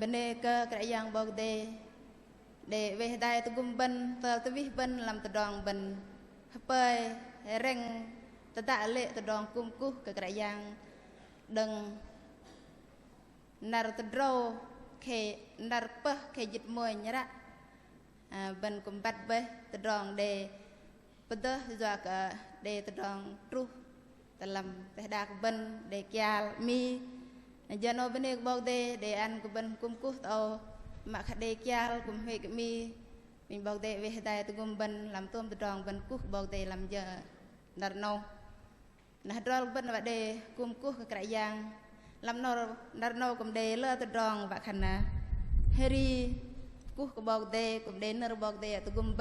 bên đây cơ cái giang bọc đề để về đây tôi cùng bên tôi viết bên làm tôi đòn bên bơi rèn tôi đã lệ tôi đòn cùng cú cái giang đừng nار tôi râu khe nار pơ khe dịch môi nhá đó bên cùng bắt bơi tôi đòn để bây giờ giờ cả để tôi đòn tru tôi làm tôi đạc bên để kia mi giờ nó bên đây bọc đề để ăn của bên cùng cú tao mà khát đề kia cùng hệ cái mi mình bọc đề về đây tôi cùng bên làm tôm tôi đòn bên cú bọc đề làm giờ nار nâu nà đòn bên vậy đề cùng cú cái giang làm nار nâu cùng đề lơ tôi đòn vậy khăn nè heri cú bọc đề cùng đề nơ bọc đề tôi cùng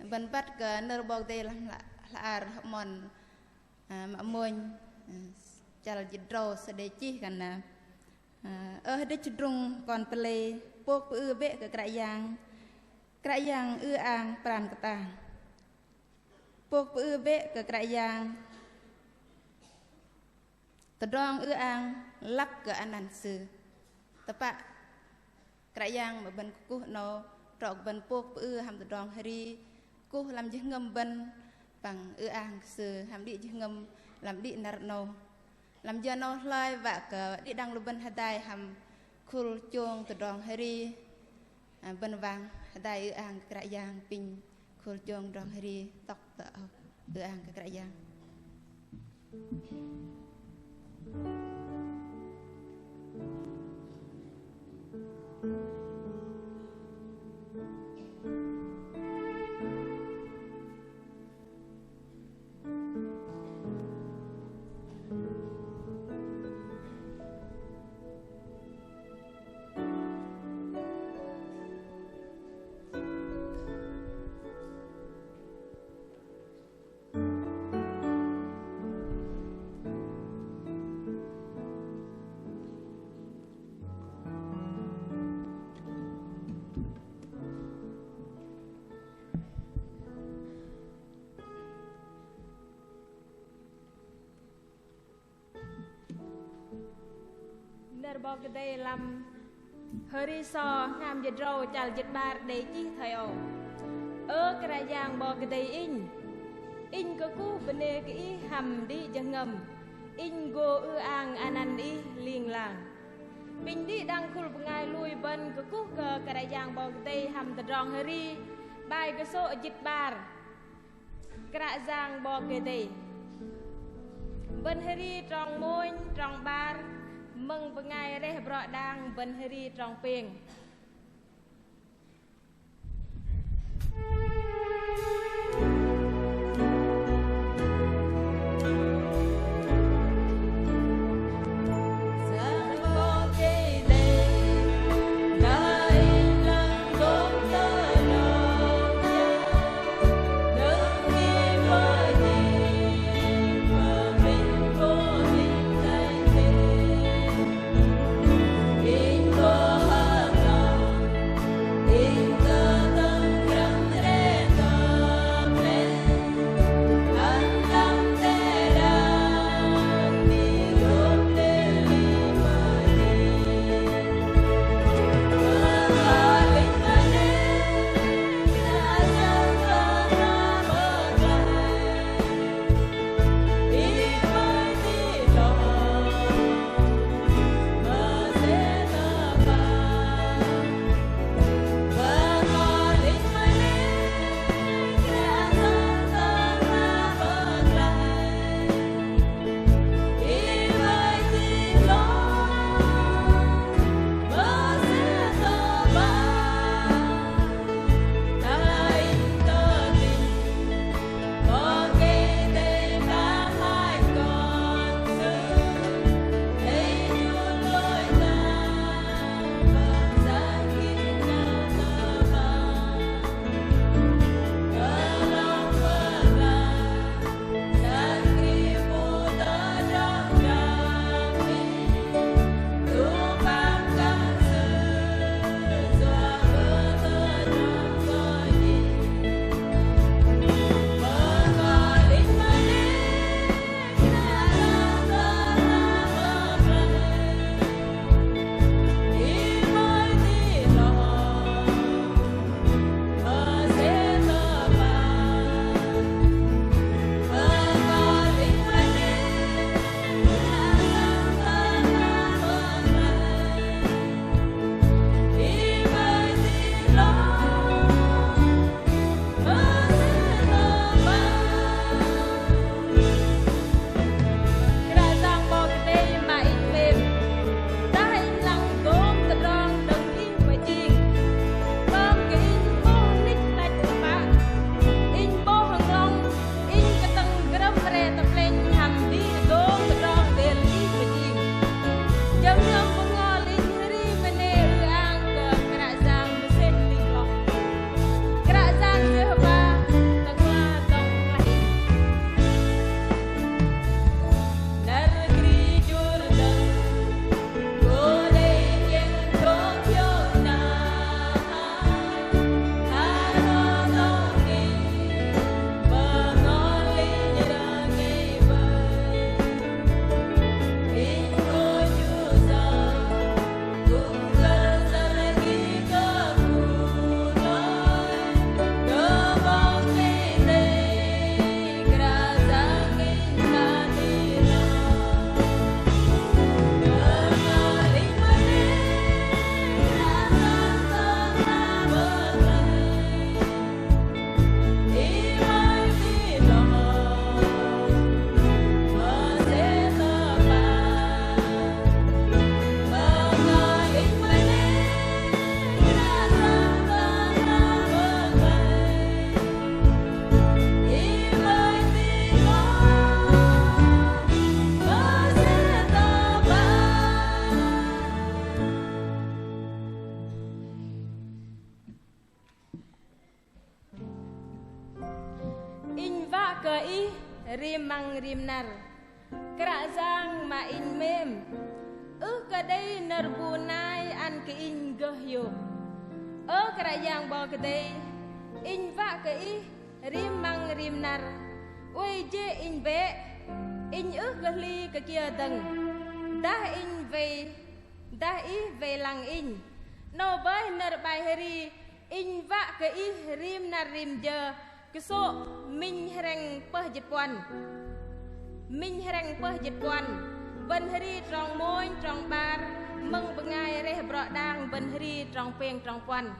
bên bắt cái nơ bọc đề làm là mòn mà môi chả dịch rau sẽ để chiกันนะได้จุดตรงก่อนไปเลยพวกเบะกับกระยางอ่างปรานกระตางพวกเบะกับกระยางตะดองอ่างลักกับอนันต์สือตะปะกระยางแบบบันกุโนตอกบันพวกทำตะดองฮารีกุลำยิ่งเงิมบันปังอ่างสือทำดิยิ่งเงิมลำดินารโนlàm giờ nó lại và cái đi đăng lưu bên hai đại hàm khul chuông từ đòn hari bên vàng hai đại ang cái giang pin khul chuông đòn hari tóc từ ang cái giang bọc đây làm hơi so ngam dịch râu chal dịch bar để chi thay ổ cái giang bọc đây in có cú bên đây cái hầm đi chẳng ngầm in go ang anan đi liền làng mình đi đang khul ngay lui bên có cú cái giang bọc đây hầm từ rong hơi bài cái số dịch bar cái giang bọc đây bên hơi trong môi trong bar mừng với ngày đây bọ đang bên hơi trong piền Hãy subscribe cho kênh Ghiền Mì Gõ để không bỏ lỡ cơ ý rim măng rim nar kra giang mà in mềm cơ đây nar bu nai ăn cái in gơ hiu kra giang bò cái đây in vạ cái ý rim măng rim nar ôi je in ve in gơ ly cái kia tầng đã in về đã ý về làng in no với nar bài heri in vạ cái ý rim nar rim giờ cái số minh reng peh Japan minh reng peh Japan bên heri trong môi trong bar mừng bengai reh bro đang bên heri trong peng trong quan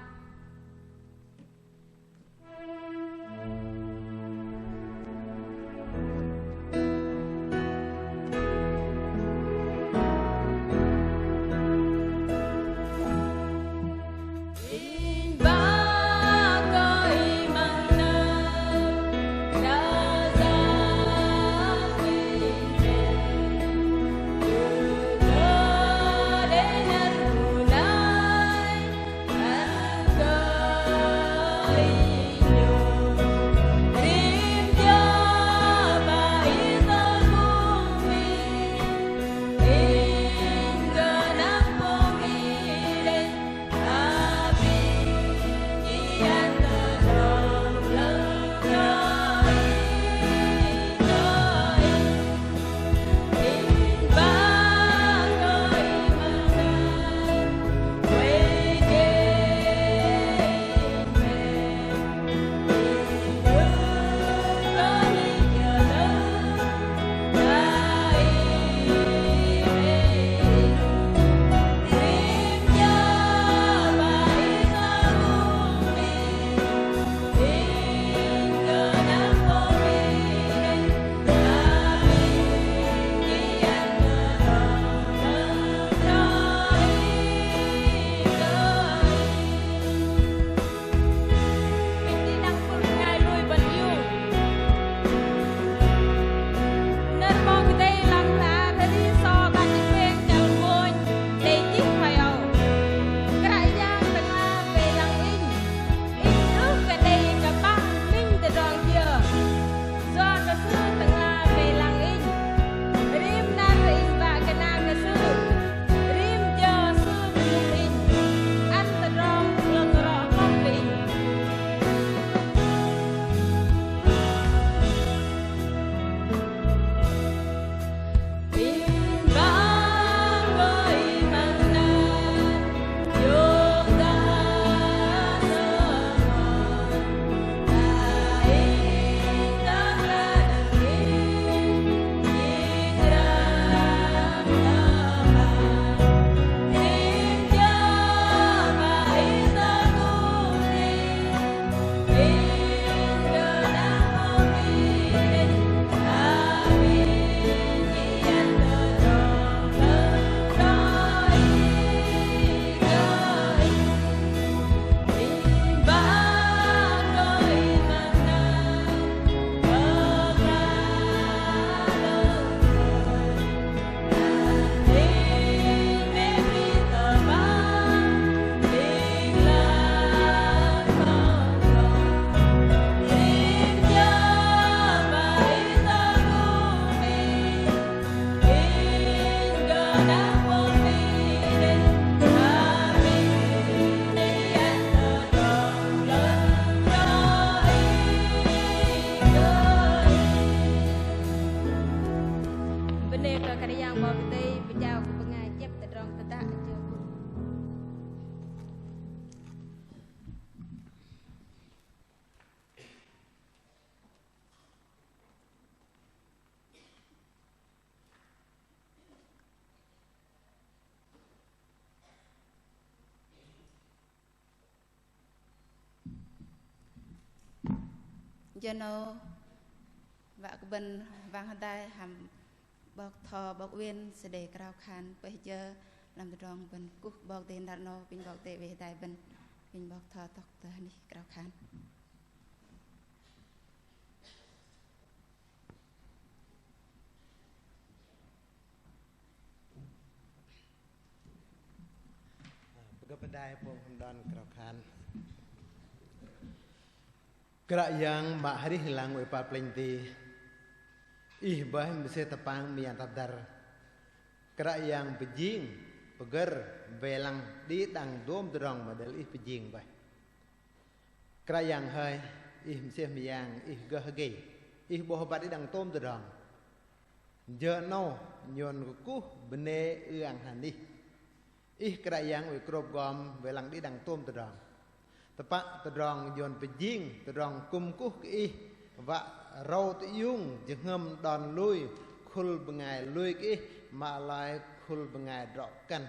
cho nó vạ bên vang tay hàm bọc thò bọc viên sẽ để cao khan bây giờ làm tròn bên cúc bọc tiền đặt nó pin bọc tệ về tay bên pin bọc thò tóc tơ đi cao khanก็เป็นได้พวกคำดอนกระคันกระยังบะhari hilang upa plenty ih bah mesti tepang mian tabdar kera yang pejing peger belang di dang dom terang model ih pejing bah kera yang hai ih mesti miang ih gah gay ih boh bat di dang tom terang giờ nâu nhon ku bene ương hàn đi ih kera yang ui krop gom belang di dang tom terang tepak terang nhon pejing terang kum ku ih và rau tự dung ngâm đòn lui khul bengai lui cái mà lại khul bengai rõ căn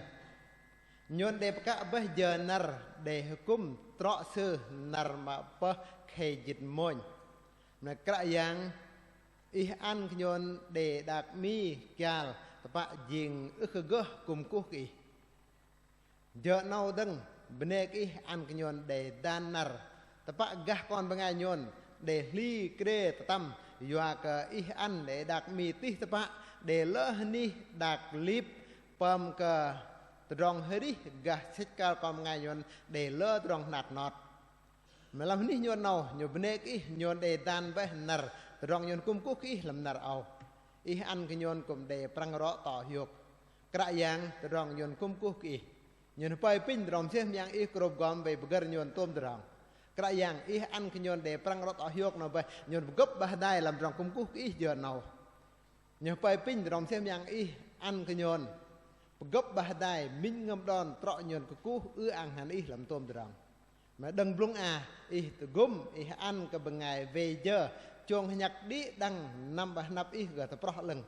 nhon đẹp cả bây giờ nar để hukum trọ sư nar mà pa khe dịch môn mà cả yang ih ăn nhon để đạt mi kial tập ding ức gơ cùng quốc kỳ giờ nâu đăng bene cái ăn nhon để đan nar tập gah con bengai nhon để ly kre tam yoa ka ih an để đạt mi tih tapa để lỡ ni đạt lip pam ka trong hơi gah xích cao con ngay nhon để lỡ trong nạt nọt mà làm ni nhon nào nhon bene cái nhon để dan với nar trong nhon kum cúc cái làm nar ao ih an cái nhon kum để prang rõ tỏ hiệp kra yang trong nhon kum cúc cái nhon pai pin trong xem yang ih krop gom về bगर nhon tôm trong kra yang ih an knyon de prang rot ahyok no ba nyon gop bah dai lam rong kum ku ih giờ nào nyon pai pin rong xem yang ih an knyon gop bah dai min ngam don tro nyon ku ang han ih lam tom rong mà đừng blung ih tu gum ih an ka bengai về giờ chong nhạc đi đăng năm bah nap ih ga ta pro lưng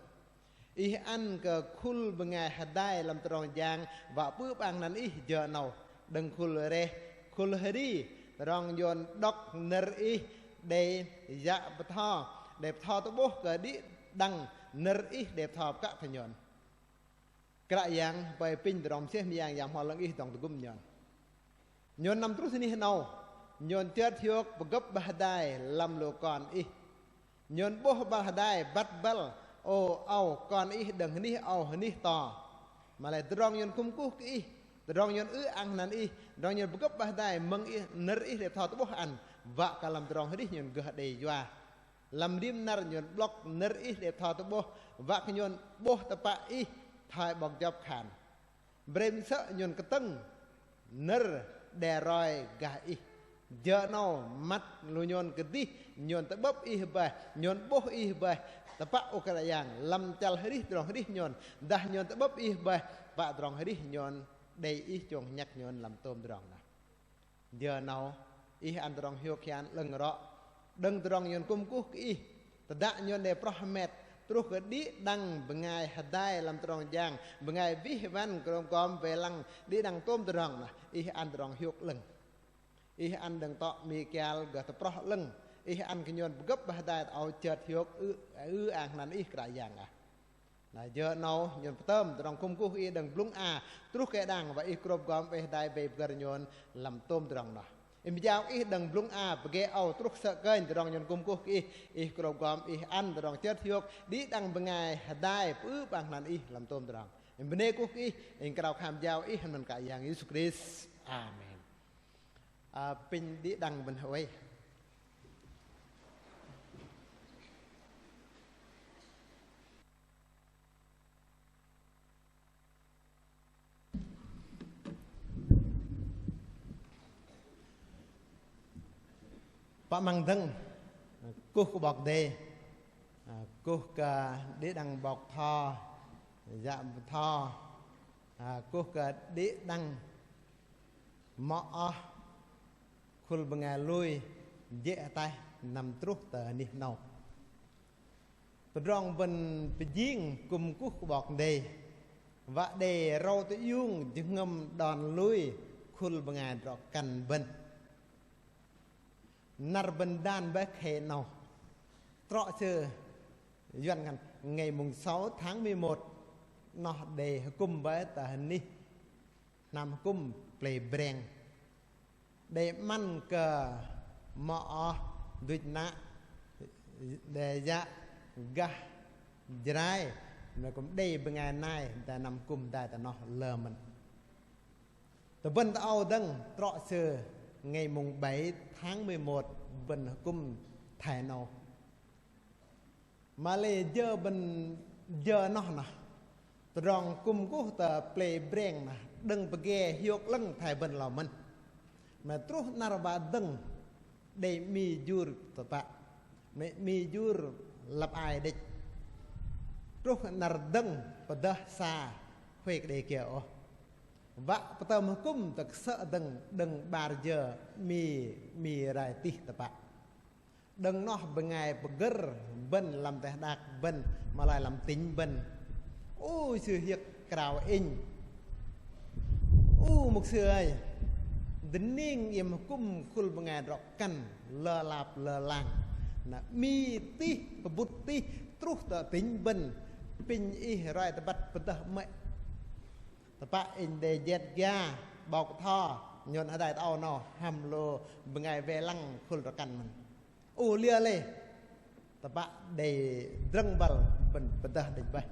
ih an ka khul bengai hadai lam trong yang và pu ang nan ih giờ nào đừng khul re khul heri rong yon đốc nơ y để dạ bát thọ đẹp thọ tu bố cái đi đăng nơ y đẹp thọ các thành nhon cái yang về pin rong xem yang hoa lăng y tổng tu gum nhon nhon năm trúc sinh nào nhon chết thiok gấp ba đai làm lô con y nhon bố ba đai bắt bal ô ao con y đừng ní ao ní to mà lại rong nhon cung cú y rong yon ang nan i rong yon bukap bah dai meng i ner i de thot boh an va kalam rong hadis yon gah de ywa lam dim nar yon blok ner i de thot boh va yon boh tapa i thai bok job khan brem sa yon keteng ner de roi gah i giờ no mat lu yon kedi yon tabab i ba yon boh i ba tapa okalayang lam chal hadis rong hadis yon dah yon tabab i ba ba rong hadis yon đây ý chồng nhắc nhon làm tôm rong nè giờ nào ý ăn rong hiu kian lưng rõ đừng rong nhon cung cúc ý ta đã nhon để prohamet trúc cái đi đăng bengai hadai làm rong giang bengai vi văn cầm com về lăng đi đăng tôm rong nè ý ăn rong hiu lưng ý ăn đừng tọ mi kial gật pro lưng ý ăn cái nhon gấp hadai ao chợt hiu ang nan ý cả giang à là giờ nào nhon tôm trong cung cúc ý đừng blung trúc cái đằng và ý krop gom về đai về gần nhon làm tôm trong nè em giao ý đừng blung bề ao trúc sợ kênh trong nhon cung cúc ý krop gom ý ăn trong chết hiệp đi đằng bên ngày đai bứ bằng nan ý làm tôm trong em bên đây cúc ý em cầu tham giao ý hành mình cả dạng Jesus Christ Amen pin đi đằng bên hồi Pak mang deng kuh ku bọc đề kuh ka đế đăng bọc thò dạ thò kuh ka đế đăng mọ khul bengai lui dễ tay nằm trúc tờ ni nâu rong bên pijing kum kuh ku bọc đề và đề rau tự dung ngâm đòn lui khul bengai rõ cần bên nar bendan bé khe nào trọ chưa duyên ngàn ngày mùng 6 tháng 11 nó để cung bé tờ hình ní nằm cung plei breng để man cờ mọ Việt Nam để dạ gà drai mà cũng đây bên ngày nay ta nằm cung tại ta nó lờ mình ta vân ta ao đăng trọ chưa ngày mùng 7 tháng 11 vân cung thải nào mà lệ giờ bên giờ nó nè rong cùng cú tờ play brain nè đừng bờ ghé hiוק lưng thay bên lò mình mà trút narba đừng để mi jur tập bạ mi jur lập ai địch trút nar đừng bờ đa xa huệ để kiểu vạ bắt đầu mà cung thật sợ đừng bà giờ mi rai tì tập bạ đừng nó bên ngày bờ bên làm tay đạc bên mà lại làm tính bên ôi sự hiệp cào in một sự ấy đính niên im cung khul bên ngày rọc cằn lờ lạp lờ làng là mi ti bút ti trút tờ tính bên pin y rai tập bắt bắt đầu mẹ tập bạ in để dệt ga bọc thò nhon ở đây tao nó hàm lô bên ngày về lăng khul rọc cằn mình lia lê tập bạ để răng bal bên bắt đầu địch bay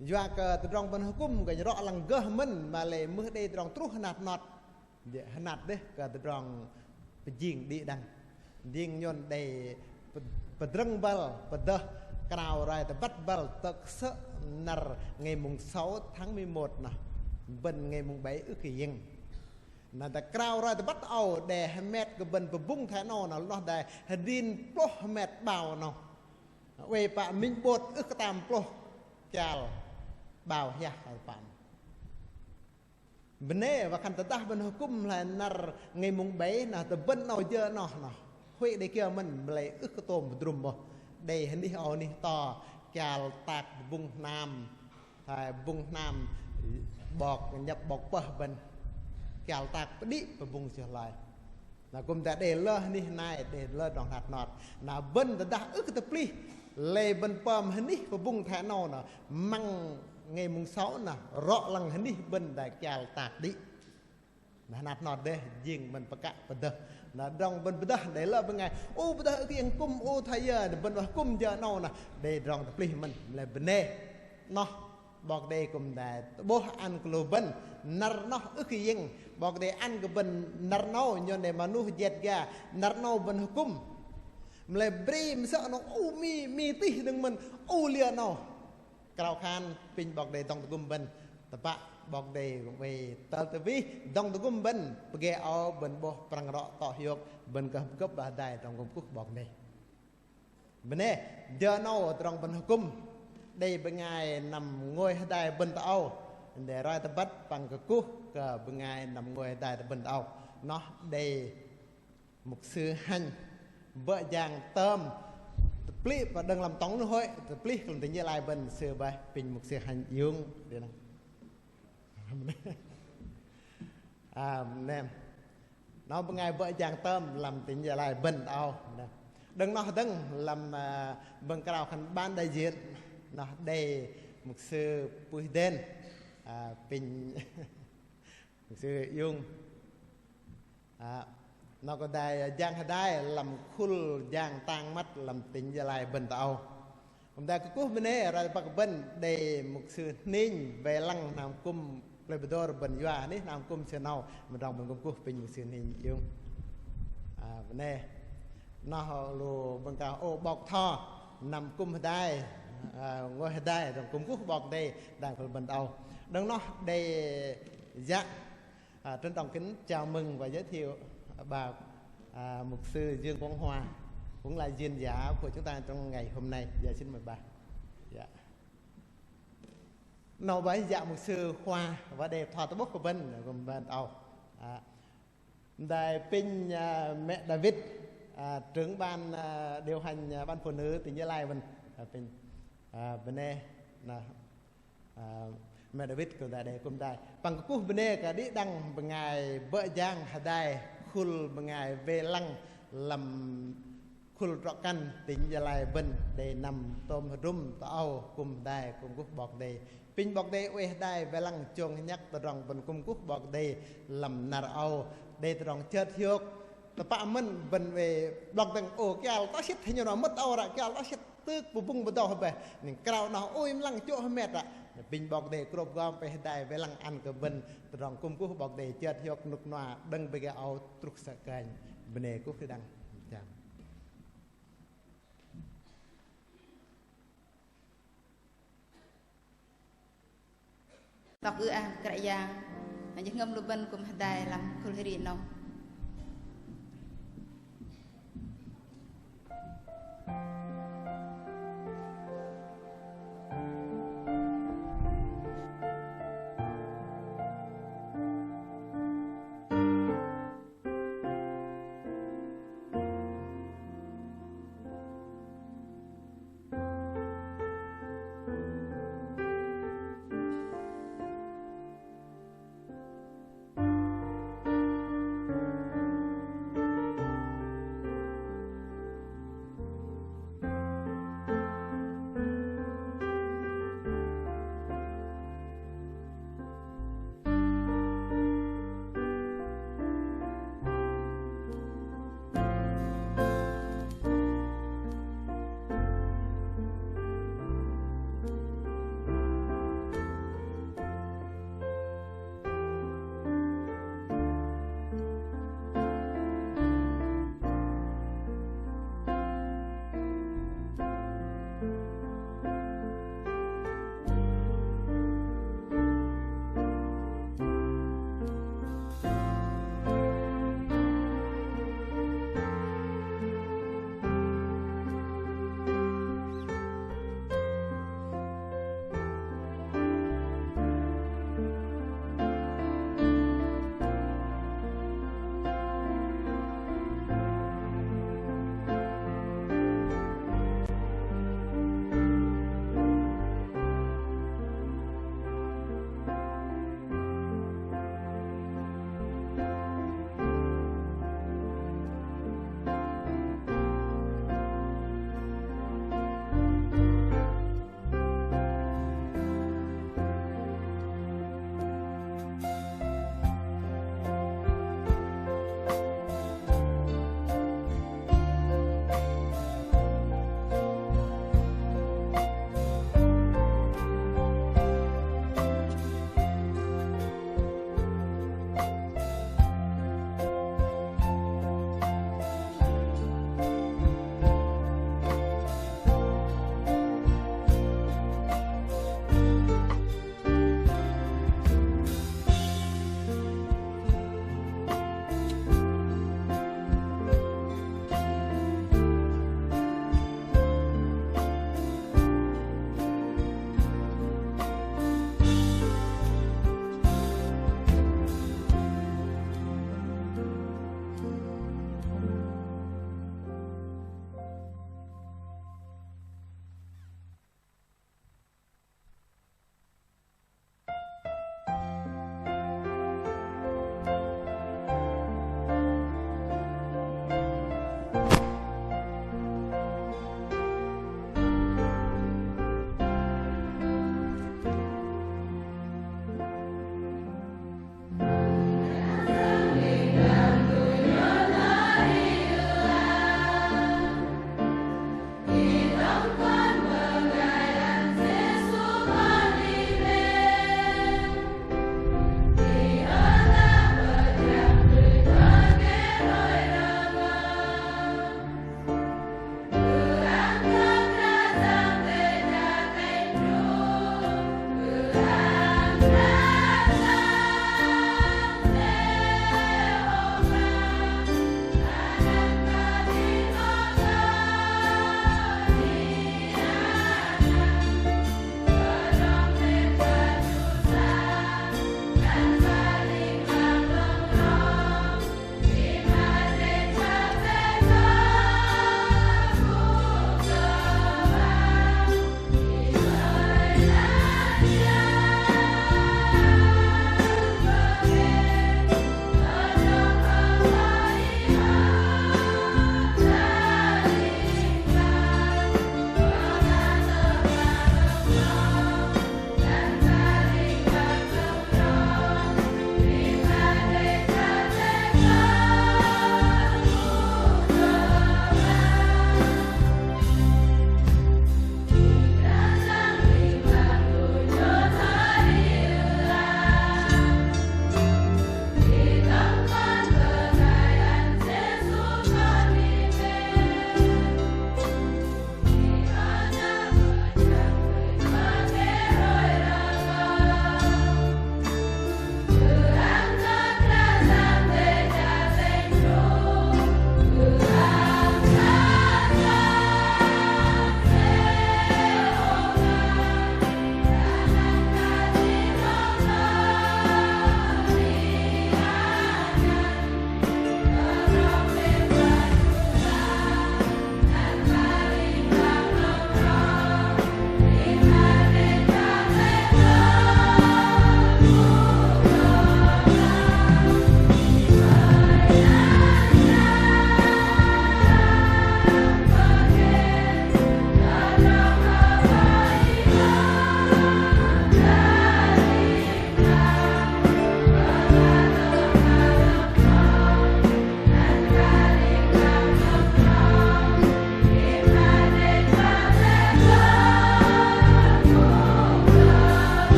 doa ke terong ben hukum ke nyerok lenggah men male meh de terong terus hanat not dia hanat deh ke terong pejing di dang ding nyon de pedreng bal pedah krau rai te bat bal tek se nar ngày mùng 6 tháng 11 nè bên ngày mùng 7 ức hiền nà ta krau rai te bat au de hamet ke ben bebung tha no nà lo de hadin ploh hamet bau no we pa minh bot ức tam ploh chal bao ya pan bene và khăn ta bên hukum là nar ngày mùng 7 là ta bên nào giờ nó huệ để kia mình lại ức cái tôm drum bò đây hình đi ao ni to chal tạc vùng nam bọt nhập bọt bờ bên chal tạc đi và vùng trở lại là cùng ta để lơ ni này để lơ đòn hạt nọt là bên ta đã ức cái pli lê bên pom hình đi và vùng thả nọ nè măng ngày mùng 6 nè rõ lăng hình đi bên đại chal tạc đi là nạt nọt đây riêng mình bạc cạ bật là rong bên bật để lơ bên ngày bật cái anh cung thay giờ bên cung giờ nọ nè để rong tập li mình là bên đây nó bọc đây cùng đại bố ăn cừu bên nar nó ức riêng bọc đây ăn cái bên nar nó nhon để mà nu dệt ga nar nó bên cung mày brim sợ nó mi tí đừng mình liền nó cào khan pin bọc đầy dòng tụm bên tập bạ bọc đầy về tờ tv dòng tụm bên bề ao bên bo prang rọ tọ hiệp bên cấp bà đại trong công quốc bọc này bên này giờ nó trong bên hukum đây bên ngày nằm ngồi đại bên tao để ra tập bắt bằng cái cú cả bên ngày nằm ngồi đại bên tao nó đây một sự hành vợ chàng tôm pli và đừng làm tống nữa thôi pli còn tính như lại bên sửa bài bình một sự hành dương để nào nem nó bên ngày vợ chàng tôm làm tính như lại bên ao đừng nó đừng làm bên cái nào khăn ban đại diện nó đây một sự bùi đen bình một sự dương nó có đại giang đại làm khul giang tang mắt làm tính giờ lại bên tàu hôm nay có bên này ra bắc bên để một sự ninh về lăng nam cung Labrador bên doa ní nam cung sơn nào mình đọc bên cung bên một sự ninh yêu bên này nó lù bên cao bọc thò nằm cung đại ngôi đại trong cung quốc bọc đây đang phần bên tàu đừng nó đây dạ trân trọng kính chào mừng và giới thiệu bà mục sư Dương Quang Hoa cũng là diễn giả của chúng ta trong ngày hôm nay. Dạ xin mời bà. Dạ. Nói với dạ mục sư Hoa và đẹp thọ tổ bốc của bên gồm bên tàu. Đại pin mẹ David trưởng ban điều hành ban phụ nữ tỉnh Gia Lai bên bên đây là mẹ David của đại đề cùng đại bằng cái bên đây cả đi đăng bằng ngày vợ giang hà đại khul bằng ngày về lăng làm khul rõ căn tỉnh Gia Lai bên để nằm tôm rum tao cùng đại cùng quốc bọc đề pin bọc đề uế đại về lăng chuông nhắc tờ rong bên cùng quốc bọc đề làm nار ao để tờ rong chợt hiếu tập bạ mình bên về bọc từng cái tao xít thấy nhiều nó mất ao ra cái tao xít tức bung bung đầu về những cào nó ôi lăng chỗ mệt ạ bình bọc để cột gom về đại về lăng ăn cái bên rong cung cú bọc để chợt hiệp nục nọa đừng bị cái ao trục sợi cành bên này cú cái đằng tọc ư à cái giang những ngâm lục bên cùng đài làm khul hiri nó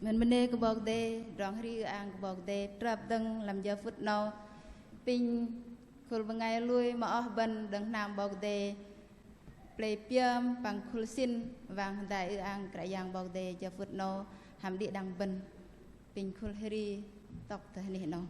mình nê cái bọc đê rong ri ang cái bọc đê trap đằng làm giờ phút nào pin khul bằng ngày lui mà ở bên đằng nam bọc đê plei piam bằng khul xin vàng đại ang cái yang bọc đê giờ phút nào hàm địa đằng bên pin khul heri tóc thế này nào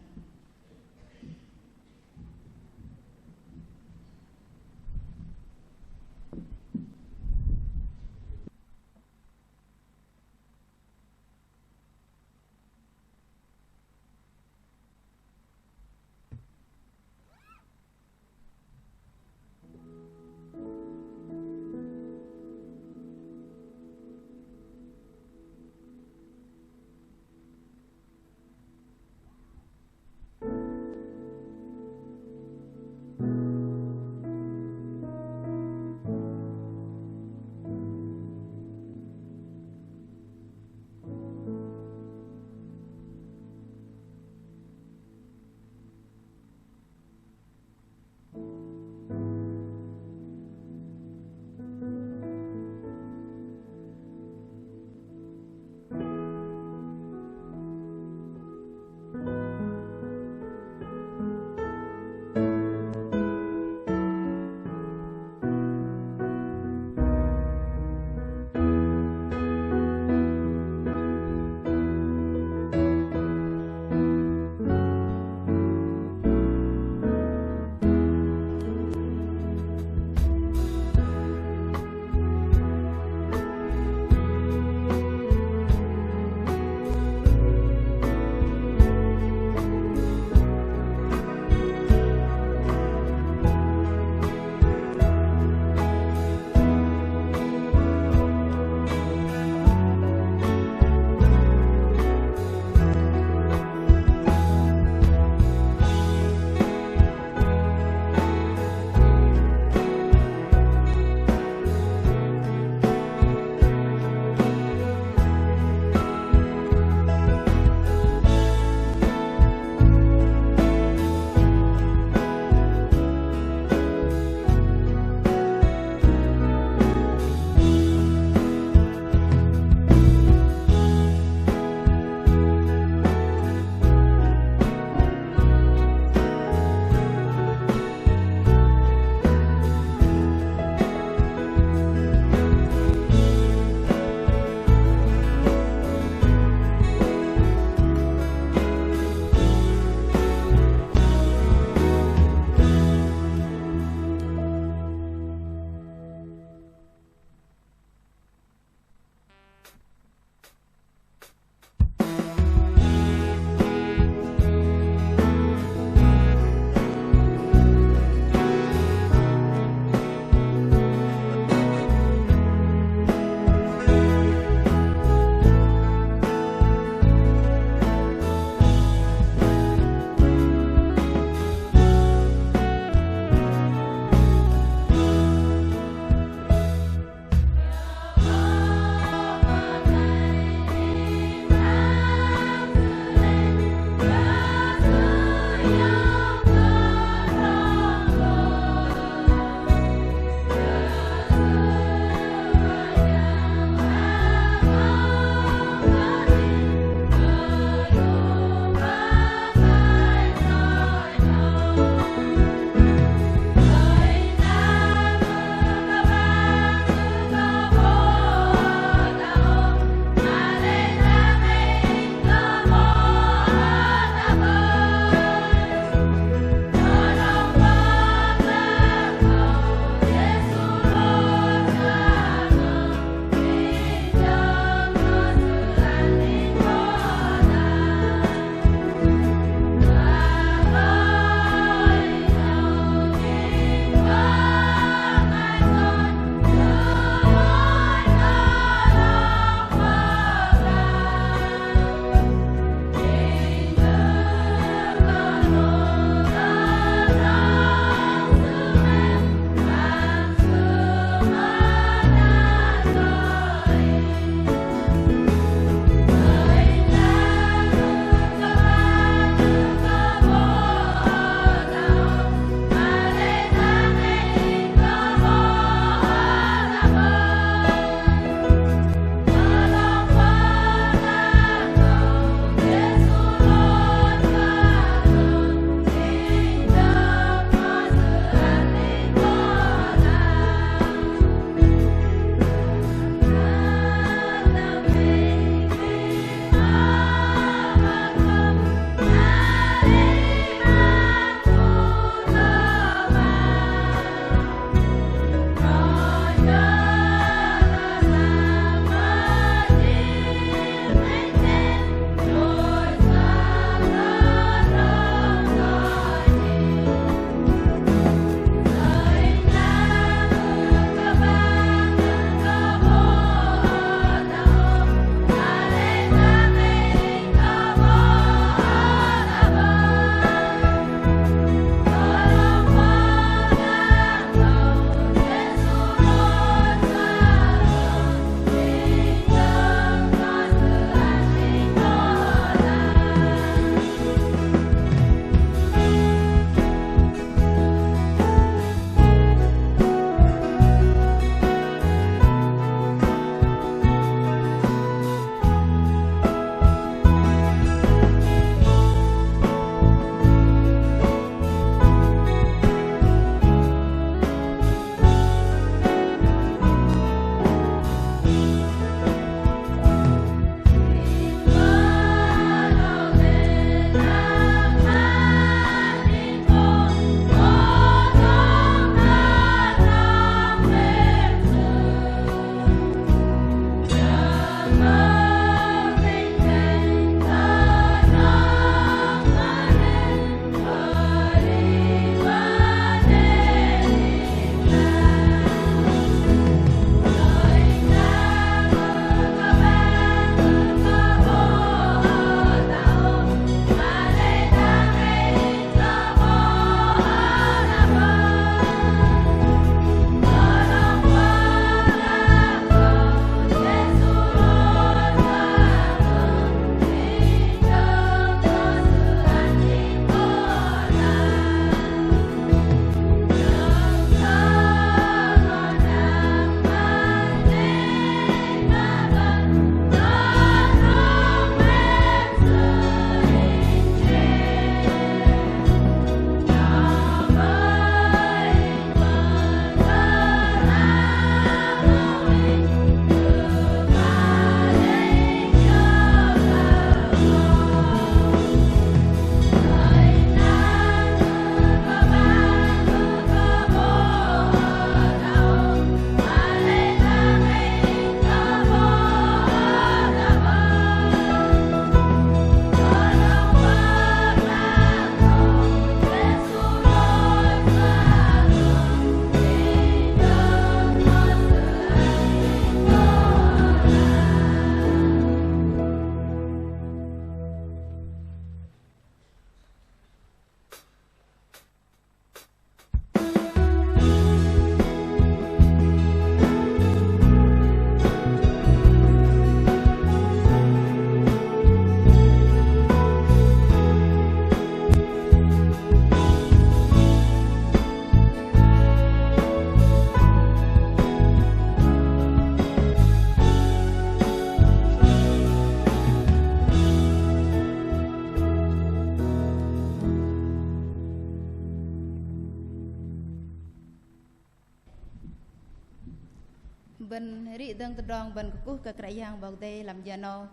bên rị đăng từ đòn bên cú cái cái giang bọc đây làm giờ nó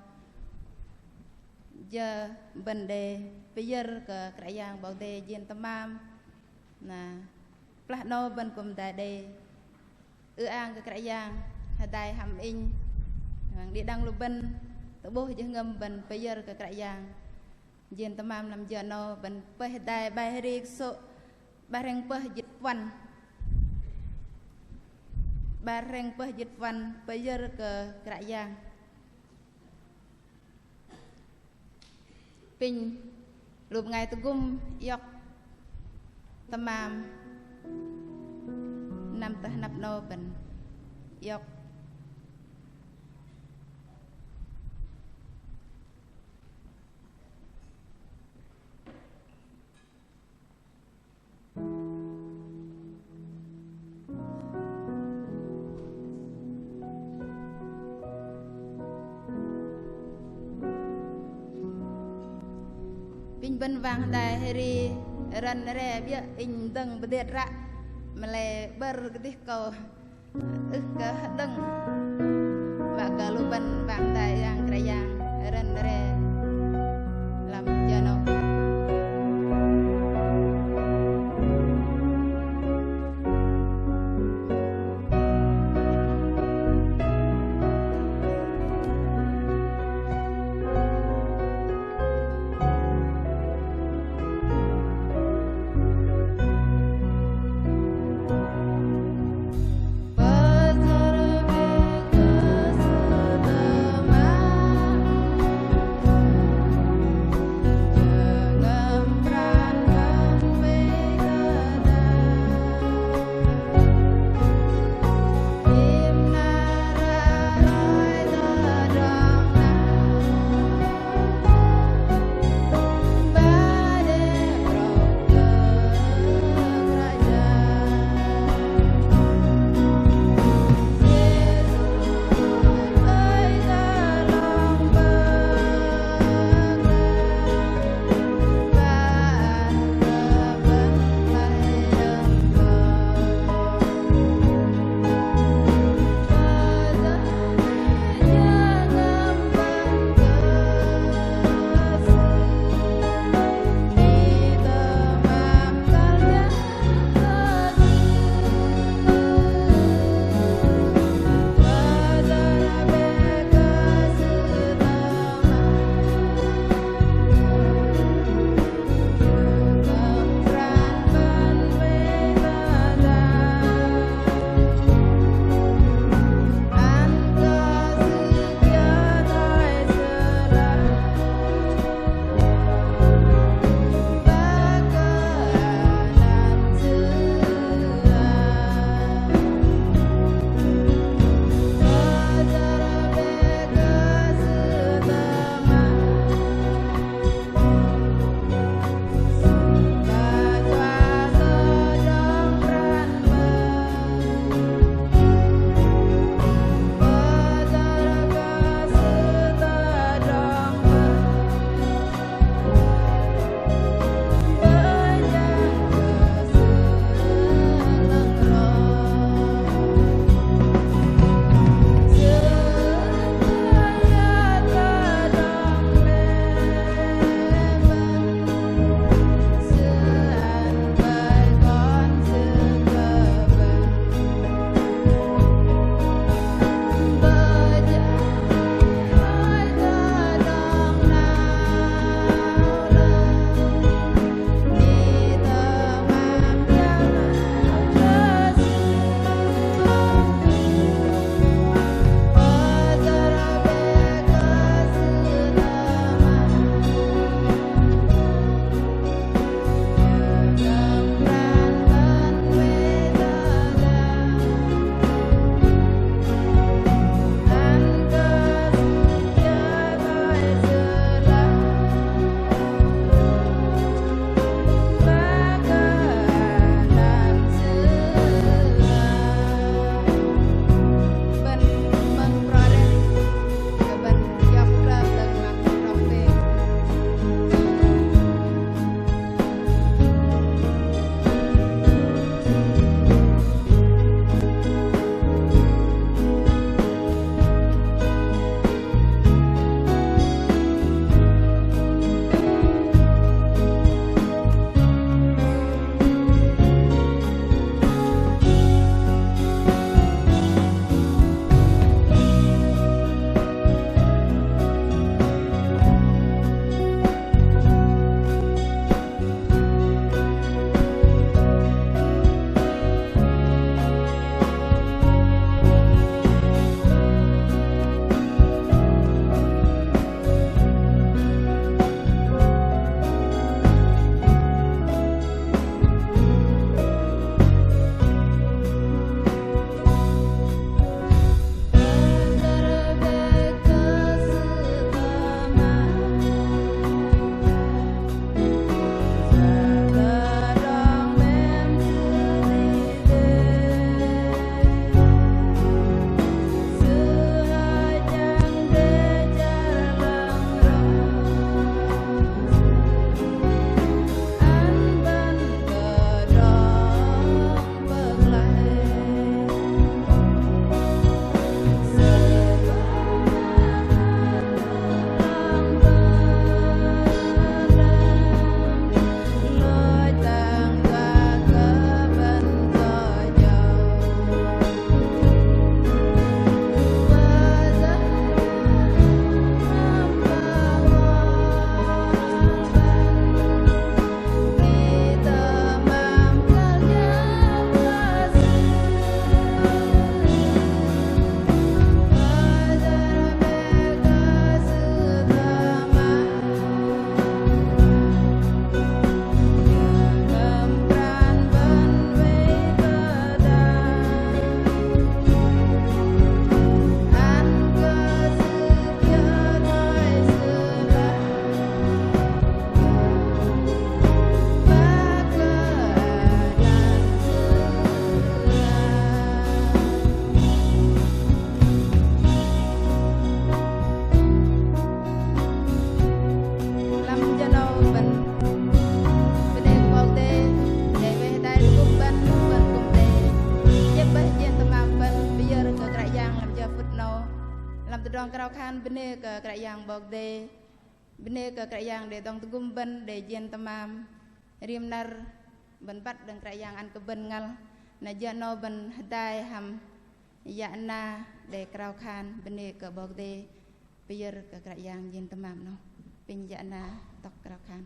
giờ bên đề bây giờ cái giang bọc đây diện tâm am nè plát nó bên cùng tại đây an cái giang hay đại hàm in đi đăng luôn bên tụ bố chứ ngâm bên bây giờ cái giang diện tâm am làm giờ nó bên bây đại bài riêng số bài riêng bây dịch văn bà rèn bơ dịch văn bây giờ cái giang pin lụp ngày tôi gum yok tamam năm ta nạp nô bình yok bên vàng đại heri ran re bia in dang bedet ra mele ber gedih ko ke dang và kalau bên vàng đại yang krayang ran re làm jano rong krau khan bene ke krayang bog de bene ke krayang de dong tugum ben de jen tamam rim nar ben bat deng krayang an ke ben ngal na jano ben dai ham ya na de krau khan bene ke bog de pier ke krayang jen tamam no pin ya na tok krau khan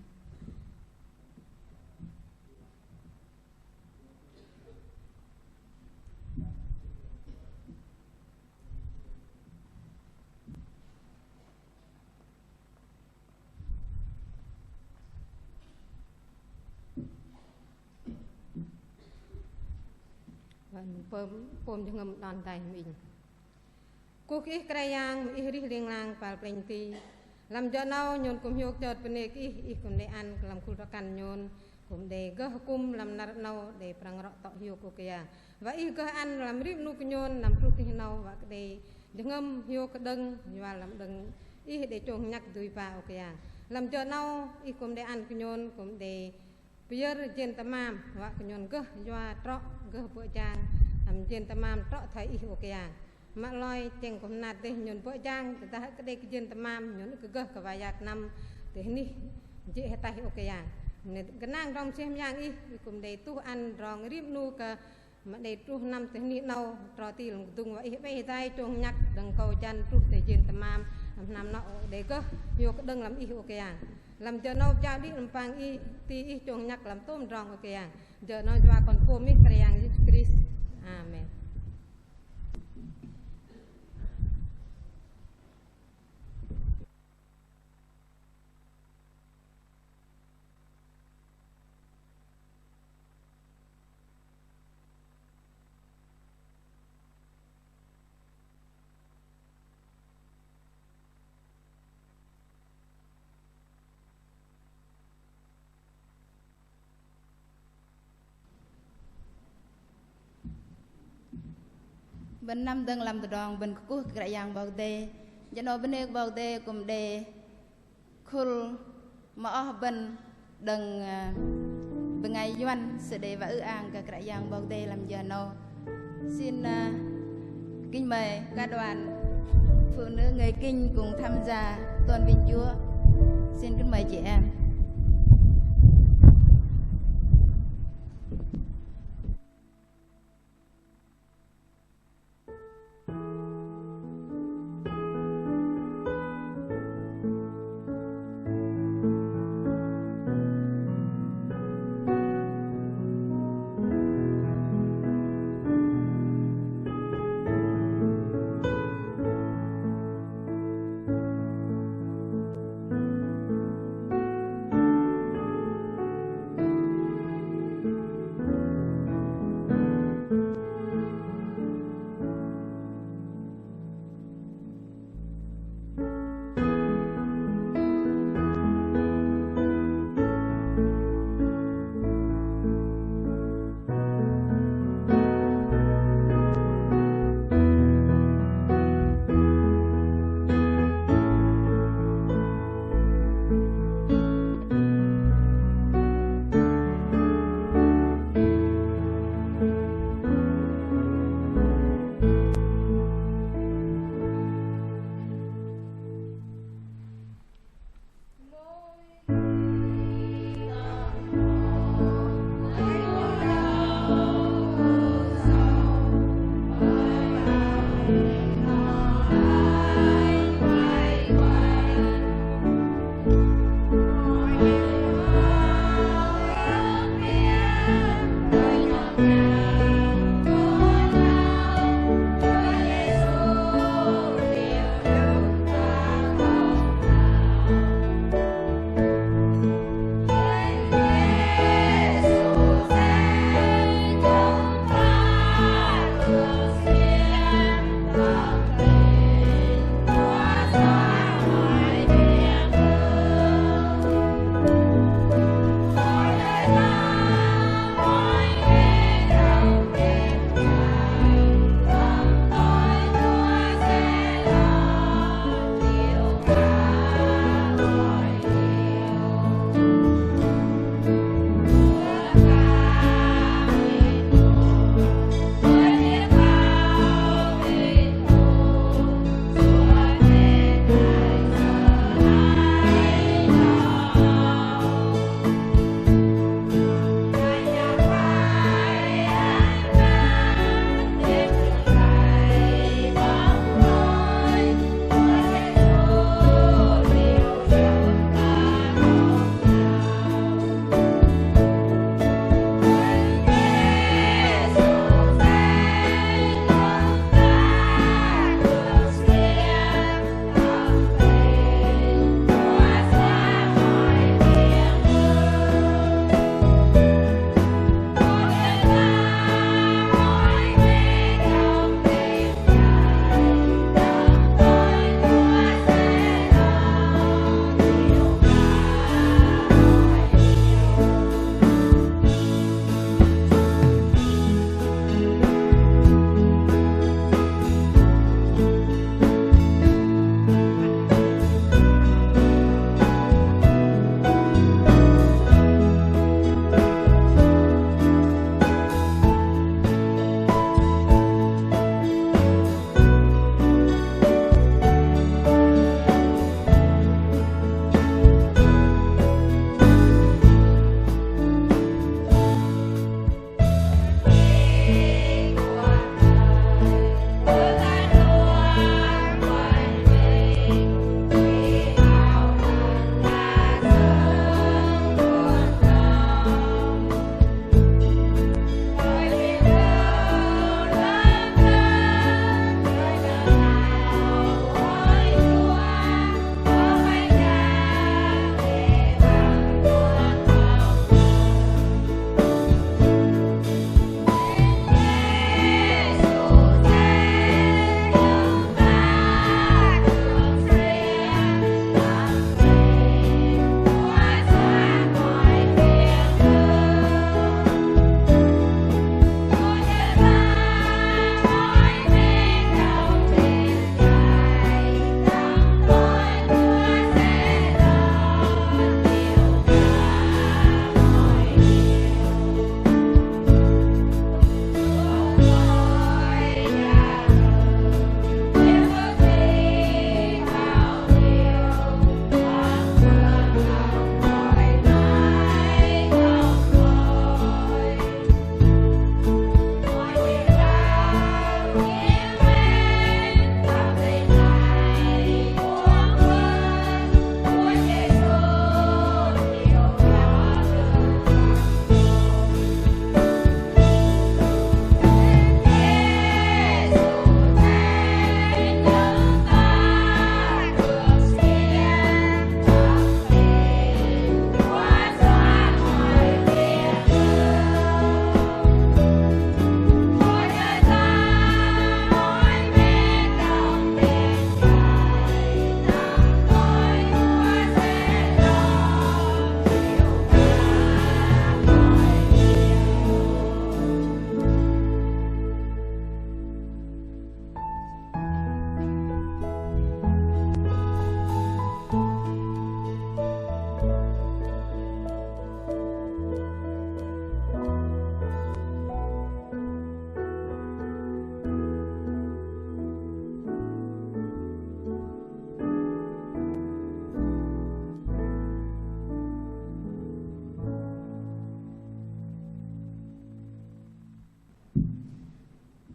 pom jengam dan tay mình cuộc ít cây yang ít rì riêng lang pal plenty làm cho nâu nhon cùng hiếu chợt bên này ít cùng để ăn làm khu ra căn nhon cùng để gỡ cung làm nát nâu để prang rọ tọ hiếu của kia và ít gỡ ăn làm rip nu nhon làm khu kia nâu và để jengam hiếu cái đằng và làm đằng ít để trồng nhắc đuôi vào kia làm cho nâu ít cùng để ăn nhon cùng để biar jen tamam wa kenyon geh jua trok geh po jang am jen tamam trok thai ih okeang mak loi teng kom nat teh nyon po jang ta kedai jen tamam nyon ke geh kawayak nam teh ni je hetai okeang ne kenang rong sem yang ih kum dei tu an rong rip nu ke ma dei tu nam teh ni nau tro ti lung tung wa ih bei tai chong nyak dang kau jan tu teh jen tamam nam no de geh yo ke deng lam ih okeang làm cho nó cha đi làm pang y ti chong nhắc làm tôm rong ok à giờ nó qua còn phô mi krayang Jesus Christ amen bên năm đừng làm từ đòn bên cú krayang bog de jano bene bog de kum de khul ma bên đừng bên ngày doan sẽ để và an cái krayang bog de làm jano xin kính mời các đoàn phụ nữ người kinh cùng tham gia tôn vinh Chúa xin kính mời chị em.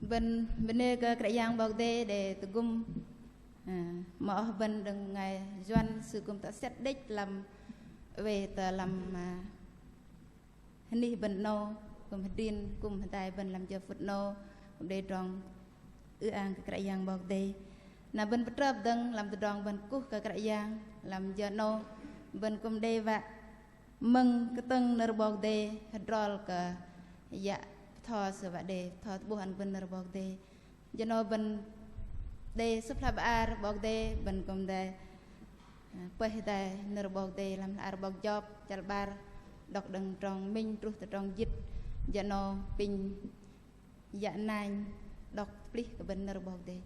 bên bên đây cái yang bọc đê để tự gum mở bên đừng ngày doan sự cùng ta xét đích làm về ta làm ni bên nô cùng điên cùng tại bên làm cho phật nô cùng đây trong an cái yang bọc đê là bên bắt rập đừng làm từ đòn bên cú cái yang làm cho nô bên cùng đây và mừng cái tầng nở bọc đê hydrol cái dạ thọ sự vậy để thọ buồn bên nở bọc đê cho nó bên đê sắp lập ar bọc đê bên cùng đây quay đây nở bọc đê làm ar bọc job chal bar đọc đằng trong minh trút trong dịch cho nó pin dạ nành đọc pli cái bên nở bọc đê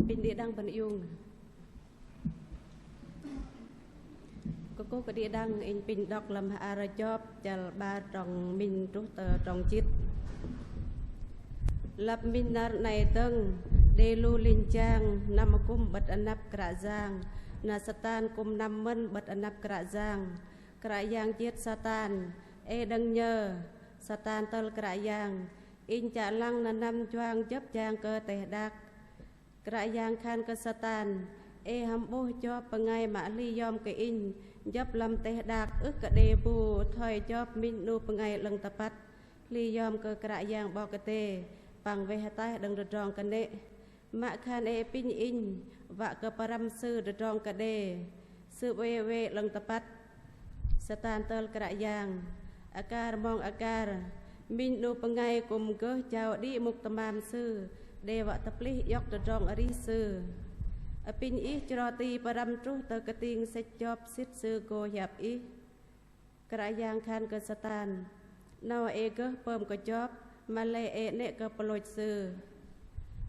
Pin dia đang bận yêu cô cái dia đang anh pin đọc làm ara job chal ba trong min trút trong chít lập min này tầng đề lu linh trang nam kum bật anap kra giang na satan kum nam men bật anap kra giang chiết satan đăng nhờ satan tol kra giang in chả lăng na nam choang chấp trang cơ tề đạc kra giang khan cơ satan ham bố cho pengai mã ly yom ke in dấp lâm tề đạc ức cả đề bù thời cho min nu pengai lăng tapat ly yom cơ kra giang bao cái tề bằng về tai đừng được tròn cái nệ mạ khan pin in và cơ param sư được tròn cái đề sư về lăng tapat satan tol kra giang akar mong akar min nu pengai kum cơ chào đi mục tamam sư đề vợ tập lý dọc được tròn ở đi sư pin ý cho ti param trú tờ cái tiếng sẽ chop xít sư cô hiệp ý kra giang khan cơ satan nào cơ pom cơ chop mà lệ nệ cơ poloi sư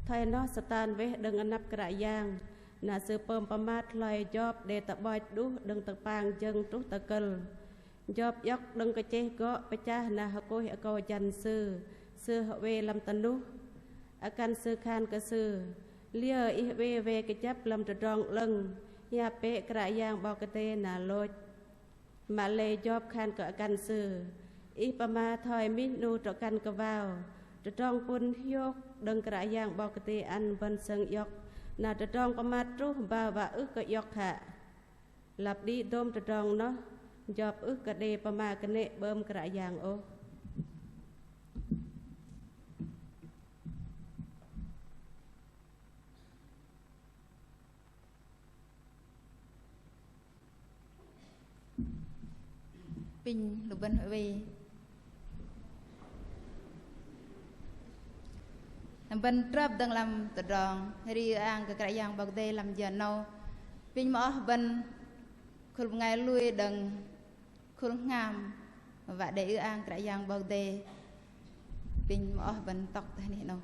thay nó satan về đừng ăn nắp kra giang là sư pom pamat loài job để tập bói đu đừng tập pang chân trú tờ cờ job dọc đừng có chế gõ bê cha là họ cô hiểu câu chân sư họ về làm tân đu akan sư khan cơ sư lia ý về cái chấp làm tròn tròn lưng nhà bệ kra giang bao cái tên là lôi mà lệ job khan cơ akan sư ý pama thời min nu trọ căn cơ vào trọ tròn pun hiok đừng kra giang bao cái tên ăn vân sân yok là trọ tròn pama trú bao và ức cái yok hạ lặp đi đôm trọ tròn nó job ức cái đề pama cái nệ bơm kra giang ô pin lục bên về bên trap đang làm tự đòn ri ang cái yang bạc đê làm giờ nâu pin mở bên khul ngày lui đằng khul ngam và để ang cái yang bạc đê pin mở bên tóc thế này nâu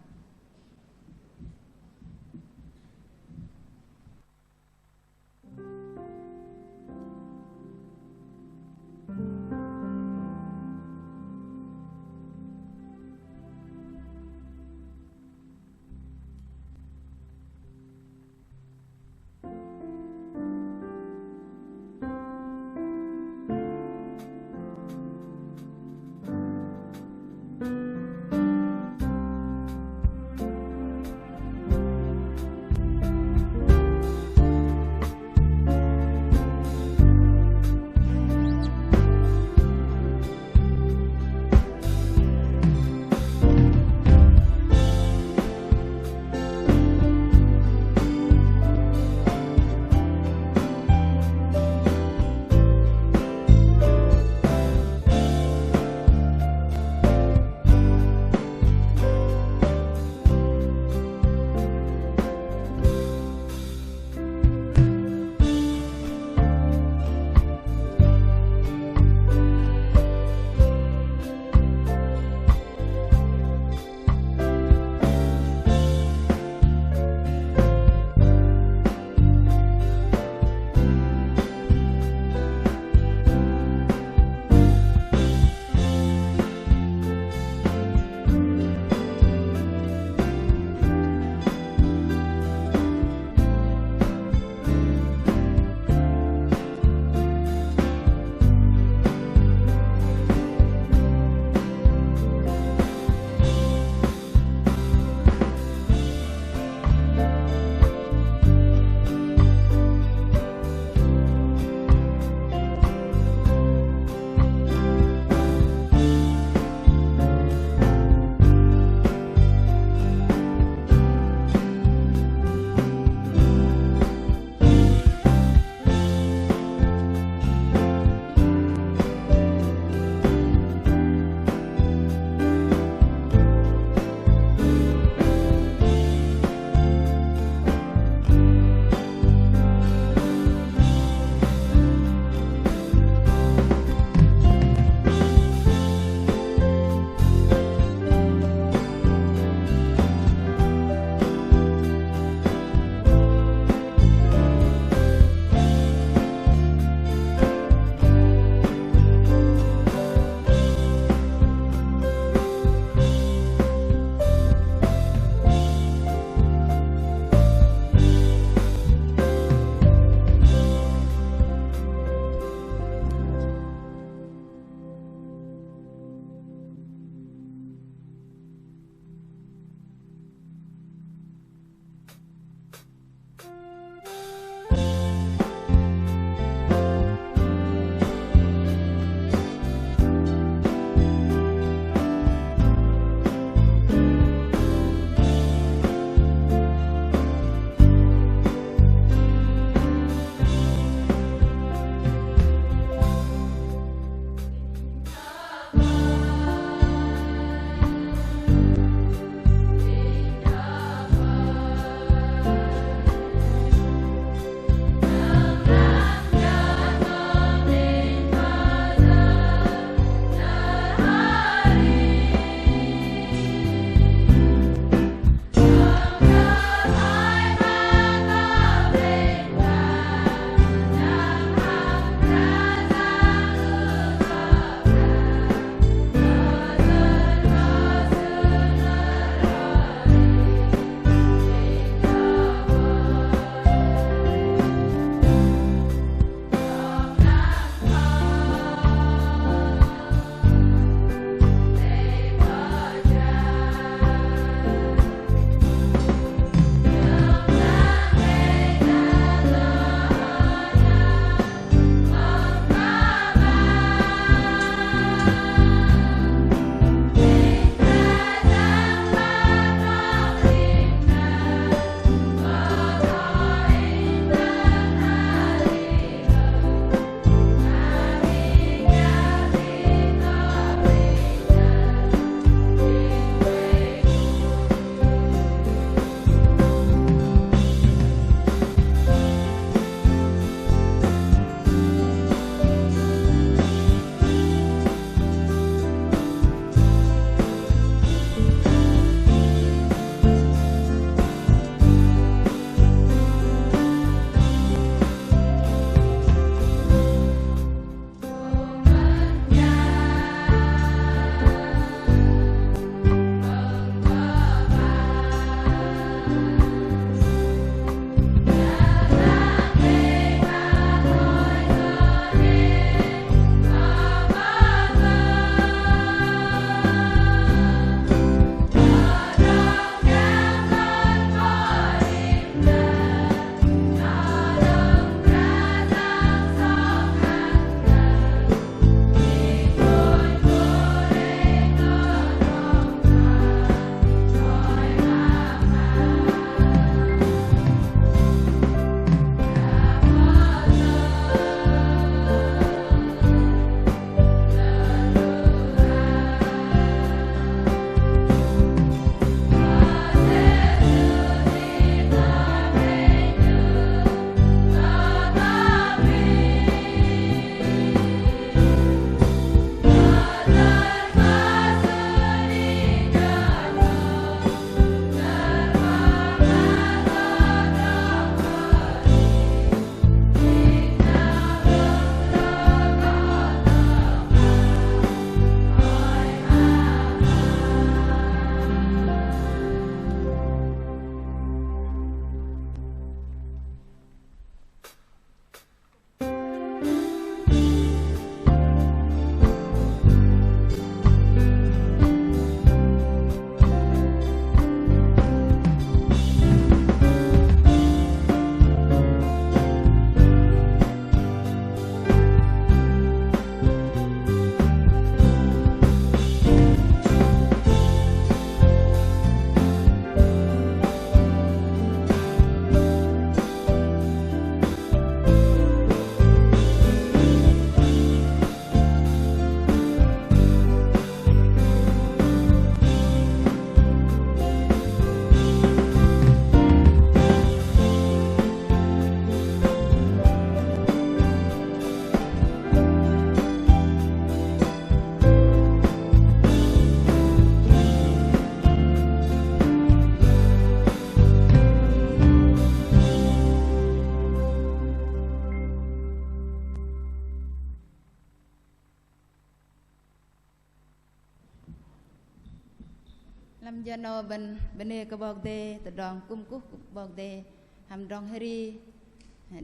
ham cho nó bên này cái bọc đề từ đòn cung cúc bọc đề ham đòn heri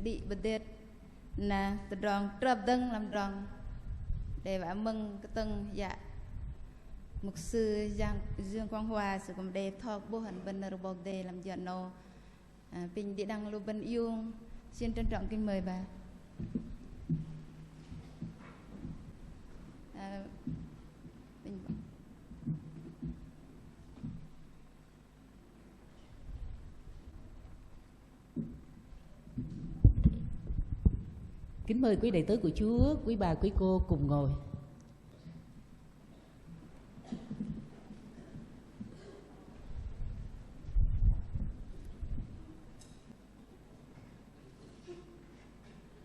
đi bật đệt nè từ đòn trập đăng làm đòn để bà mừng cái tầng dạ mục sư giang dương quang hòa sự cầm đề thọ bố hẳn bên bọc đề làm cho nó bình địa đăng lưu bên yêu xin trân trọng kính mời bà. Kính mời quý đệ tử của Chúa, quý bà, quý cô cùng ngồi.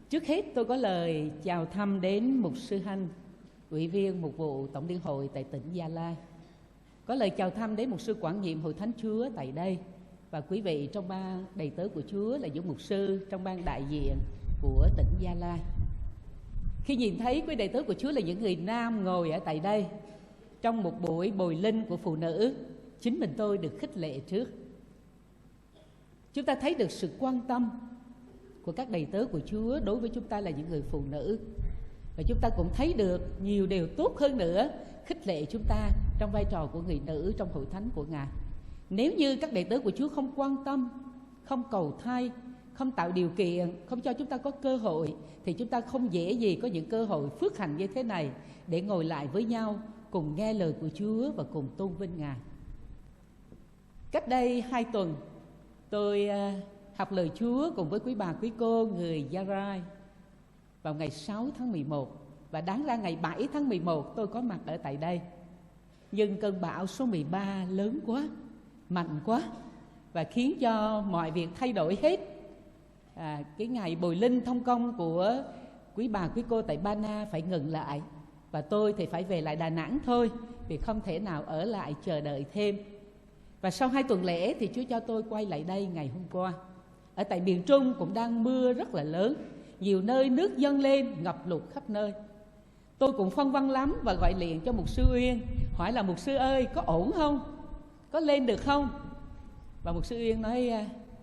Trước hết tôi có lời chào thăm đến mục sư Hanh, ủy viên mục vụ Tổng Liên hội tại tỉnh Gia Lai. Có lời chào thăm đến mục sư quản nhiệm Hội Thánh Chúa tại đây và quý vị trong ban đầy tớ của Chúa là những mục sư trong ban đại diện của tỉnh Gia Lai. Khi nhìn thấy quý đầy tớ của Chúa là những người nam ngồi ở tại đây trong một buổi bồi linh của phụ nữ, chính mình tôi được khích lệ trước. Chúng ta thấy được sự quan tâm của các đầy tớ của Chúa đối với chúng ta là những người phụ nữ. Và chúng ta cũng thấy được nhiều điều tốt hơn nữa khích lệ chúng ta trong vai trò của người nữ trong hội thánh của Ngài. Nếu như các đệ tử của Chúa không quan tâm, không cầu thay, không tạo điều kiện, không cho chúng ta có cơ hội, thì chúng ta không dễ gì có những cơ hội phước hạnh như thế này để ngồi lại với nhau, cùng nghe lời của Chúa và cùng tôn vinh Ngài. Cách đây 2 tuần, tôi học lời Chúa cùng với quý bà, quý cô người Gia Rai vào ngày 6 tháng 11. Và đáng ra ngày 7 tháng 11 tôi có mặt ở tại đây. Nhưng cơn bão số 13 lớn quá, mạnh quá và khiến cho mọi việc thay đổi hết. Cái ngày bồi linh thông công của quý bà, quý cô tại Ba Na phải ngừng lại. Và tôi thì phải về lại Đà Nẵng thôi, vì không thể nào ở lại chờ đợi thêm. Và sau 2 tuần lễ thì Chúa cho tôi quay lại đây ngày hôm qua. Ở tại miền Trung cũng đang mưa rất là lớn, nhiều nơi nước dâng lên, ngập lụt khắp nơi. Tôi cũng phân vân lắm và gọi liền cho mục sư Uyên, hỏi là mục sư ơi, có ổn không? Có lên được không? Và mục sư Uyên nói,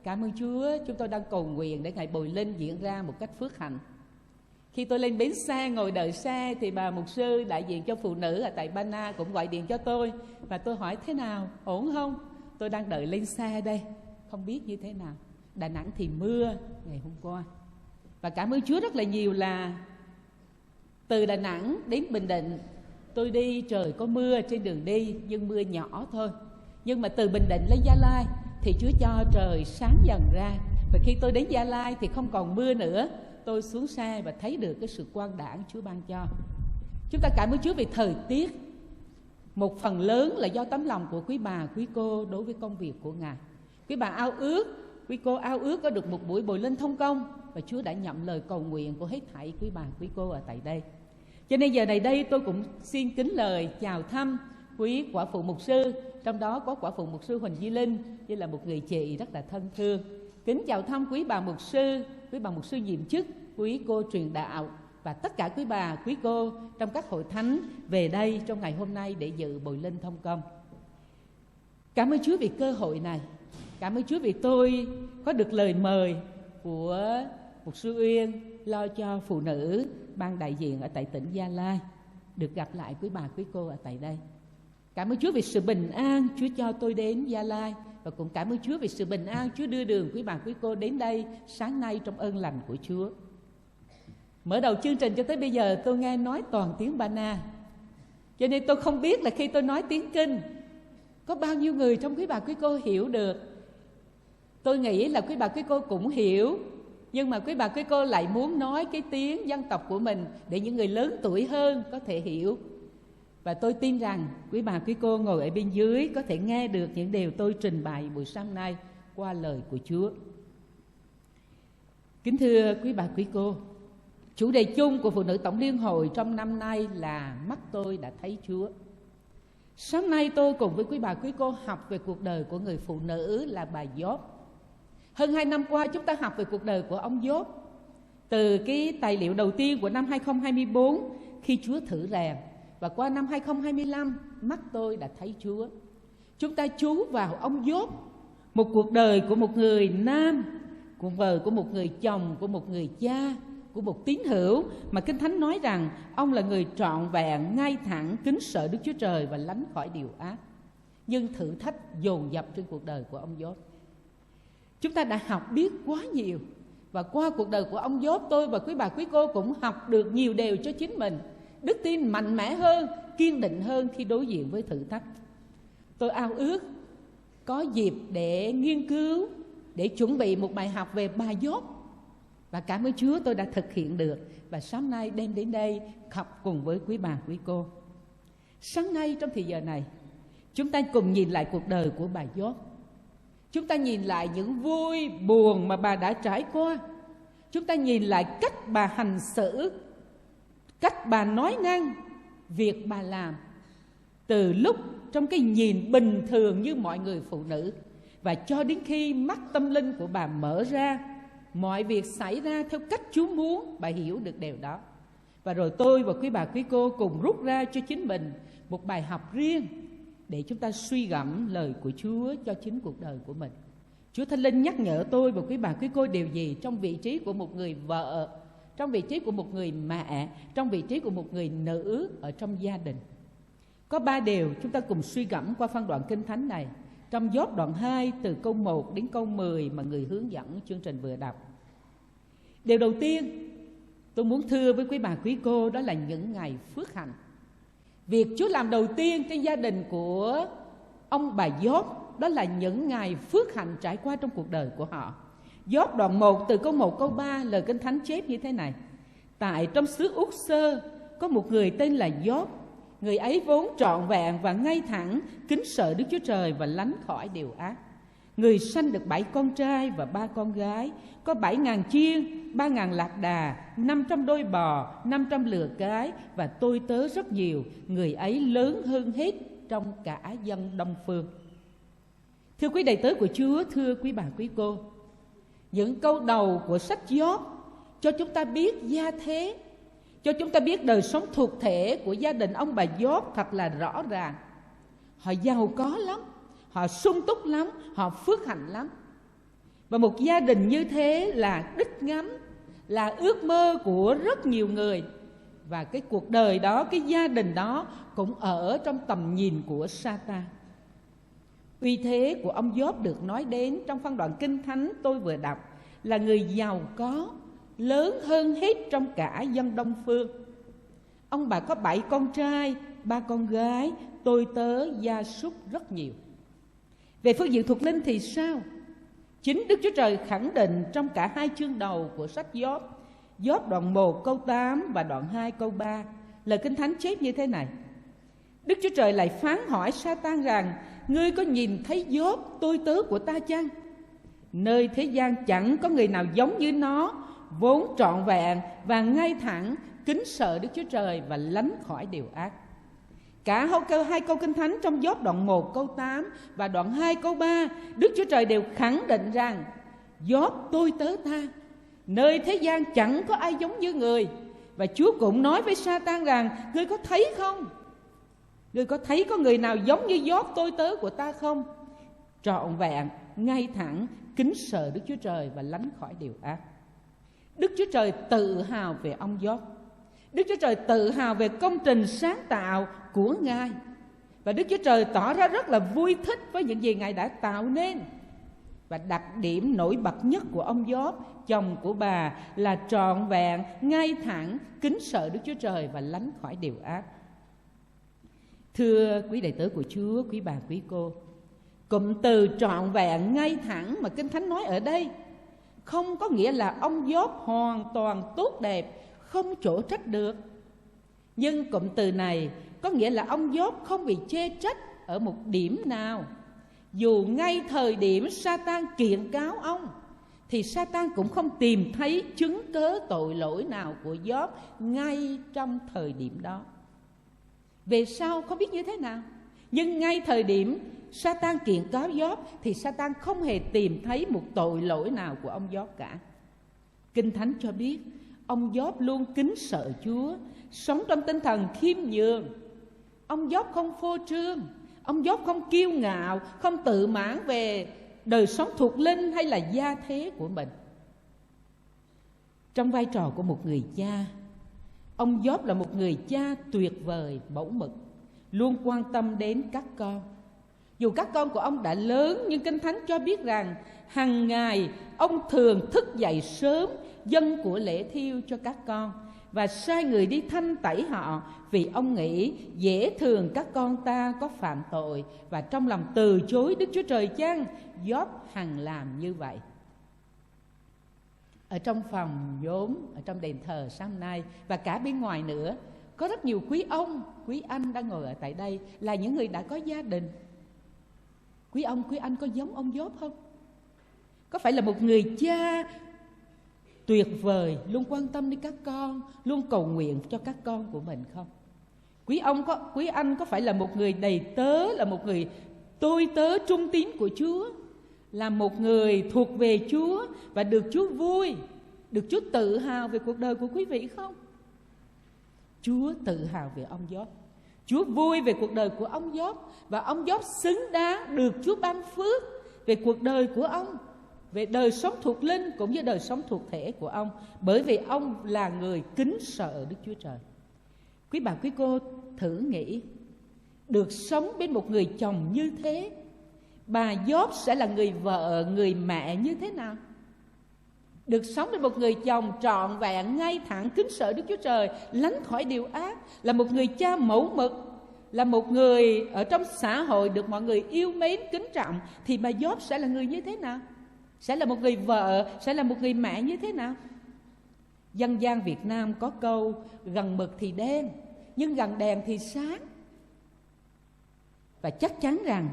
cảm ơn Chúa, chúng tôi đang cầu nguyện để ngày bồi linh diễn ra một cách phước hạnh. Khi tôi lên bến xe ngồi đợi xe thì bà mục sư đại diện cho phụ nữ ở tại Ba Na cũng gọi điện cho tôi. Và tôi hỏi thế nào, ổn không? Tôi đang đợi lên xe đây, không biết như thế nào. Đà Nẵng thì mưa ngày hôm qua. Và cảm ơn Chúa rất là nhiều là từ Đà Nẵng đến Bình Định tôi đi trời có mưa trên đường đi, nhưng mưa nhỏ thôi. Nhưng mà từ Bình Định lên Gia Lai thì Chúa cho trời sáng dần ra. Và khi tôi đến Gia Lai thì không còn mưa nữa. Tôi xuống xe và thấy được cái sự quang đãng Chúa ban cho. Chúng ta cảm ơn Chúa vì thời tiết. Một phần lớn là do tấm lòng của quý bà, quý cô đối với công việc của Ngài. Quý bà ao ước, quý cô ao ước có được một buổi bồi linh thông công. Và Chúa đã nhậm lời cầu nguyện của hết thảy quý bà, quý cô ở tại đây. Cho nên giờ này đây tôi cũng xin kính lời chào thăm quý quả phụ mục sư. Trong đó có quả phụ mục sư Huỳnh Di Linh, như là một người chị rất là thân thương. Kính chào thăm quý bà mục sư, quý bà mục sư nhiệm chức, quý cô truyền đạo và tất cả quý bà, quý cô trong các hội thánh về đây trong ngày hôm nay để dự bồi linh thông công. Cảm ơn Chúa vì cơ hội này. Cảm ơn Chúa vì tôi có được lời mời của mục sư Uyên lo cho phụ nữ ban đại diện ở tại tỉnh Gia Lai được gặp lại quý bà, quý cô ở tại đây. Cảm ơn Chúa vì sự bình an Chúa cho tôi đến Gia Lai. Và cũng cảm ơn Chúa vì sự bình an Chúa đưa đường quý bà, quý cô đến đây sáng nay trong ơn lành của Chúa. Mở đầu chương trình cho tới bây giờ tôi nghe nói toàn tiếng Ba Na. Cho nên tôi không biết là khi tôi nói tiếng Kinh có bao nhiêu người trong quý bà, quý cô hiểu được. Tôi nghĩ là quý bà, quý cô cũng hiểu. Nhưng mà quý bà, quý cô lại muốn nói cái tiếng dân tộc của mình để những người lớn tuổi hơn có thể hiểu. Và tôi tin rằng quý bà, quý cô ngồi ở bên dưới có thể nghe được những điều tôi trình bày buổi sáng nay qua lời của Chúa. Kính thưa quý bà, quý cô, chủ đề chung của Phụ nữ Tổng Liên hội trong năm nay là mắt tôi đã thấy Chúa. Sáng nay tôi cùng với quý bà, quý cô học về cuộc đời của người phụ nữ là bà Gióp. Hơn 2 năm qua chúng ta học về cuộc đời của ông Gióp. Từ cái tài liệu đầu tiên của năm 2024 khi Chúa thử rèn, và qua năm 2025 mắt tôi đã thấy Chúa. chúng ta chú vào ông Gióp, một cuộc đời của một người nam, cuộc đời của một người chồng, của một người cha, của một tín hữu mà Kinh Thánh nói rằng ông là người trọn vẹn, ngay thẳng, kính sợ Đức Chúa Trời và lánh khỏi điều ác. Nhưng thử thách dồn dập trên cuộc đời của ông Gióp. Chúng ta đã học biết quá nhiều, và qua cuộc đời của ông Gióp, tôi và quý bà quý cô cũng học được nhiều điều cho chính mình. Đức tin mạnh mẽ hơn, kiên định hơn khi đối diện với thử thách. Tôi ao ước có dịp để nghiên cứu, để chuẩn bị một bài học về bà Gióp. Và cảm ơn Chúa tôi đã thực hiện được. Và sáng nay đem đến đây học cùng với quý bà quý cô. Sáng nay trong thời giờ này, chúng ta cùng nhìn lại cuộc đời của bà Gióp. Chúng ta nhìn lại những vui buồn mà bà đã trải qua. Chúng ta nhìn lại cách bà hành xử, cách bà nói năng, việc bà làm. Từ lúc trong cái nhìn bình thường như mọi người phụ nữ, và cho đến khi mắt tâm linh của bà mở ra, mọi việc xảy ra theo cách Chúa muốn, bà hiểu được điều đó. Và rồi tôi và quý bà quý cô cùng rút ra cho chính mình một bài học riêng để chúng ta suy gẫm lời của Chúa cho chính cuộc đời của mình. Chúa Thánh Linh nhắc nhở tôi và quý bà quý cô điều gì trong vị trí của một người vợ, trong vị trí của một người mẹ, trong vị trí của một người nữ ở trong gia đình. Có 3 điều chúng ta cùng suy gẫm qua phân đoạn Kinh Thánh này, trong Gióp đoạn 2 từ câu 1 đến câu 10 mà người hướng dẫn chương trình vừa đọc. Điều đầu tiên tôi muốn thưa với quý bà quý cô đó là những ngày phước hạnh. Việc Chúa làm đầu tiên trên gia đình của ông bà Gióp đó là những ngày phước hạnh trải qua trong cuộc đời của họ. Gióp đoạn 1 từ câu 1 câu 3 lời Kinh Thánh chép như thế này: Tại trong xứ Úc Sơ có một người tên là Gióp. Người ấy vốn trọn vẹn và ngay thẳng, kính sợ Đức Chúa Trời và lánh khỏi điều ác. Người sanh được 7 con trai và 3 con gái, có 7.000 chiên, 3.000 lạc đà, 500 đôi bò, 500 lừa cái và tôi tớ rất nhiều. Người ấy lớn hơn hết trong cả dân Đông Phương. Thưa quý đầy tớ của Chúa, thưa quý bà quý cô, những câu đầu của sách Gióp cho chúng ta biết gia thế, cho chúng ta biết đời sống thuộc thể của gia đình ông bà Gióp thật là rõ ràng. Họ giàu có lắm, họ sung túc lắm, họ phước hạnh lắm. Và một gia đình như thế là đích ngắm, là ước mơ của rất nhiều người. Và cái cuộc đời đó, cái gia đình đó cũng ở trong tầm nhìn của Sa-tan. Uy thế của ông Gióp được nói đến trong phân đoạn Kinh Thánh tôi vừa đọc là người giàu có, lớn hơn hết trong cả dân Đông Phương. Ông bà có 7 con trai, 3 con gái, tôi tớ, gia súc rất nhiều. Về phương diện thuộc linh thì sao? Chính Đức Chúa Trời khẳng định trong cả 2 chương đầu của sách Gióp, Gióp đoạn 1 câu 8 và đoạn 2 câu 3, lời Kinh Thánh chép như thế này: Đức Chúa Trời lại phán hỏi Sa-tan rằng: Ngươi có nhìn thấy Gióp tôi tớ của ta chăng? Nơi thế gian chẳng có người nào giống như nó, vốn trọn vẹn và ngay thẳng, kính sợ Đức Chúa Trời và lánh khỏi điều ác. Cả 2 câu Kinh Thánh trong Gióp đoạn 1 câu 8 và đoạn 2 câu 3, Đức Chúa Trời đều khẳng định rằng: Gióp tôi tớ ta, nơi thế gian chẳng có ai giống như người. Và Chúa cũng nói với Sa-tan rằng: Ngươi có thấy không? Ngươi có thấy có người nào giống như Gióp tôi tớ của ta không? Trọn vẹn, ngay thẳng, kính sợ Đức Chúa Trời và lánh khỏi điều ác. Đức Chúa Trời tự hào về ông Gióp. Đức Chúa Trời tự hào về công trình sáng tạo của Ngài. Và Đức Chúa Trời tỏ ra rất là vui thích với những gì Ngài đã tạo nên. Và đặc điểm nổi bật nhất của ông Gióp, chồng của bà, là trọn vẹn, ngay thẳng, kính sợ Đức Chúa Trời và lánh khỏi điều ác. Thưa quý đệ tử của Chúa, quý bà, quý cô, cụm từ trọn vẹn, ngay thẳng mà Kinh Thánh nói ở đây không có nghĩa là ông Gióp hoàn toàn tốt đẹp, không chỗ trách được. Nhưng cụm từ này có nghĩa là ông Gióp không bị chê trách ở một điểm nào. Dù ngay thời điểm Sa-tan kiện cáo ông, thì Sa-tan cũng không tìm thấy chứng cớ tội lỗi nào của Gióp ngay trong thời điểm đó. Về sau không biết như thế nào, nhưng ngay thời điểm Sa-tan kiện cáo Gióp thì Sa-tan không hề tìm thấy một tội lỗi nào của ông Gióp cả. Kinh Thánh cho biết ông Gióp luôn kính sợ Chúa, sống trong tinh thần khiêm nhường. Ông Gióp không phô trương, Ông Gióp không kiêu ngạo, không tự mãn về đời sống thuộc linh hay là gia thế của mình. Trong vai trò của một người cha, ông Gióp là một người cha tuyệt vời, mẫu mực, luôn quan tâm đến các con. Dù các con của ông đã lớn, nhưng Kinh Thánh cho biết rằng hàng ngày ông thường thức dậy sớm dâng của lễ thiêu cho các con và sai người đi thanh tẩy họ, vì ông nghĩ dễ thường các con ta có phạm tội và trong lòng từ chối Đức Chúa Trời chăng? Gióp hằng làm như vậy. Ở trong phòng vốn, ở trong đền thờ sáng nay và cả bên ngoài nữa, có rất nhiều quý ông, quý anh đang ngồi ở tại đây là những người đã có gia đình. Quý ông, quý anh có giống ông Gióp không? Có phải là một người cha tuyệt vời, luôn quan tâm đến các con, luôn cầu nguyện cho các con của mình không? Quý anh có phải là một người đầy tớ, là một người tôi tớ trung tín của Chúa, là một người thuộc về Chúa và được Chúa vui, được Chúa tự hào về cuộc đời của quý vị không? Chúa tự hào về ông Gióp, Chúa vui về cuộc đời của ông Gióp, và ông Gióp xứng đáng được Chúa ban phước về cuộc đời của ông, về đời sống thuộc linh cũng như đời sống thuộc thể của ông, bởi vì ông là người kính sợ Đức Chúa Trời. Quý bà quý cô thử nghĩ, được sống bên một người chồng như thế, bà Gióp sẽ là người vợ, người mẹ như thế nào? Được sống với một người chồng trọn vẹn, ngay thẳng, kính sợ Đức Chúa Trời, lánh khỏi điều ác, là một người cha mẫu mực, là một người ở trong xã hội được mọi người yêu mến, kính trọng, thì bà Gióp sẽ là người như thế nào? Sẽ là một người vợ, sẽ là một người mẹ như thế nào? Dân gian Việt Nam có câu gần mực thì đen, nhưng gần đèn thì sáng. Và chắc chắn rằng,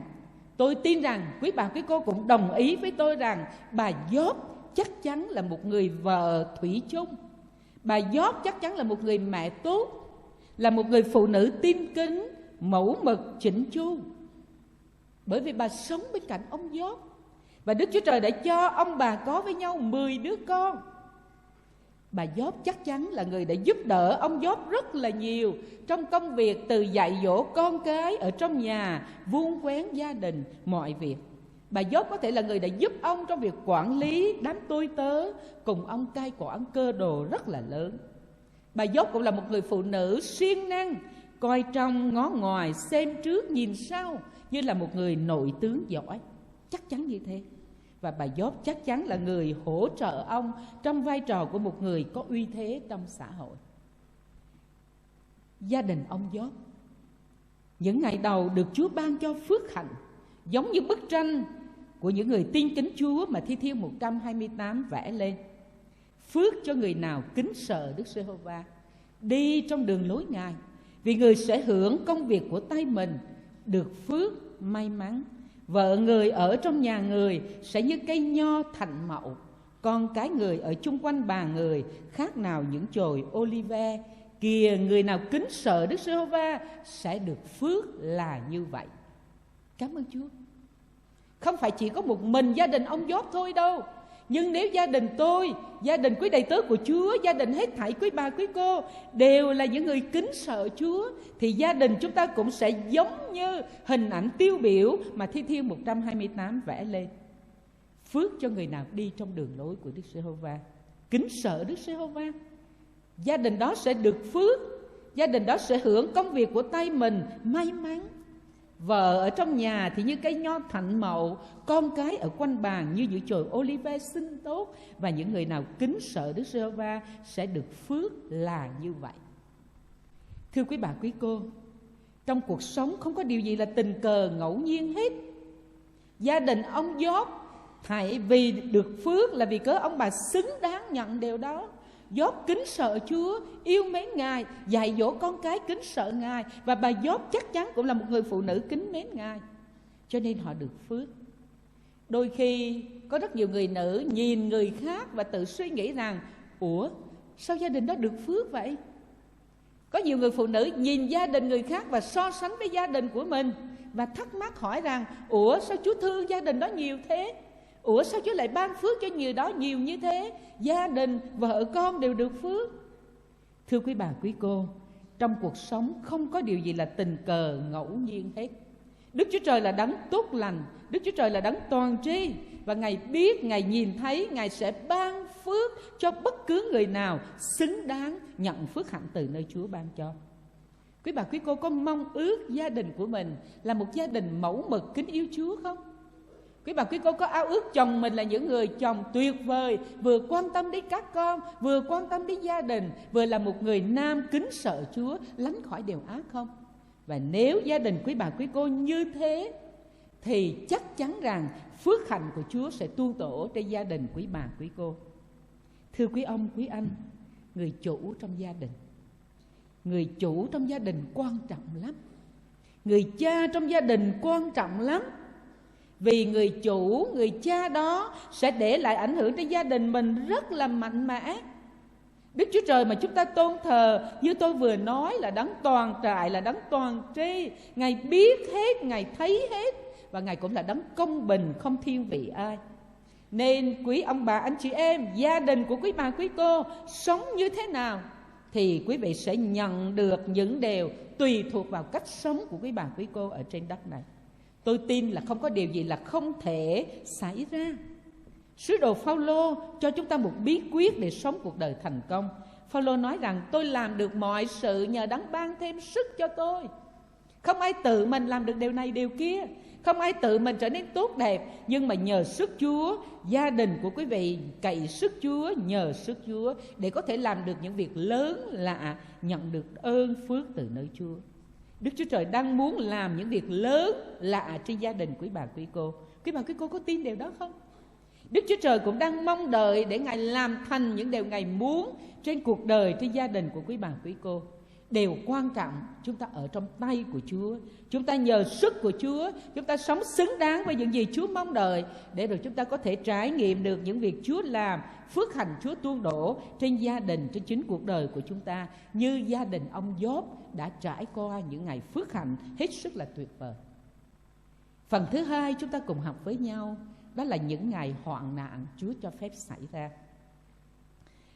tôi tin rằng quý bà quý cô cũng đồng ý với tôi rằng bà Gióp chắc chắn là một người vợ thủy chung. Bà Gióp chắc chắn là một người mẹ tốt, là một người phụ nữ tin kính, mẫu mực, chỉnh chu. Bởi vì bà sống bên cạnh ông Gióp, và Đức Chúa Trời đã cho ông bà có với nhau 10 đứa con. Bà Gióp chắc chắn là người đã giúp đỡ ông Gióp rất là nhiều trong công việc, từ dạy dỗ con cái ở trong nhà, vuông vén gia đình, mọi việc. Bà Gióp có thể là người đã giúp ông trong việc quản lý đám tôi tớ, cùng ông cai quản cơ đồ rất là lớn. Bà Gióp cũng là một người phụ nữ siêng năng, coi trong ngó ngoài, xem trước nhìn sau, như là một người nội tướng giỏi. Chắc chắn như thế. Và bà Gióp chắc chắn là người hỗ trợ ông trong vai trò của một người có uy thế trong xã hội. Gia đình ông Gióp những ngày đầu được Chúa ban cho phước hạnh, giống như bức tranh của những người tin kính Chúa mà Thi Thiên 128 vẽ lên. Phước cho người nào kính sợ Đức Giê-hô-va, đi trong đường lối Ngài, vì người sẽ hưởng công việc của tay mình, được phước may mắn. Vợ người ở trong nhà người sẽ như cây nho thạnh mậu, con cái người ở chung quanh bà người khác nào những chồi olive. Kìa, người nào kính sợ Đức Giê-hô-va sẽ được phước là như vậy. Cảm ơn Chúa. Không phải chỉ có một mình gia đình ông Gióp thôi đâu. Nhưng nếu gia đình tôi, gia đình quý đầy tớ của Chúa, gia đình hết thảy quý bà quý cô đều là những người kính sợ Chúa, thì gia đình chúng ta cũng sẽ giống như hình ảnh tiêu biểu mà Thi Thiên 128 vẽ lên. Phước cho người nào đi trong đường lối của Đức Giê-hô-va, kính sợ Đức Giê-hô-va. Gia đình đó sẽ được phước, gia đình đó sẽ hưởng công việc của tay mình may mắn. Vợ ở trong nhà thì như cây nho thạnh mậu, con cái ở quanh bàn như những chồi olive xinh tốt. Và những người nào kính sợ Đức Giê-hô-va sẽ được phước là như vậy. Thưa quý bà quý cô, trong cuộc sống không có điều gì là tình cờ ngẫu nhiên hết. Gia đình ông Gióp hãy vì được phước là vì cớ ông bà xứng đáng nhận điều đó. Gióp kính sợ Chúa, yêu mến Ngài, dạy dỗ con cái kính sợ Ngài. Và bà Gióp chắc chắn cũng là một người phụ nữ kính mến Ngài, cho nên họ được phước. Đôi khi có rất nhiều người nữ nhìn người khác và tự suy nghĩ rằng: ủa, sao gia đình đó được phước vậy? Có nhiều người phụ nữ nhìn gia đình người khác và so sánh với gia đình của mình, và thắc mắc hỏi rằng: ủa, sao Chúa thương gia đình đó nhiều thế? Ủa, sao Chúa lại ban phước cho người đó nhiều như thế? Gia đình, vợ con đều được phước. Thưa quý bà quý cô, trong cuộc sống không có điều gì là tình cờ ngẫu nhiên hết. Đức Chúa Trời là đấng tốt lành, Đức Chúa Trời là đấng toàn tri, và Ngài biết, Ngài nhìn thấy, Ngài sẽ ban phước cho bất cứ người nào xứng đáng nhận phước hạnh từ nơi Chúa ban cho. Quý bà quý cô có mong ước gia đình của mình là một gia đình mẫu mực kính yêu Chúa không? Quý bà quý cô có ao ước chồng mình là những người chồng tuyệt vời, vừa quan tâm đến các con, vừa quan tâm đến gia đình, vừa là một người nam kính sợ Chúa, lánh khỏi điều ác không? Và nếu gia đình quý bà quý cô như thế thì chắc chắn rằng phước hạnh của Chúa sẽ tuôn đổ trên gia đình quý bà quý cô. Thưa quý ông, quý anh, người chủ trong gia đình, người chủ trong gia đình quan trọng lắm. Người cha trong gia đình quan trọng lắm. Vì người chủ, người cha đó sẽ để lại ảnh hưởng trên gia đình mình rất là mạnh mẽ. Đức Chúa Trời mà chúng ta tôn thờ, như tôi vừa nói, là đấng toàn trại, là đấng toàn tri. Ngài biết hết, Ngài thấy hết, và Ngài cũng là đấng công bình, không thiên vị ai. Nên quý ông bà, anh chị em, gia đình của quý bà quý cô sống như thế nào thì quý vị sẽ nhận được những điều tùy thuộc vào cách sống của quý bà quý cô ở trên đất này. Tôi tin là không có điều gì là không thể xảy ra. Sứ đồ Phao-lô cho chúng ta một bí quyết để sống cuộc đời thành công. Phao-lô nói rằng tôi làm được mọi sự nhờ đấng ban thêm sức cho tôi. Không ai tự mình làm được điều này điều kia, không ai tự mình trở nên tốt đẹp, nhưng mà nhờ sức Chúa. Gia đình của quý vị cậy sức Chúa, nhờ sức Chúa để có thể làm được những việc lớn lạ, nhận được ơn phước từ nơi Chúa. Đức Chúa Trời đang muốn làm những việc lớn lạ trên gia đình quý bà quý cô. Quý bà quý cô có tin điều đó không? Đức Chúa Trời cũng đang mong đợi để Ngài làm thành những điều Ngài muốn trên cuộc đời, trên gia đình của quý bà quý cô. Điều quan trọng, chúng ta ở trong tay của Chúa, chúng ta nhờ sức của Chúa, chúng ta sống xứng đáng với những gì Chúa mong đợi, để rồi chúng ta có thể trải nghiệm được những việc Chúa làm, phước hạnh Chúa tuôn đổ trên gia đình, trên chính cuộc đời của chúng ta, như gia đình ông Gióp đã trải qua những ngày phước hạnh hết sức là tuyệt vời. Phần thứ hai chúng ta cùng học với nhau, đó là những ngày hoạn nạn Chúa cho phép xảy ra.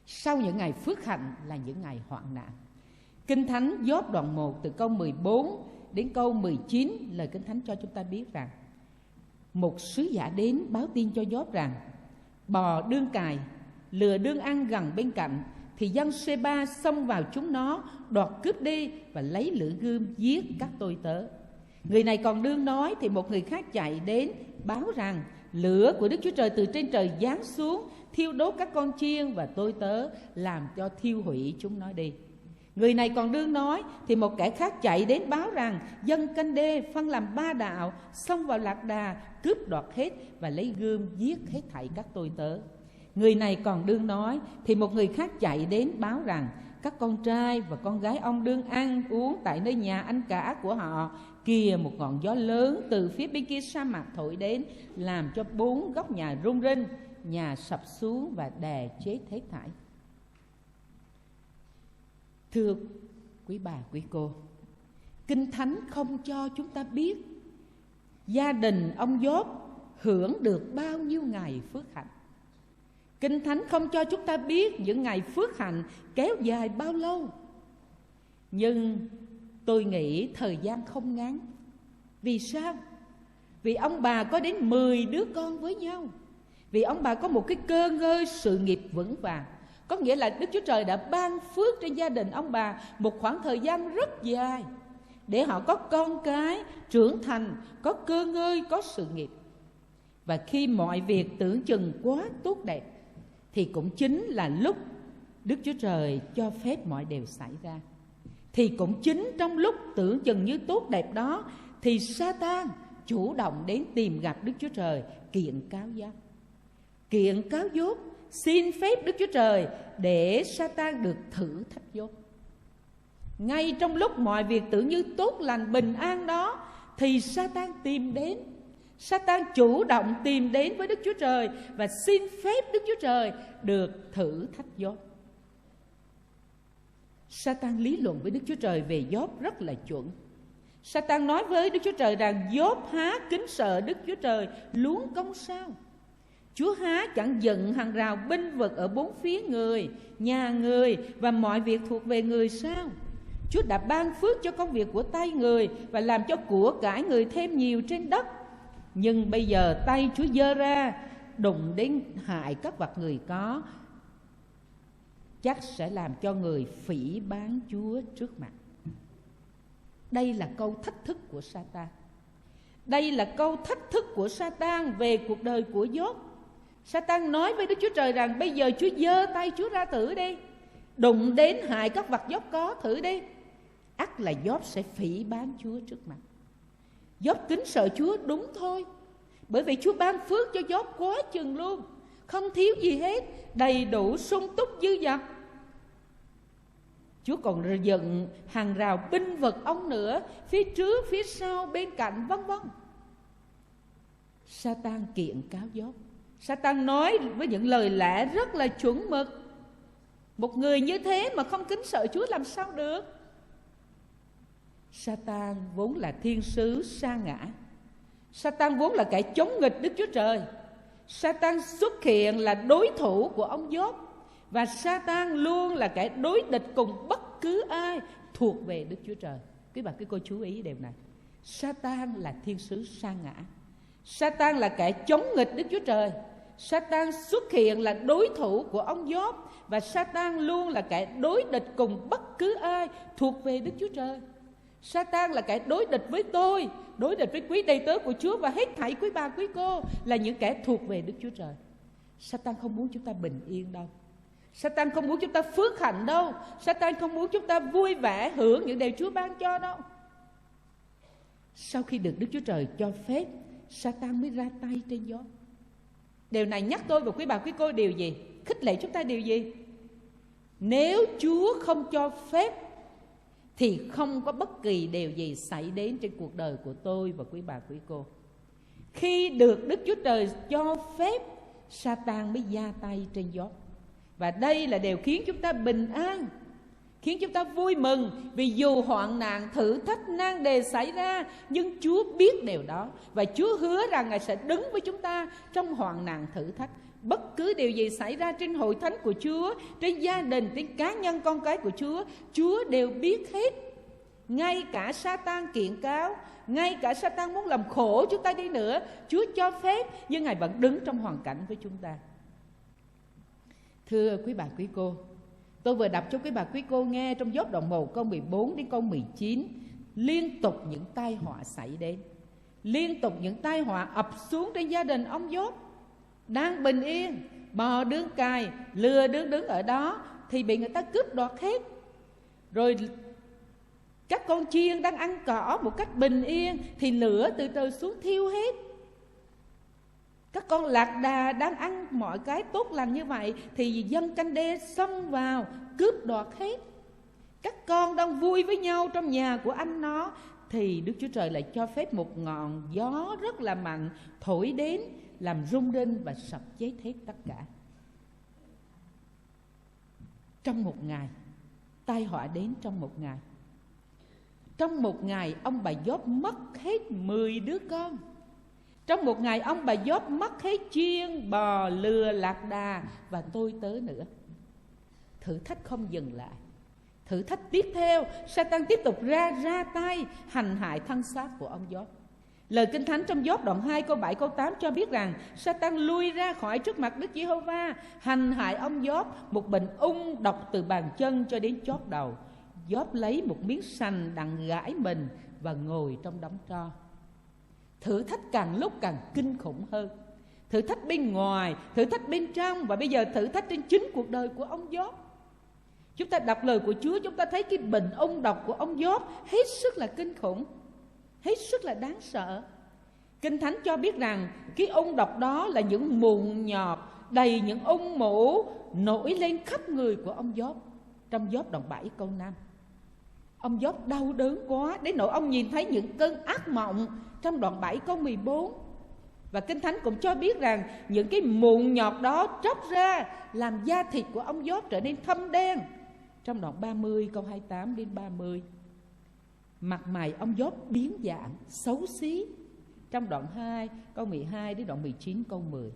Sau những ngày phước hạnh là những ngày hoạn nạn. Kinh Thánh Gióp đoạn 1 từ câu 14 đến câu 19, lời Kinh Thánh cho chúng ta biết rằng một sứ giả đến báo tin cho Gióp rằng bò đương cài, lừa đương ăn gần bên cạnh, thì dân Sê-ba xông vào chúng nó, đoạt cướp đi và lấy lưỡi gươm giết các tôi tớ. Người này còn đương nói thì một người khác chạy đến báo rằng lửa của Đức Chúa Trời từ trên trời giáng xuống, thiêu đốt các con chiên và tôi tớ, làm cho thiêu hủy chúng nó đi. Người này còn đương nói thì một kẻ khác chạy đến báo rằng dân canh đê phân làm 3 đạo, xông vào lạc đà, cướp đoạt hết và lấy gươm giết hết thảy các tôi tớ. Người này còn đương nói thì một người khác chạy đến báo rằng các con trai và con gái ông đương ăn uống tại nơi nhà anh cả của họ. Kìa, một ngọn gió lớn từ phía bên kia sa mạc thổi đến, làm cho 4 góc nhà rung rinh, nhà sập xuống và đè chết hết thảy. Thưa quý bà quý cô, Kinh Thánh không cho chúng ta biết gia đình ông Gióp hưởng được bao nhiêu ngày phước hạnh. Kinh Thánh không cho chúng ta biết những ngày phước hạnh kéo dài bao lâu. Nhưng tôi nghĩ thời gian không ngắn. Vì sao? Vì ông bà có đến 10 đứa con với nhau. Vì ông bà có một cái cơ ngơi sự nghiệp vững vàng. Có nghĩa là Đức Chúa Trời đã ban phước trên gia đình ông bà một khoảng thời gian rất dài, để họ có con cái trưởng thành, có cơ ngơi, có sự nghiệp. Và khi mọi việc tưởng chừng quá tốt đẹp, thì cũng chính là lúc Đức Chúa Trời cho phép mọi điều xảy ra. Thì cũng chính trong lúc tưởng chừng như tốt đẹp đó, thì Sa-tan chủ động đến tìm gặp Đức Chúa Trời, kiện cáo Gióp. Kiện cáo Gióp, xin phép Đức Chúa Trời để Sa-tan được thử thách Gióp. Ngay trong lúc mọi việc tưởng như tốt lành bình an đó, thì Sa-tan tìm đến. Sa-tan chủ động tìm đến với Đức Chúa Trời và xin phép Đức Chúa Trời được thử thách Gióp. Sa-tan lý luận với Đức Chúa Trời về Gióp rất là chuẩn. Sa-tan nói với Đức Chúa Trời rằng Gióp há kính sợ Đức Chúa Trời luống công sao? Chúa há chẳng dựng hàng rào binh vực ở bốn phía người, nhà người và mọi việc thuộc về người sao? Chúa đã ban phước cho công việc của tay người và làm cho của cải người thêm nhiều trên đất. Nhưng bây giờ tay Chúa giơ ra, đụng đến hại các vật người có, chắc sẽ làm cho người phỉ báng Chúa trước mặt. Đây là câu thách thức của Sa-tan. Đây là câu thách thức của Sa-tan về cuộc đời của Gióp. Sa-tan nói với Đức Chúa Trời rằng bây giờ Chúa giơ tay Chúa ra thử đi, đụng đến hại các vật Gióp có thử đi, ắt là Gióp sẽ phỉ báng Chúa trước mặt. Gióp kính sợ Chúa đúng thôi, bởi vì Chúa ban phước cho Gióp quá chừng luôn, không thiếu gì hết, đầy đủ sung túc dư dật. Chúa còn dựng hàng rào binh vực ông nữa, phía trước, phía sau, bên cạnh, vân vân. Sa-tan kiện cáo Gióp. Sa-tan nói với những lời lẽ rất là chuẩn mực. Một người như thế mà không kính sợ Chúa làm sao được? Sa-tan vốn là thiên sứ sa ngã. Sa-tan vốn là kẻ chống nghịch Đức Chúa Trời. Sa-tan xuất hiện là đối thủ của ông Gióp. Và Sa-tan luôn là kẻ đối địch cùng bất cứ ai thuộc về Đức Chúa Trời. Quý bà, quý cô chú ý điều này. Sa-tan là thiên sứ sa ngã. Sa-tan là kẻ chống nghịch Đức Chúa Trời. Sa-tan xuất hiện là đối thủ của ông Gióp. Và Sa-tan luôn là kẻ đối địch cùng bất cứ ai thuộc về Đức Chúa Trời. Sa-tan là kẻ đối địch với tôi, đối địch với quý đầy tớ của Chúa, và hết thảy quý bà quý cô là những kẻ thuộc về Đức Chúa Trời. Sa-tan không muốn chúng ta bình yên đâu. Sa-tan không muốn chúng ta phước hạnh đâu. Sa-tan không muốn chúng ta vui vẻ hưởng những điều Chúa ban cho đâu. Sau khi được Đức Chúa Trời cho phép, Sa-tan mới ra tay trên Gióp. Điều này nhắc tôi và quý bà quý cô điều gì? Khích lệ chúng ta điều gì? Nếu Chúa không cho phép thì không có bất kỳ điều gì xảy đến trên cuộc đời của tôi và quý bà quý cô. Khi được Đức Chúa Trời cho phép, Sa-tan mới ra tay trên Gióp. Và đây là điều khiến chúng ta bình an, khiến chúng ta vui mừng. Vì dù hoạn nạn, thử thách, nan đề xảy ra, nhưng Chúa biết điều đó. Và Chúa hứa rằng Ngài sẽ đứng với chúng ta trong hoạn nạn thử thách. Bất cứ điều gì xảy ra trên hội thánh của Chúa, trên gia đình, trên cá nhân con cái của Chúa, Chúa đều biết hết. Ngay cả Sa-tan kiện cáo, ngay cả Sa-tan muốn làm khổ chúng ta đi nữa, Chúa cho phép, nhưng Ngài vẫn đứng trong hoàn cảnh với chúng ta. Thưa quý bà quý cô, tôi vừa đọc cho quý bà quý cô nghe trong Gióp đoạn 1 câu 14 đến câu 19, liên tục những tai họa xảy đến, liên tục những tai họa ập xuống trên gia đình ông Gióp. Đang bình yên, bò đương cài, lừa đương đứng ở đó thì bị người ta cướp đoạt hết. Rồi các con chiên đang ăn cỏ một cách bình yên thì lửa từ trời xuống thiêu hết. Các con lạc đà đang ăn mọi cái tốt lành như vậy thì dân canh đê xông vào cướp đoạt hết. Các con đang vui với nhau trong nhà của anh nó thì Đức Chúa Trời lại cho phép một ngọn gió rất là mạnh thổi đến, làm rung rinh và sập chết hết tất cả. Trong một ngày, tai họa đến trong một ngày. Trong một ngày ông bà Gióp mất hết 10 đứa con. Trong một ngày ông bà Gióp mất hết chiên, bò, lừa, lạc đà và tôi tớ nữa. Thử thách không dừng lại. Thử thách tiếp theo, Sa-tan tiếp tục ra tay hành hại thân xác của ông Gióp. Lời Kinh Thánh trong Gióp đoạn 2 câu 7 câu 8 cho biết rằng Sa-tan lui ra khỏi trước mặt Đức Giê-hô-va, hành hại ông Gióp. Một bệnh ung độc từ bàn chân cho đến chóp đầu. Gióp lấy một miếng sành đặng gãi mình và ngồi trong đống tro. Thử thách càng lúc càng kinh khủng hơn. Thử thách bên ngoài, thử thách bên trong, và bây giờ thử thách trên chính cuộc đời của ông Gióp. Chúng ta đọc lời của Chúa, chúng ta thấy cái bệnh ung độc của ông Gióp hết sức là kinh khủng, hết sức là đáng sợ. Kinh Thánh cho biết rằng cái ung độc đó là những mụn nhọt đầy những ung mủ nổi lên khắp người của ông Gióp. Trong Gióp đoạn 7 câu 5, ông Gióp đau đớn quá đến nỗi ông nhìn thấy những cơn ác mộng trong đoạn 7 câu 14. Và Kinh Thánh cũng cho biết rằng những cái mụn nhọt đó tróc ra làm da thịt của ông Gióp trở nên thâm đen. Trong đoạn 30 câu 28 đến 30, mặt mày ông Gióp biến dạng, xấu xí. Trong đoạn 2 câu 12 đến đoạn 19 câu 10,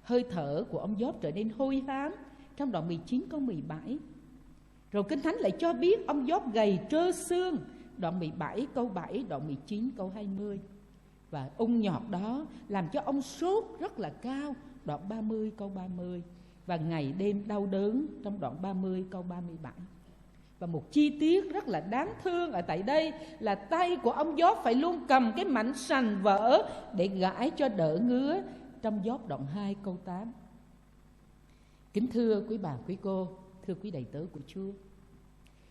hơi thở của ông Gióp trở nên hôi hám. Trong đoạn 19 câu 17, Rồi Kinh Thánh lại cho biết ông Gióp gầy trơ xương, đoạn 17 câu 7, đoạn 19 câu 20. Và ung nhọt đó làm cho ông sốt rất là cao, đoạn 30 câu 30. Và ngày đêm đau đớn trong đoạn 30 câu 37. Và một chi tiết rất là đáng thương ở tại đây là tay của ông Gióp phải luôn cầm cái mảnh sành vỡ để gãi cho đỡ ngứa, trong Gióp đoạn 2 câu 8. Kính thưa quý bà quý cô, thưa quý đầy tớ của Chúa,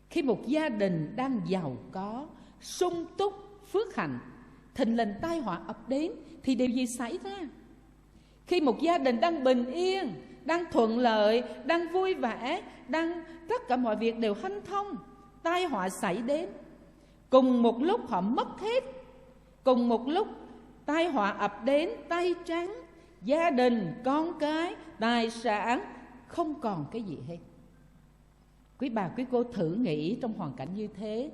khi một gia đình đang giàu có, sung túc, phước hạnh, thình lình tai họa ập đến thì điều gì xảy ra? Khi một gia đình đang bình yên, đang thuận lợi, đang vui vẻ, đang tất cả mọi việc đều hanh thông, tai họa xảy đến, cùng một lúc họ mất hết, cùng một lúc tai họa ập đến, tay trắng, gia đình, con cái, tài sản, không còn cái gì hết. Quý bà quý cô thử nghĩ trong hoàn cảnh như thế,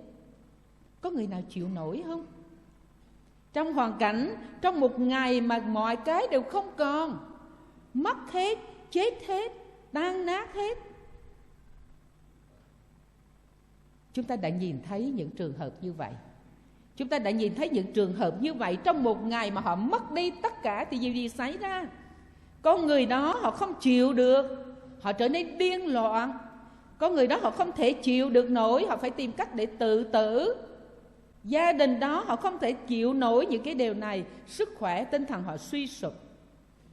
có người nào chịu nổi không? Trong hoàn cảnh, trong một ngày mà mọi cái đều không còn, mất hết, chết hết, tan nát hết. Chúng ta đã nhìn thấy những trường hợp như vậy. Chúng ta đã nhìn thấy những trường hợp như vậy. Trong một ngày mà họ mất đi tất cả thì điều gì xảy ra? Con người đó họ không chịu được, họ trở nên điên loạn. Có người đó họ không thể chịu được nổi, họ phải tìm cách để tự tử. Gia đình đó họ không thể chịu nổi những cái điều này, sức khỏe tinh thần họ suy sụp.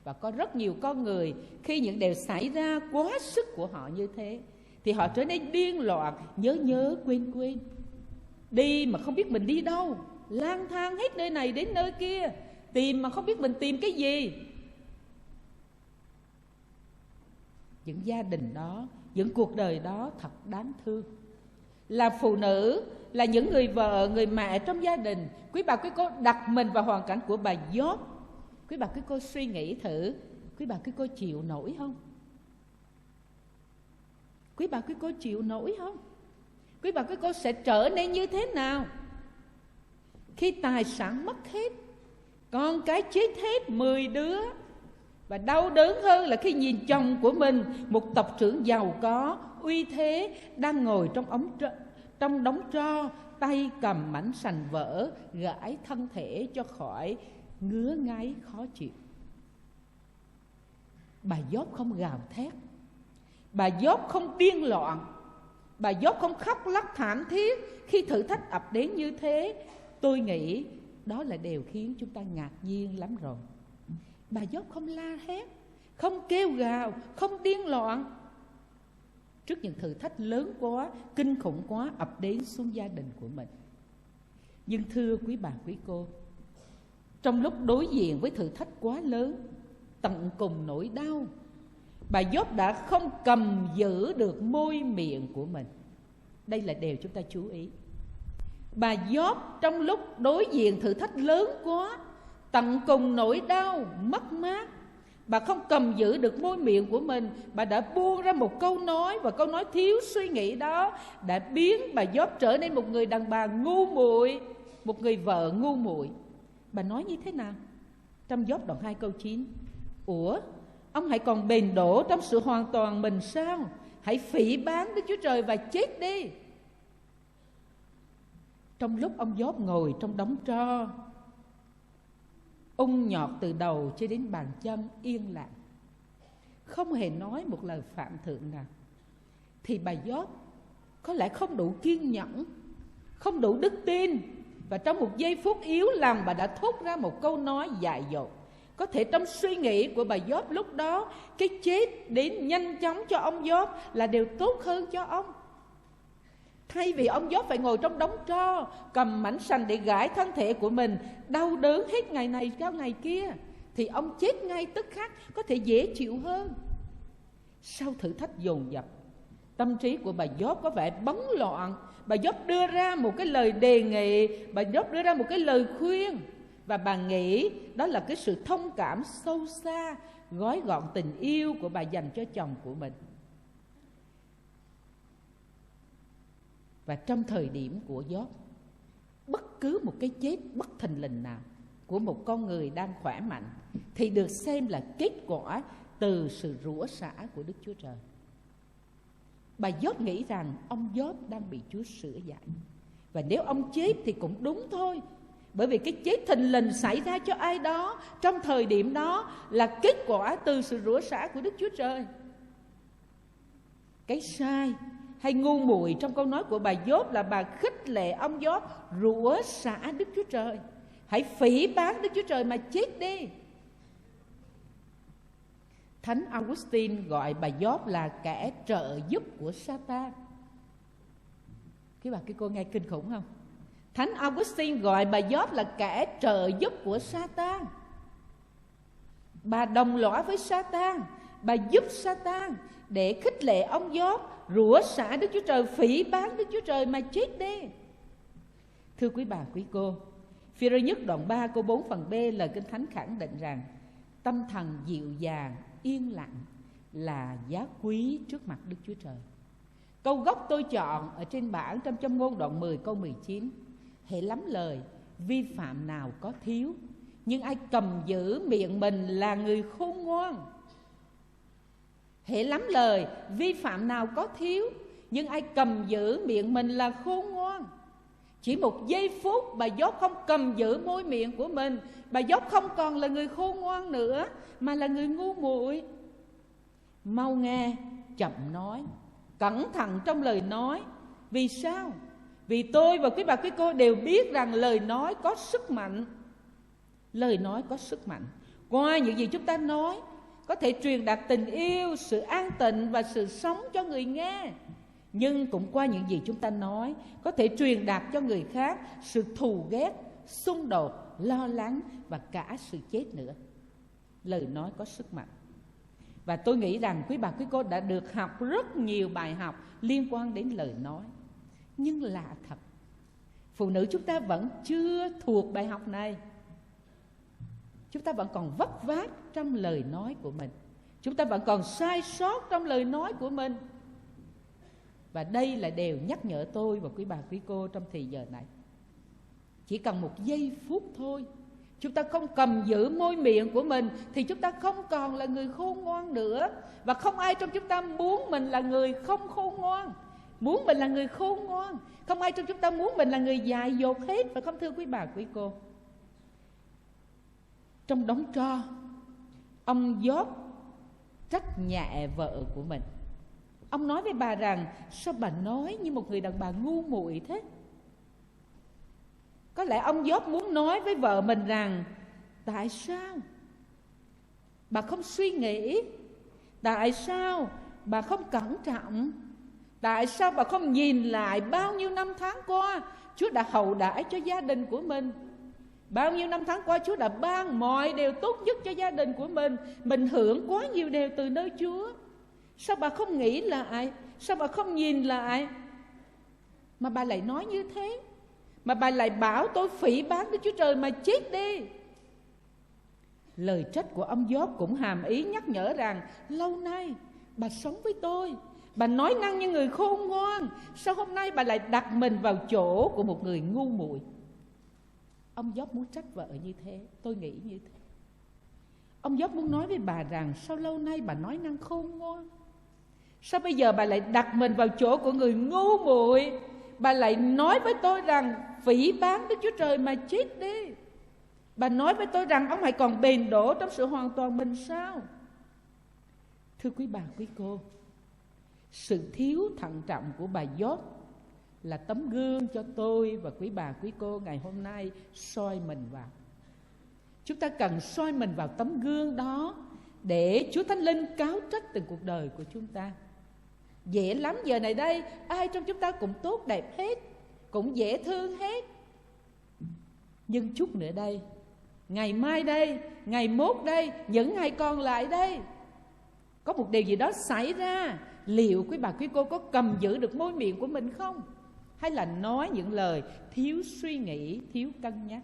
Và có rất nhiều con người khi những điều xảy ra quá sức của họ như thế thì họ trở nên điên loạn, nhớ quên. Đi mà không biết mình đi đâu, lang thang hết nơi này đến nơi kia, tìm mà không biết mình tìm cái gì. Những gia đình đó, những cuộc đời đó thật đáng thương. Là phụ nữ, là những người vợ, người mẹ trong gia đình, quý bà quý cô đặt mình vào hoàn cảnh của bà Gióp. Quý bà quý cô suy nghĩ thử, quý bà quý cô chịu nổi không? Quý bà quý cô chịu nổi không? Quý bà quý cô sẽ trở nên như thế nào khi tài sản mất hết, con cái chết hết 10 đứa? Và đau đớn hơn là khi nhìn chồng của mình, một tộc trưởng giàu có, uy thế, đang ngồi trong đống tro, tay cầm mảnh sành vỡ, gãi thân thể cho khỏi ngứa ngáy khó chịu. Bà Gióp không gào thét, bà Gióp không điên loạn, bà Gióp không khóc lóc thảm thiết khi thử thách ập đến như thế. Tôi nghĩ đó là điều khiến chúng ta ngạc nhiên lắm rồi. Bà Gióp không la hét, không kêu gào, không điên loạn trước những thử thách lớn quá, kinh khủng quá ập đến xuống gia đình của mình. Nhưng thưa quý bà quý cô, trong lúc đối diện với thử thách quá lớn, tận cùng nỗi đau, bà Gióp đã không cầm giữ được môi miệng của mình. Đây là điều chúng ta chú ý. Bà Gióp trong lúc đối diện thử thách lớn quá, tận cùng nỗi đau, mất mát, bà không cầm giữ được môi miệng của mình. Bà đã buông ra một câu nói, và câu nói thiếu suy nghĩ đó đã biến bà Gióp trở nên một người đàn bà ngu muội, một người vợ ngu muội. Bà nói như thế nào? Trong Gióp đoạn 2 câu 9: Ủa, ông hãy còn bền đổ trong sự hoàn toàn mình sao? Hãy phỉ báng Đức Chúa Trời và chết đi. Trong lúc ông Gióp ngồi trong đống tro, ung nhọt từ đầu cho đến bàn chân yên lặng, không hề nói một lời phạm thượng nào, thì bà Gióp có lẽ không đủ kiên nhẫn, không đủ đức tin, và trong một giây phút yếu lòng bà đã thốt ra một câu nói dại dột. Có thể trong suy nghĩ của bà Gióp lúc đó, cái chết đến nhanh chóng cho ông Gióp là điều tốt hơn cho ông. Thay vì ông Gióp phải ngồi trong đống tro, cầm mảnh sành để gãi thân thể của mình, đau đớn hết ngày này qua ngày kia, thì ông chết ngay tức khắc, có thể dễ chịu hơn. Sau thử thách dồn dập, tâm trí của bà Gióp có vẻ bấn loạn. Bà Gióp đưa ra một cái lời đề nghị, bà Gióp đưa ra một cái lời khuyên, và bà nghĩ đó là cái sự thông cảm sâu xa, gói gọn tình yêu của bà dành cho chồng của mình. Và trong thời điểm của Gióp, bất cứ một cái chết bất thình lình nào của một con người đang khỏe mạnh thì được xem là kết quả từ sự rủa xả của Đức Chúa Trời. Bà Gióp nghĩ rằng ông Gióp đang bị Chúa sửa dạy. Và nếu ông chết thì cũng đúng thôi, bởi vì cái chết thình lình xảy ra cho ai đó trong thời điểm đó là kết quả từ sự rủa xả của Đức Chúa Trời. Cái sai hay ngu muội trong câu nói của bà Gióp là bà khích lệ ông Gióp rủa xả Đức Chúa Trời. Hãy phỉ báng Đức Chúa Trời mà chết đi. Thánh Augustine gọi bà Gióp là kẻ trợ giúp của Satan. Các bà, cái cô nghe kinh khủng không? Thánh Augustine gọi bà Gióp là kẻ trợ giúp của Satan. Bà đồng lõa với Satan, bà giúp Satan để khích lệ ông Gióp rủa xả Đức Chúa Trời, phỉ báng Đức Chúa Trời mà chết đi. Thưa quý bà, quý cô, Phi-rơ nhất đoạn 3 câu 4 phần B lời Kinh Thánh khẳng định rằng tâm thần dịu dàng, yên lặng là giá quý trước mặt Đức Chúa Trời. Câu gốc tôi chọn ở trên bảng trong Châm ngôn đoạn 10 câu 19: hễ lắm lời, vi phạm nào có thiếu, nhưng ai cầm giữ miệng mình là người khôn ngoan. Hễ lắm lời, vi phạm nào có thiếu, nhưng ai cầm giữ miệng mình là khôn ngoan. Chỉ một giây phút bà Gióp không cầm giữ môi miệng của mình, bà Gióp không còn là người khôn ngoan nữa, mà là người ngu muội. Mau nghe, chậm nói, cẩn thận trong lời nói. Vì sao? Vì tôi và quý bà quý cô đều biết rằng lời nói có sức mạnh. Lời nói có sức mạnh. Qua những gì chúng ta nói có thể truyền đạt tình yêu, sự an tịnh và sự sống cho người nghe. Nhưng cũng qua những gì chúng ta nói có thể truyền đạt cho người khác sự thù ghét, xung đột, lo lắng và cả sự chết nữa. Lời nói có sức mạnh. Và tôi nghĩ rằng quý bà quý cô đã được học rất nhiều bài học liên quan đến lời nói. Nhưng lạ thật, phụ nữ chúng ta vẫn chưa thuộc bài học này. Chúng ta vẫn còn vấp váp trong lời nói của mình. Chúng ta vẫn còn sai sót trong lời nói của mình. Và đây là điều nhắc nhở tôi và quý bà quý cô trong thời giờ này. Chỉ cần một giây phút thôi, chúng ta không cầm giữ môi miệng của mình thì chúng ta không còn là người khôn ngoan nữa. Và không ai trong chúng ta muốn mình là người không khôn ngoan, muốn mình là người khôn ngoan. Không ai trong chúng ta muốn mình là người dại dột hết, phải không thưa quý bà quý cô? Trong đống tro, ông Gióp trách nhẹ vợ của mình. Ông nói với bà rằng: sao bà nói như một người đàn bà ngu muội thế? Có lẽ ông Gióp muốn nói với vợ mình rằng: tại sao bà không suy nghĩ? Tại sao bà không cẩn trọng? Tại sao bà không nhìn lại bao nhiêu năm tháng qua Chúa đã hậu đãi cho gia đình của mình? Bao nhiêu năm tháng qua Chúa đã ban mọi điều tốt nhất cho gia đình của mình. Mình hưởng quá nhiều điều từ nơi Chúa. Sao bà không nghĩ lại? Sao bà không nhìn lại? Mà bà lại nói như thế. Mà bà lại bảo tôi phỉ báng Đức Chúa Trời mà chết đi. Lời trách của ông Gióp cũng hàm ý nhắc nhở rằng lâu nay bà sống với tôi, bà nói năng như người khôn ngoan. Sao hôm nay bà lại đặt mình vào chỗ của một người ngu muội? Ông Gióp muốn trách vợ như thế, tôi nghĩ như thế. Ông Gióp muốn nói với bà rằng sao lâu nay bà nói năng khôn ngoan, sao bây giờ bà lại đặt mình vào chỗ của người ngu muội? Bà lại nói với tôi rằng phỉ báng Đức Chúa Trời mà chết đi. Bà nói với tôi rằng ông hãy còn bền đổ trong sự hoàn toàn mình sao? Thưa quý bà quý cô, sự thiếu thận trọng của bà Gióp là tấm gương cho tôi và quý bà quý cô ngày hôm nay soi mình vào. Chúng ta cần soi mình vào tấm gương đó để Chúa Thánh Linh cáo trách từng cuộc đời của chúng ta. Dễ lắm, giờ này đây ai trong chúng ta cũng tốt đẹp hết, cũng dễ thương hết. Nhưng chút nữa đây, ngày mai đây, ngày mốt đây, những ngày còn lại đây, có một điều gì đó xảy ra, liệu quý bà quý cô có cầm giữ được môi miệng của mình không? Hay là nói những lời thiếu suy nghĩ, thiếu cân nhắc?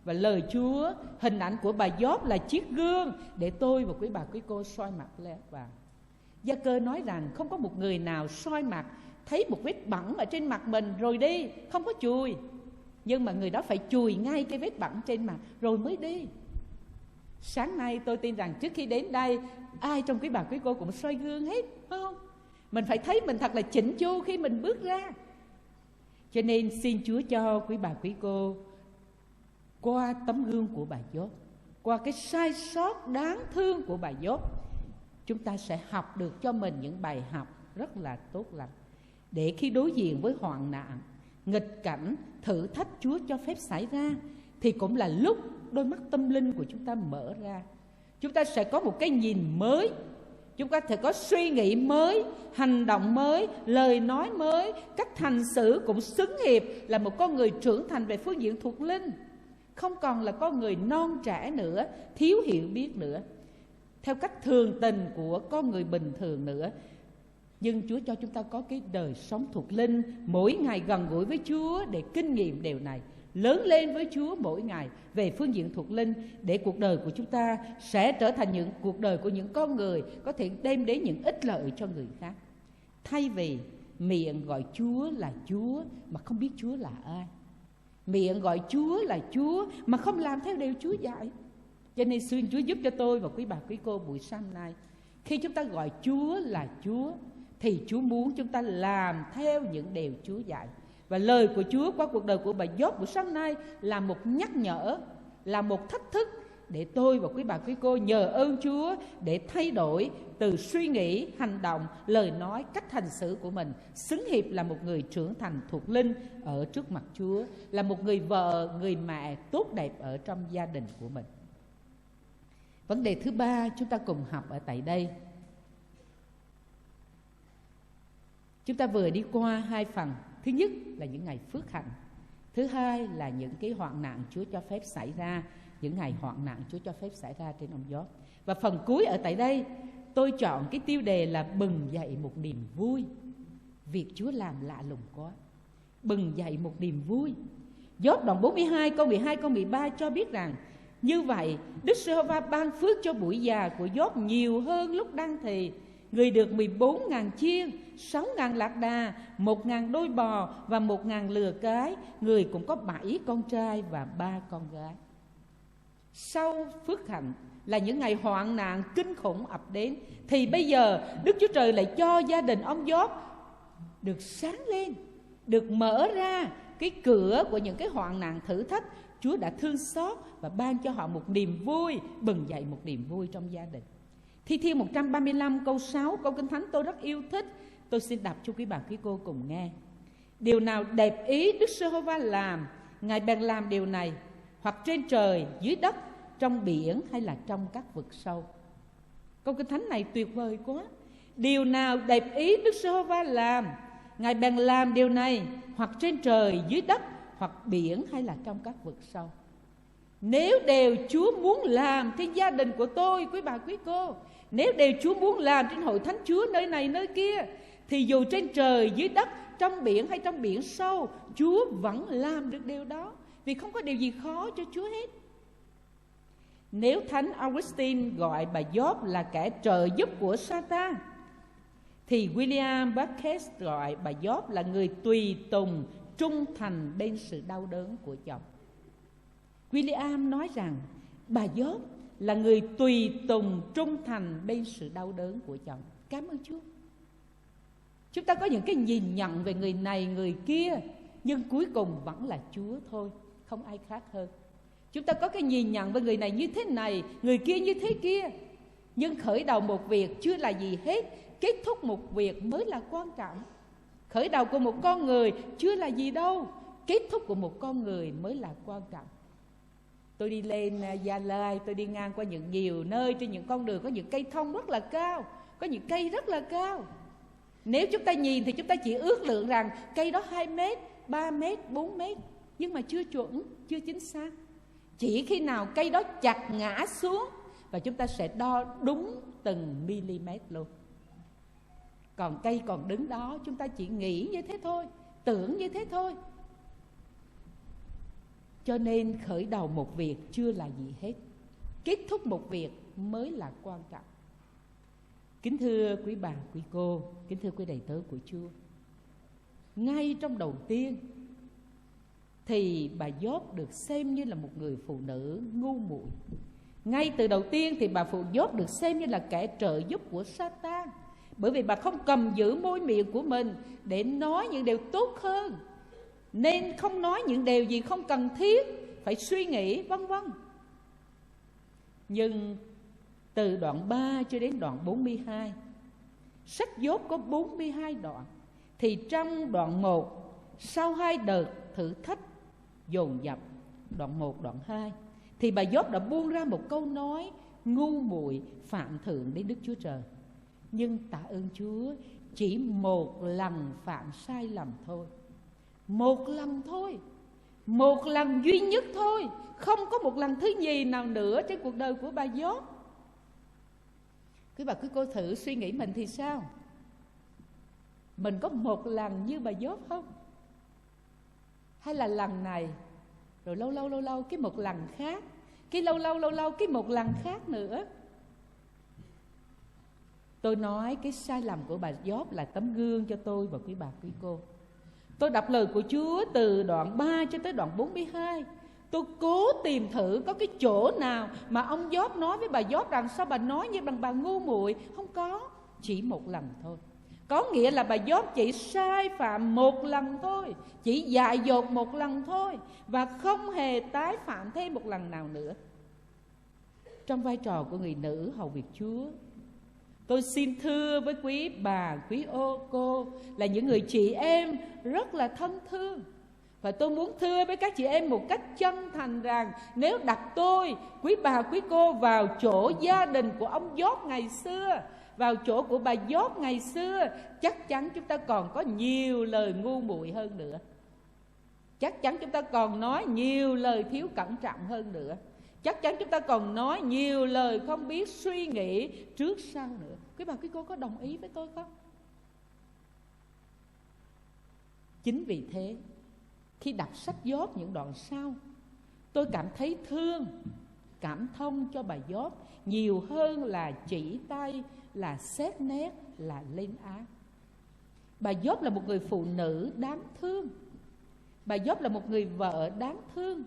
Và lời Chúa, hình ảnh của bà Gióp là chiếc gương để tôi và quý bà quý cô soi mặt lên vào. Gia-cơ nói rằng không có một người nào soi mặt thấy một vết bẩn ở trên mặt mình rồi đi, không có chùi. Nhưng mà người đó phải chùi ngay cái vết bẩn trên mặt rồi mới đi. Sáng nay tôi tin rằng trước khi đến đây, ai trong quý bà quý cô cũng soi gương hết, phải không? Mình phải thấy mình thật là chỉnh chu khi mình bước ra. Cho nên xin Chúa cho quý bà quý cô, qua tấm gương của bà Gióp, qua cái sai sót đáng thương của bà Gióp, chúng ta sẽ học được cho mình những bài học rất là tốt lành, để khi đối diện với hoạn nạn, nghịch cảnh, thử thách Chúa cho phép xảy ra, thì cũng là lúc đôi mắt tâm linh của chúng ta mở ra. Chúng ta sẽ có một cái nhìn mới, chúng ta sẽ có suy nghĩ mới, hành động mới, lời nói mới, cách hành xử cũng xứng hiệp là một con người trưởng thành về phương diện thuộc linh, không còn là con người non trẻ nữa, thiếu hiểu biết nữa, theo cách thường tình của con người bình thường nữa. Nhưng Chúa cho chúng ta có cái đời sống thuộc linh, mỗi ngày gần gũi với Chúa để kinh nghiệm điều này, lớn lên với Chúa mỗi ngày về phương diện thuộc linh, để cuộc đời của chúng ta sẽ trở thành những cuộc đời của những con người có thể đem đến những ích lợi cho người khác. Thay vì miệng gọi Chúa là Chúa mà không biết Chúa là ai, miệng gọi Chúa là Chúa mà không làm theo điều Chúa dạy. Cho nên xin Chúa giúp cho tôi và quý bà quý cô buổi sáng nay, khi chúng ta gọi Chúa là Chúa thì Chúa muốn chúng ta làm theo những điều Chúa dạy. Và lời của Chúa qua cuộc đời của bà Gióp buổi sáng nay là một nhắc nhở, là một thách thức để tôi và quý bà quý cô nhờ ơn Chúa để thay đổi từ suy nghĩ, hành động, lời nói, cách hành xử của mình, xứng hiệp là một người trưởng thành thuộc linh ở trước mặt Chúa, là một người vợ, người mẹ tốt đẹp ở trong gia đình của mình. Vấn đề thứ ba chúng ta cùng học ở tại đây. Chúng ta vừa đi qua hai phần. Thứ nhất là những ngày phước hạnh, thứ hai là những cái hoạn nạn Chúa cho phép xảy ra, những ngày hoạn nạn Chúa cho phép xảy ra trên ông Gióp. Và phần cuối ở tại đây tôi chọn cái tiêu đề là bừng dậy một niềm vui. Việc Chúa làm lạ lùng quá. Bừng dậy một niềm vui. Gióp đoạn 42 câu 12 câu 13 cho biết rằng như vậy Đức Giê-hô-va ban phước cho buổi già của Gióp nhiều hơn lúc đang thì. Người được 14.000 chiên, 6.000 lạc đà, 1.000 đôi bò và 1.000 lừa cái. Người cũng có 7 con trai và 3 con gái. Sau phước hạnh là những ngày hoạn nạn kinh khủng ập đến, thì bây giờ Đức Chúa Trời lại cho gia đình ông Gióp được sáng lên, được mở ra cái cửa của những cái hoạn nạn thử thách. Chúa đã thương xót và ban cho họ một niềm vui, bừng dậy một niềm vui trong gia đình. Thi Thiên 135 câu 6, câu Kinh Thánh tôi rất yêu thích. Tôi xin đọc cho quý bà quý cô cùng nghe. Điều nào đẹp ý Đức Giê-hô-va làm, Ngài bèn làm điều này, hoặc trên trời, dưới đất, trong biển hay là trong các vực sâu. Câu Kinh Thánh này tuyệt vời quá. Điều nào đẹp ý Đức Giê-hô-va làm, Ngài bèn làm điều này, hoặc trên trời, dưới đất, hoặc biển hay là trong các vực sâu. Nếu đều Chúa muốn làm trên gia đình của tôi, quý bà quý cô, nếu đều Chúa muốn làm trên hội thánh Chúa nơi này nơi kia, thì dù trên trời, dưới đất, trong biển hay trong biển sâu, Chúa vẫn làm được điều đó. Vì không có điều gì khó cho Chúa hết. Nếu Thánh Augustine gọi bà Gióp là kẻ trợ giúp của Satan, thì William Barclay gọi bà Gióp là người tùy tùng trung thành bên sự đau đớn của chồng. William nói rằng bà Gióp là người tùy tùng trung thành bên sự đau đớn của chồng. Cảm ơn Chúa. Chúng ta có những cái nhìn nhận về người này người kia, nhưng cuối cùng vẫn là Chúa thôi, không ai khác hơn. Chúng ta có cái nhìn nhận về người này như thế này, người kia như thế kia, nhưng khởi đầu một việc chưa là gì hết, kết thúc một việc mới là quan trọng. Khởi đầu của một con người chưa là gì đâu, kết thúc của một con người mới là quan trọng. Tôi đi lên Gia Lai, tôi đi ngang qua nhiều nơi, trên những con đường có những cây thông rất là cao, có những cây rất là cao. Nếu chúng ta nhìn thì chúng ta chỉ ước lượng rằng cây đó 2 mét, 3 mét, 4 mét, nhưng mà chưa chuẩn, chưa chính xác. Chỉ khi nào cây đó chặt ngã xuống và chúng ta sẽ đo đúng từng mm luôn. Còn cây còn đứng đó, chúng ta chỉ nghĩ như thế thôi, tưởng như thế thôi. Cho nên khởi đầu một việc chưa là gì hết, kết thúc một việc mới là quan trọng. Kính thưa quý bà, quý cô, kính thưa quý đầy tớ của Chúa, ngay trong đầu tiên thì bà Gióp được xem như là một người phụ nữ ngu muội. Ngay từ đầu tiên thì bà Gióp được xem như là kẻ trợ giúp của Satan. Bởi vì bà không cầm giữ môi miệng của mình để nói những điều tốt hơn, nên không nói những điều gì không cần thiết, phải suy nghĩ vân vân. Nhưng từ đoạn 3 cho đến đoạn 42, sách Gióp có 42 đoạn, thì trong đoạn 1, sau 2 đợt thử thách dồn dập, đoạn 1, đoạn 2, thì bà Gióp đã buông ra một câu nói ngu muội phạm thượng đến Đức Chúa Trời. Nhưng tạ ơn Chúa, chỉ một lần phạm sai lầm thôi, một lần thôi, một lần duy nhất thôi, không có một lần thứ nhì nào nữa trên cuộc đời của bà Gióp. Quý bà quý cô thử suy nghĩ mình thì sao? Mình có một lần như bà Gióp không? Hay là lần này, rồi lâu lâu cái một lần khác, cái lâu lâu cái một lần khác nữa? Tôi nói cái sai lầm của bà Gióp là tấm gương cho tôi và quý bà quý cô. Tôi đọc lời của Chúa từ đoạn 3 cho tới đoạn 42. Tôi cố tìm thử có cái chỗ nào mà ông Gióp nói với bà Gióp rằng sao bà nói như bằng bà ngu muội. Không có, chỉ một lần thôi. Có nghĩa là bà Gióp chỉ sai phạm một lần thôi, chỉ dại dột một lần thôi, và không hề tái phạm thêm một lần nào nữa. Trong vai trò của người nữ hầu việc Chúa, tôi xin thưa với quý bà, quý cô là những người chị em rất là thân thương. Và tôi muốn thưa với các chị em một cách chân thành rằng nếu đặt tôi, quý bà, quý cô vào chỗ gia đình của ông Gióp ngày xưa, vào chỗ của bà Gióp ngày xưa, chắc chắn chúng ta còn có nhiều lời ngu muội hơn nữa. Chắc chắn chúng ta còn nói nhiều lời thiếu cẩn trọng hơn nữa. Chắc chắn chúng ta còn nói nhiều lời không biết suy nghĩ trước sau nữa. Quý bà, quý cô có đồng ý với tôi không? Chính vì thế, khi đọc sách Gióp những đoạn sau, tôi cảm thấy thương, cảm thông cho bà Gióp nhiều hơn là chỉ tay, là xét nét, là lên án. Bà Gióp là một người phụ nữ đáng thương. Bà Gióp là một người vợ đáng thương.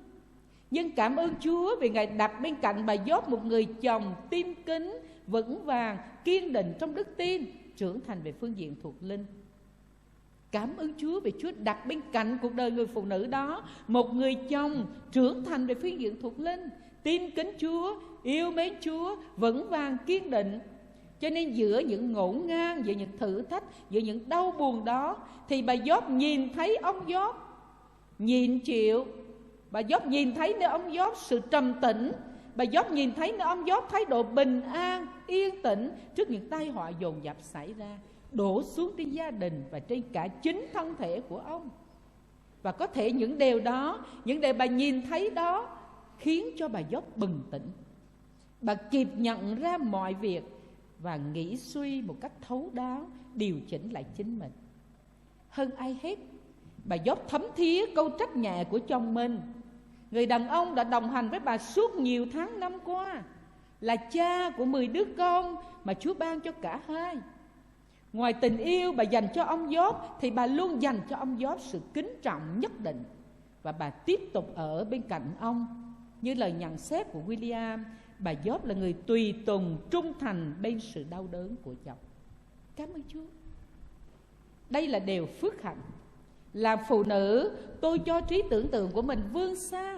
Nhưng cảm ơn Chúa vì Ngài đặt bên cạnh bà Gióp một người chồng tin kính, vững vàng, kiên định trong đức tin, trưởng thành về phương diện thuộc linh. Cảm ơn Chúa vì Chúa đặt bên cạnh cuộc đời người phụ nữ đó một người chồng trưởng thành về phương diện thuộc linh, tin kính Chúa, yêu mến Chúa, vững vàng, kiên định. Cho nên giữa những ngổn ngang, giữa những thử thách, giữa những đau buồn đó, thì bà Gióp nhìn thấy ông Gióp nhịn chịu. Bà Gióp nhìn thấy nơi ông Gióp sự trầm tĩnh. Bà Gióp nhìn thấy nơi ông Gióp thái độ bình an, yên tĩnh trước những tai họa dồn dập xảy ra, đổ xuống trên gia đình và trên cả chính thân thể của ông. Và có thể những điều đó, những điều bà nhìn thấy đó khiến cho bà Gióp bừng tỉnh. Bà kịp nhận ra mọi việc và nghĩ suy một cách thấu đáo, điều chỉnh lại chính mình. Hơn ai hết, bà Gióp thấm thía câu trách nhẹ của chồng mình, người đàn ông đã đồng hành với bà suốt nhiều tháng năm qua, là cha của 10 đứa con mà Chúa ban cho cả hai. Ngoài tình yêu bà dành cho ông Gióp, thì bà luôn dành cho ông Gióp sự kính trọng nhất định. Và bà tiếp tục ở bên cạnh ông. Như lời nhận xét của William, bà Gióp là người tùy tùng trung thành bên sự đau đớn của chồng. Cảm ơn Chúa. Đây là điều phước hạnh. Làm phụ nữ, tôi cho trí tưởng tượng của mình vươn xa.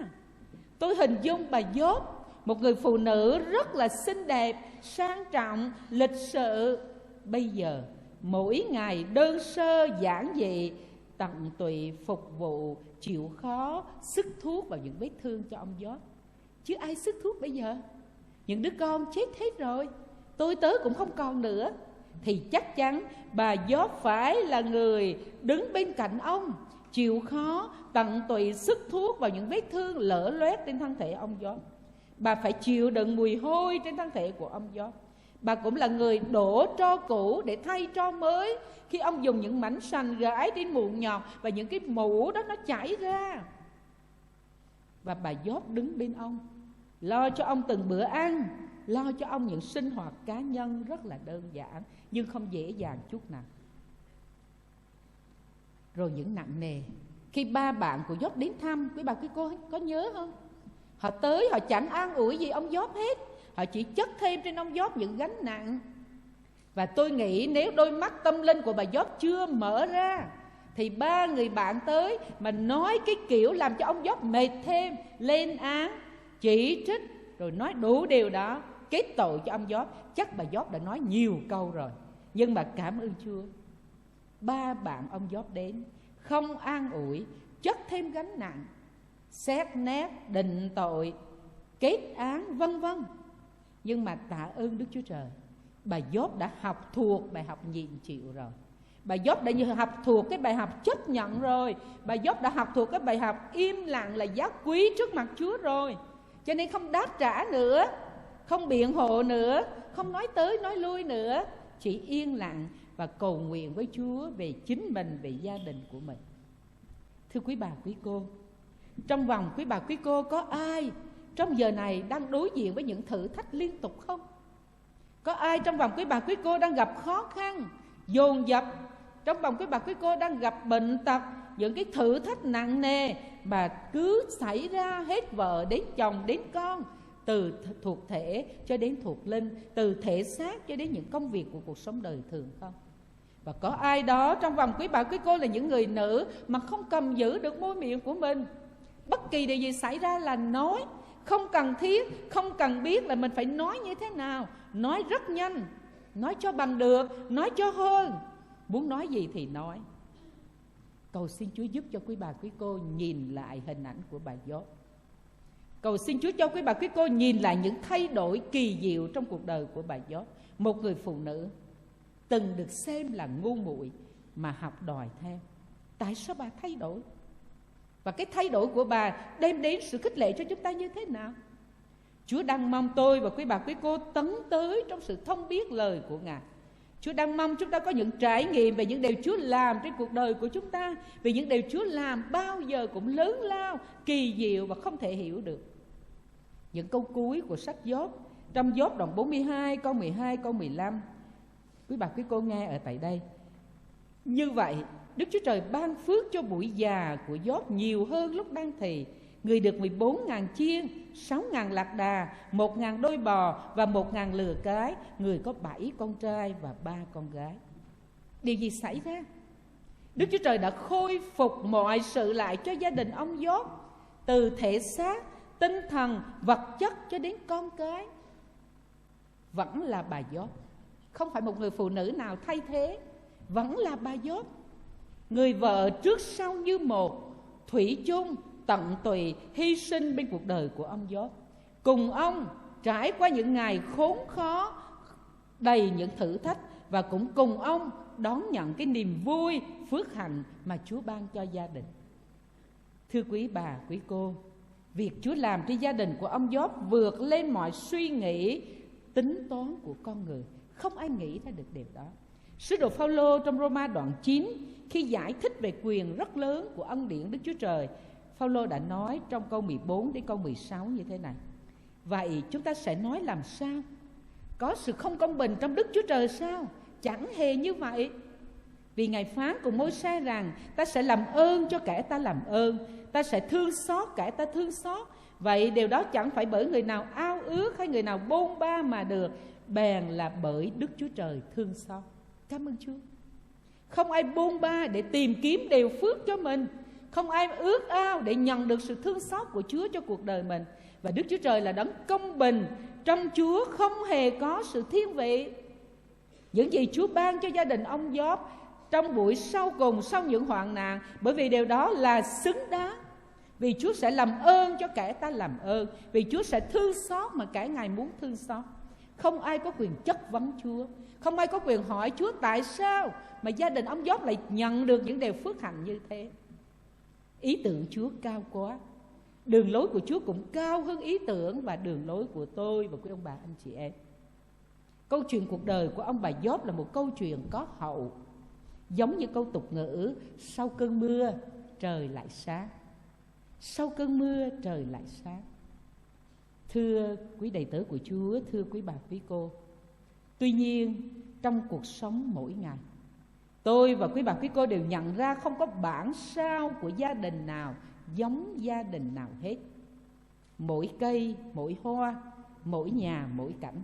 Tôi hình dung bà Gióp, một người phụ nữ rất là xinh đẹp, sang trọng, lịch sự. Bây giờ mỗi ngày đơn sơ giản dị, tận tụy phục vụ, chịu khó, sức thuốc vào những vết thương cho ông Gióp. Chứ ai sức thuốc bây giờ? Những đứa con chết hết rồi, tôi tớ cũng không còn nữa. Thì chắc chắn bà Gióp phải là người đứng bên cạnh ông, chịu khó, tận tụy sức thuốc vào những vết thương lở loét trên thân thể ông Gióp. Bà phải chịu đựng mùi hôi trên thân thể của ông Gióp. Bà cũng là người đổ tro cũ để thay tro mới khi ông dùng những mảnh sành gãi trên mụn nhọt và những cái mũ đó nó chảy ra. Và bà Gióp đứng bên ông, lo cho ông từng bữa ăn, lo cho ông những sinh hoạt cá nhân rất là đơn giản nhưng không dễ dàng chút nào. Rồi những nặng nề, khi ba bạn của Gióp đến thăm, quý bà quý cô có nhớ không? Họ tới, họ chẳng an ủi gì ông Gióp hết. Họ chỉ chất thêm trên ông Gióp những gánh nặng. Và tôi nghĩ nếu đôi mắt tâm linh của bà Gióp chưa mở ra thì 3 người bạn tới mà nói cái kiểu làm cho ông Gióp mệt thêm, lên án, chỉ trích, rồi nói đủ điều đó, kết tội cho ông Gióp. Chắc bà Gióp đã nói nhiều câu rồi. Nhưng mà cảm ơn Chúa, 3 bạn ông Gióp đến không an ủi, chất thêm gánh nặng, xét nét, định tội, kết án, vân vân. Nhưng mà tạ ơn Đức Chúa Trời, bà Gióp đã học thuộc bài học nhịn chịu rồi. Bà Gióp đã học thuộc cái bài học chấp nhận rồi. Bà Gióp đã học thuộc cái bài học im lặng là giá quý trước mặt Chúa rồi. Cho nên không đáp trả nữa, không biện hộ nữa, không nói tới nói lui nữa, chỉ yên lặng và cầu nguyện với Chúa về chính mình, về gia đình của mình. Thưa quý bà quý cô, trong vòng quý bà quý cô có ai trong giờ này đang đối diện với những thử thách liên tục không? Có ai trong vòng quý bà quý cô đang gặp khó khăn, dồn dập? Trong vòng quý bà quý cô đang gặp bệnh tật, những cái thử thách nặng nề mà cứ xảy ra hết vợ đến chồng đến con, từ thuộc thể cho đến thuộc linh, từ thể xác cho đến những công việc của cuộc sống đời thường không? Và có ai đó trong vòng quý bà quý cô là những người nữ mà không cầm giữ được môi miệng của mình, bất kỳ điều gì xảy ra là nói, không cần thiết, không cần biết là mình phải nói như thế nào, nói rất nhanh, nói cho bằng được, nói cho hơn, muốn nói gì thì nói. Cầu xin Chúa giúp cho quý bà quý cô nhìn lại hình ảnh của bà Gióp. Cầu xin Chúa cho quý bà quý cô nhìn lại những thay đổi kỳ diệu trong cuộc đời của bà Gióp, một người phụ nữ từng được xem là ngu muội mà học đòi theo. Tại sao bà thay đổi? Và cái thay đổi của bà đem đến sự khích lệ cho chúng ta như thế nào? Chúa đang mong tôi và quý bà quý cô tấn tới trong sự thông biết lời của Ngài. Chúa đang mong chúng ta có những trải nghiệm về những điều Chúa làm trên cuộc đời của chúng ta, vì những điều Chúa làm bao giờ cũng lớn lao, kỳ diệu và không thể hiểu được. Những câu cuối của sách Gióp, trong Gióp đoạn 42 câu 12 câu 15, quý bà quý cô nghe ở tại đây. Như vậy Đức Chúa Trời ban phước cho buổi già của Gióp nhiều hơn lúc đang thì. Người được 14.000 chiên, 6.000 lạc đà, 1.000 đôi bò và 1.000 lừa cái. Người có 7 con trai và 3 con gái. Điều gì xảy ra? Đức Chúa Trời đã khôi phục mọi sự lại cho gia đình ông Gióp, từ thể xác, tinh thần, vật chất cho đến con cái. Vẫn là bà Gióp, không phải một người phụ nữ nào thay thế, vẫn là bà Gióp, người vợ trước sau như một, thủy chung, tận tụy, hy sinh bên cuộc đời của ông Gióp, cùng ông trải qua những ngày khốn khó, đầy những thử thách, và cũng cùng ông đón nhận cái niềm vui, phước hạnh mà Chúa ban cho gia đình. Thưa quý bà, quý cô, việc Chúa làm trên gia đình của ông Gióp vượt lên mọi suy nghĩ, tính toán của con người. Không ai nghĩ ra được điều đó. Sứ đồ Phao-lô trong Roma đoạn 9, khi giải thích về quyền rất lớn của ân điển Đức Chúa Trời, Phao-lô đã nói trong câu 14 đến câu 16 như thế này: vậy chúng ta sẽ nói làm sao? Có sự không công bình trong Đức Chúa Trời sao? Chẳng hề như vậy. Vì Ngài phán cùng Môi-se rằng ta sẽ làm ơn cho kẻ ta làm ơn, ta sẽ thương xót kẻ ta thương xót. Vậy điều đó chẳng phải bởi người nào ao ước hay người nào bôn ba mà được, bèn là bởi Đức Chúa Trời thương xót. Cảm ơn Chúa. Không ai bôn ba để tìm kiếm điều phước cho mình, không ai ước ao để nhận được sự thương xót của Chúa cho cuộc đời mình. Và Đức Chúa Trời là đấng công bình, trong Chúa không hề có sự thiên vị. Những gì Chúa ban cho gia đình ông Gióp trong buổi sau cùng, sau những hoạn nạn, bởi vì điều đó là xứng đáng. Vì Chúa sẽ làm ơn cho kẻ ta làm ơn, vì Chúa sẽ thương xót mà kẻ Ngài muốn thương xót. Không ai có quyền chất vấn Chúa, không ai có quyền hỏi Chúa tại sao mà gia đình ông Gióp lại nhận được những điều phước hạnh như thế. Ý tưởng Chúa cao quá, đường lối của Chúa cũng cao hơn ý tưởng và đường lối của tôi và quý ông bà anh chị em. Câu chuyện cuộc đời của ông bà Gióp là một câu chuyện có hậu, giống như câu tục ngữ sau cơn mưa trời lại sáng. Sau cơn mưa trời lại sáng. Thưa quý đầy tớ của Chúa, thưa quý bà quý cô, tuy nhiên trong cuộc sống mỗi ngày, tôi và quý bà quý cô đều nhận ra không có bản sao của gia đình nào giống gia đình nào hết. Mỗi cây, mỗi hoa, mỗi nhà, mỗi cảnh.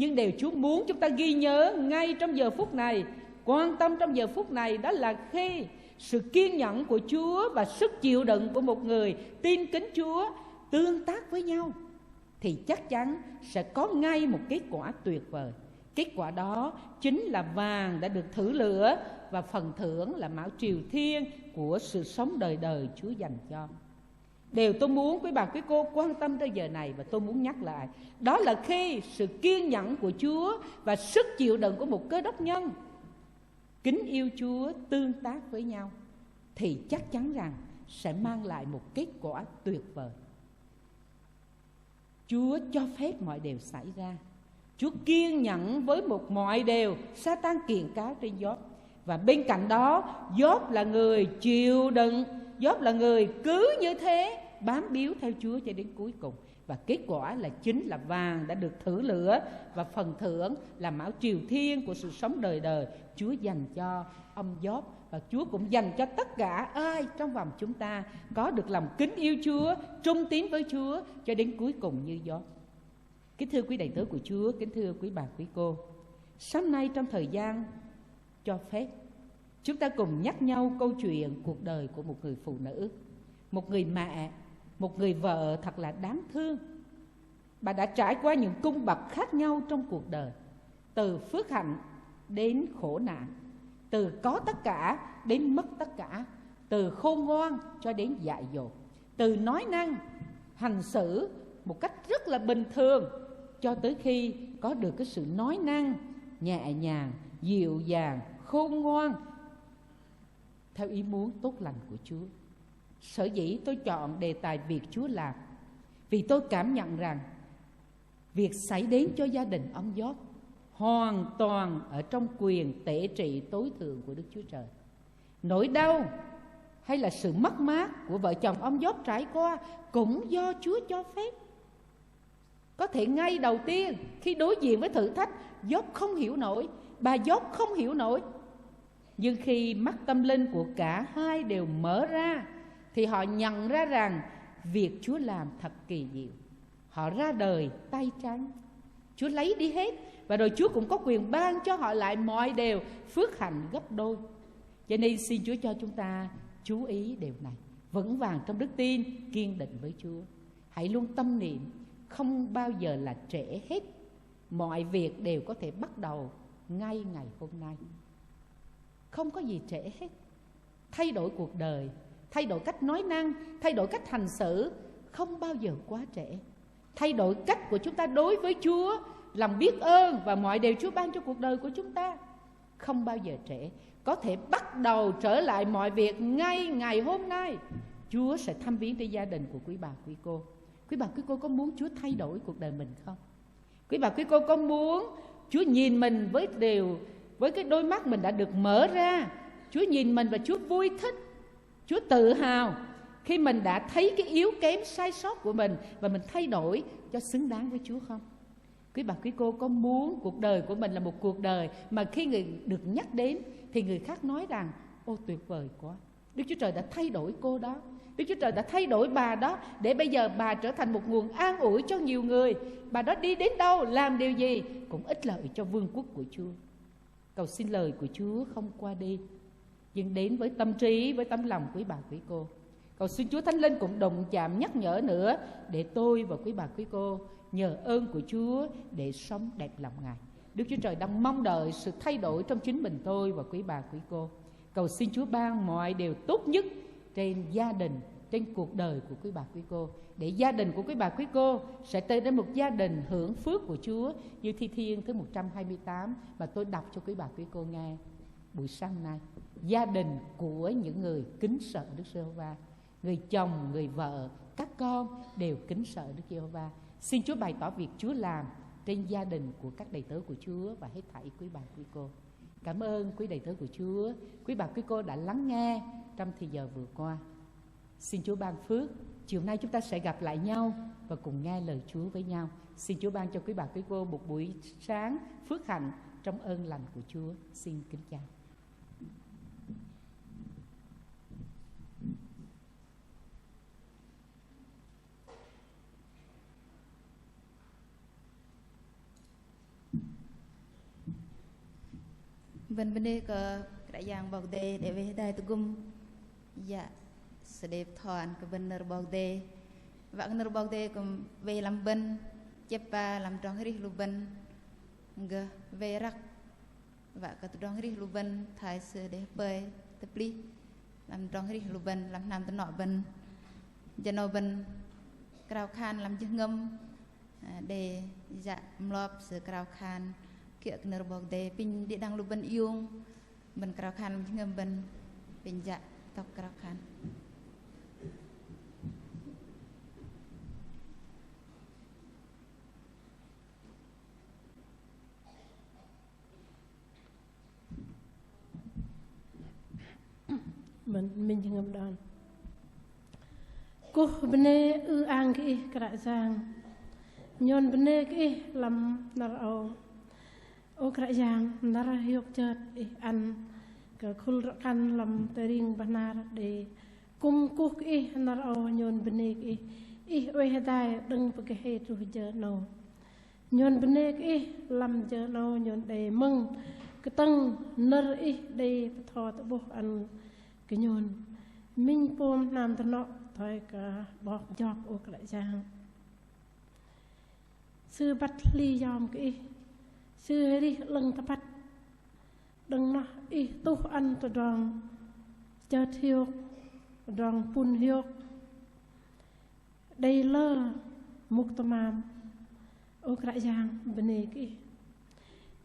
Nhưng điều Chúa muốn chúng ta ghi nhớ ngay trong giờ phút này, quan tâm trong giờ phút này, đó là khi sự kiên nhẫn của Chúa và sức chịu đựng của một người tin kính Chúa tương tác với nhau, thì chắc chắn sẽ có ngay một kết quả tuyệt vời. Kết quả đó chính là vàng đã được thử lửa, và phần thưởng là mão triều thiên của sự sống đời đời Chúa dành cho. Điều tôi muốn quý bà quý cô quan tâm tới giờ này, và tôi muốn nhắc lại, đó là khi sự kiên nhẫn của Chúa và sức chịu đựng của một cơ đốc nhân kính yêu Chúa tương tác với nhau, thì chắc chắn rằng sẽ mang lại một kết quả tuyệt vời. Chúa cho phép mọi điều xảy ra. Chúa kiên nhẫn với một mọi điều Sa-tan kiện cáo trên Gióp. Và bên cạnh đó, Gióp là người chịu đựng, Gióp là người cứ như thế bám víu theo Chúa cho đến cuối cùng. Và kết quả là chính là vàng đã được thử lửa, và phần thưởng là mão triều thiên của sự sống đời đời Chúa dành cho ông Gióp. Và Chúa cũng dành cho tất cả ai trong vòng chúng ta có được lòng kính yêu Chúa, trung tín với Chúa cho đến cuối cùng như Gióp. Kính thưa quý đầy tớ của Chúa, kính thưa quý bà quý cô, sáng nay trong thời gian cho phép, chúng ta cùng nhắc nhau câu chuyện cuộc đời của một người phụ nữ, một người mẹ, một người vợ thật là đáng thương. Bà đã trải qua những cung bậc khác nhau trong cuộc đời, từ phước hạnh đến khổ nạn, từ có tất cả đến mất tất cả, từ khôn ngoan cho đến dại dột, từ nói năng, hành xử một cách rất là bình thường, cho tới khi có được cái sự nói năng nhẹ nhàng, dịu dàng, khôn ngoan theo ý muốn tốt lành của Chúa. Sở dĩ tôi chọn đề tài việc Chúa làm, vì tôi cảm nhận rằng việc xảy đến cho gia đình ông Gióp hoàn toàn ở trong quyền tể trị tối thượng của Đức Chúa Trời. Nỗi đau hay là sự mất mát của vợ chồng ông Gióp trải qua cũng do Chúa cho phép. Có thể ngay đầu tiên khi đối diện với thử thách, Gióp không hiểu nổi, bà Gióp không hiểu nổi. Nhưng khi mắt tâm linh của cả hai đều mở ra, thì họ nhận ra rằng việc Chúa làm thật kỳ diệu. Họ ra đời tay trắng, Chúa lấy đi hết, và rồi Chúa cũng có quyền ban cho họ lại mọi điều phước hạnh gấp đôi. Cho nên xin Chúa cho chúng ta chú ý điều này, vững vàng trong đức tin, kiên định với Chúa. Hãy luôn tâm niệm không bao giờ là trễ hết. Mọi việc đều có thể bắt đầu ngay ngày hôm nay. Không có gì trễ hết. Thay đổi cuộc đời, thay đổi cách nói năng, thay đổi cách hành xử không bao giờ quá trễ. Thay đổi cách của chúng ta đối với Chúa, lòng biết ơn và mọi điều Chúa ban cho cuộc đời của chúng ta không bao giờ trễ. Có thể bắt đầu trở lại mọi việc ngay ngày hôm nay. Chúa sẽ thăm viếng tới gia đình của quý bà quý cô. Quý bà quý cô có muốn Chúa thay đổi cuộc đời mình không? Quý bà quý cô có muốn Chúa nhìn mình với cái đôi mắt mình đã được mở ra, Chúa nhìn mình và Chúa vui thích, Chúa tự hào khi mình đã thấy cái yếu kém sai sót của mình và mình thay đổi cho xứng đáng với Chúa không? Quý bà quý cô có muốn cuộc đời của mình là một cuộc đời mà khi người được nhắc đến thì người khác nói rằng ô tuyệt vời quá, Đức Chúa Trời đã thay đổi cô đó, Đức Chúa Trời đã thay đổi bà đó, để bây giờ bà trở thành một nguồn an ủi cho nhiều người. Bà đó đi đến đâu, làm điều gì cũng ích lợi cho vương quốc của Chúa. Cầu xin lời của Chúa không qua đi, nhưng đến với tâm trí, với tấm lòng quý bà quý cô. Cầu xin Chúa Thánh Linh cũng đồng chạm nhắc nhở nữa, để tôi và quý bà quý cô nhờ ơn của Chúa để sống đẹp lòng Ngài. Đức Chúa Trời đang mong đợi sự thay đổi trong chính mình tôi và quý bà quý cô. Cầu xin Chúa ban mọi điều tốt nhất trên gia đình, trên cuộc đời của quý bà quý cô, để gia đình của quý bà quý cô sẽ tới đến một gia đình hưởng phước của Chúa, như Thi Thiên thứ 128 mà tôi đọc cho quý bà quý cô nghe buổi sáng nay. Gia đình của những người kính sợ Đức Giê-hô-va, người chồng, người vợ, các con đều kính sợ Đức Giê-hô-va. Xin Chúa bày tỏ việc Chúa làm trên gia đình của các đầy tớ của Chúa và hết thảy quý bà quý cô. Cảm ơn quý đầy tớ của Chúa, quý bà quý cô đã lắng nghe trong thời giờ vừa qua. Xin Chúa ban phước. Chiều nay chúng ta sẽ gặp lại nhau và cùng nghe lời Chúa với nhau. Xin Chúa ban cho quý bà quý cô một buổi sáng phước hạnh trong ơn lành của Chúa. Xin kính chào. bên bên đây có cái dạng bọc đề để về đây tôi gum dạ sẽ đẹp thòn cái bên nở bọc đề và nở bọc đề cũng về làm bên chép ba làm tròn hết lu bên ngờ về rắc và cái tròn hết lu bên thái sơ để bơi tập đi làm tròn hết lu bên làm nam tân nọ bên giờ nọ bên cào khan làm chân ngâm để dạ mlop sự cào khan kia nở bọc đề pin đi đang lu bên iung bên cào khan làm chân ngâm bên pin dạ tóc cào khan mình ngâm đòn cô bên đây ang cái cả giang nhon bên đây cái làm nở ô cả giang nở hiệp chợt ăn cái khul kan làm tering benar để cung cô cái nở nhon bên đây cái oi hadai đừng phải cái tu giờ nào nhon bên đây cái làm giờ nào nhon để mừng cái tăng nở để thọ tập bộ ăn cái nhon minh pom nam tân nọ thôi cả bọc giọt ô lại giang sư bắt ly yom cái sư đi lưng tập bắt đừng nó tu ăn từ đòn chờ thiêu đòn phun hiu đây lơ mục tamam ô lại giang bên này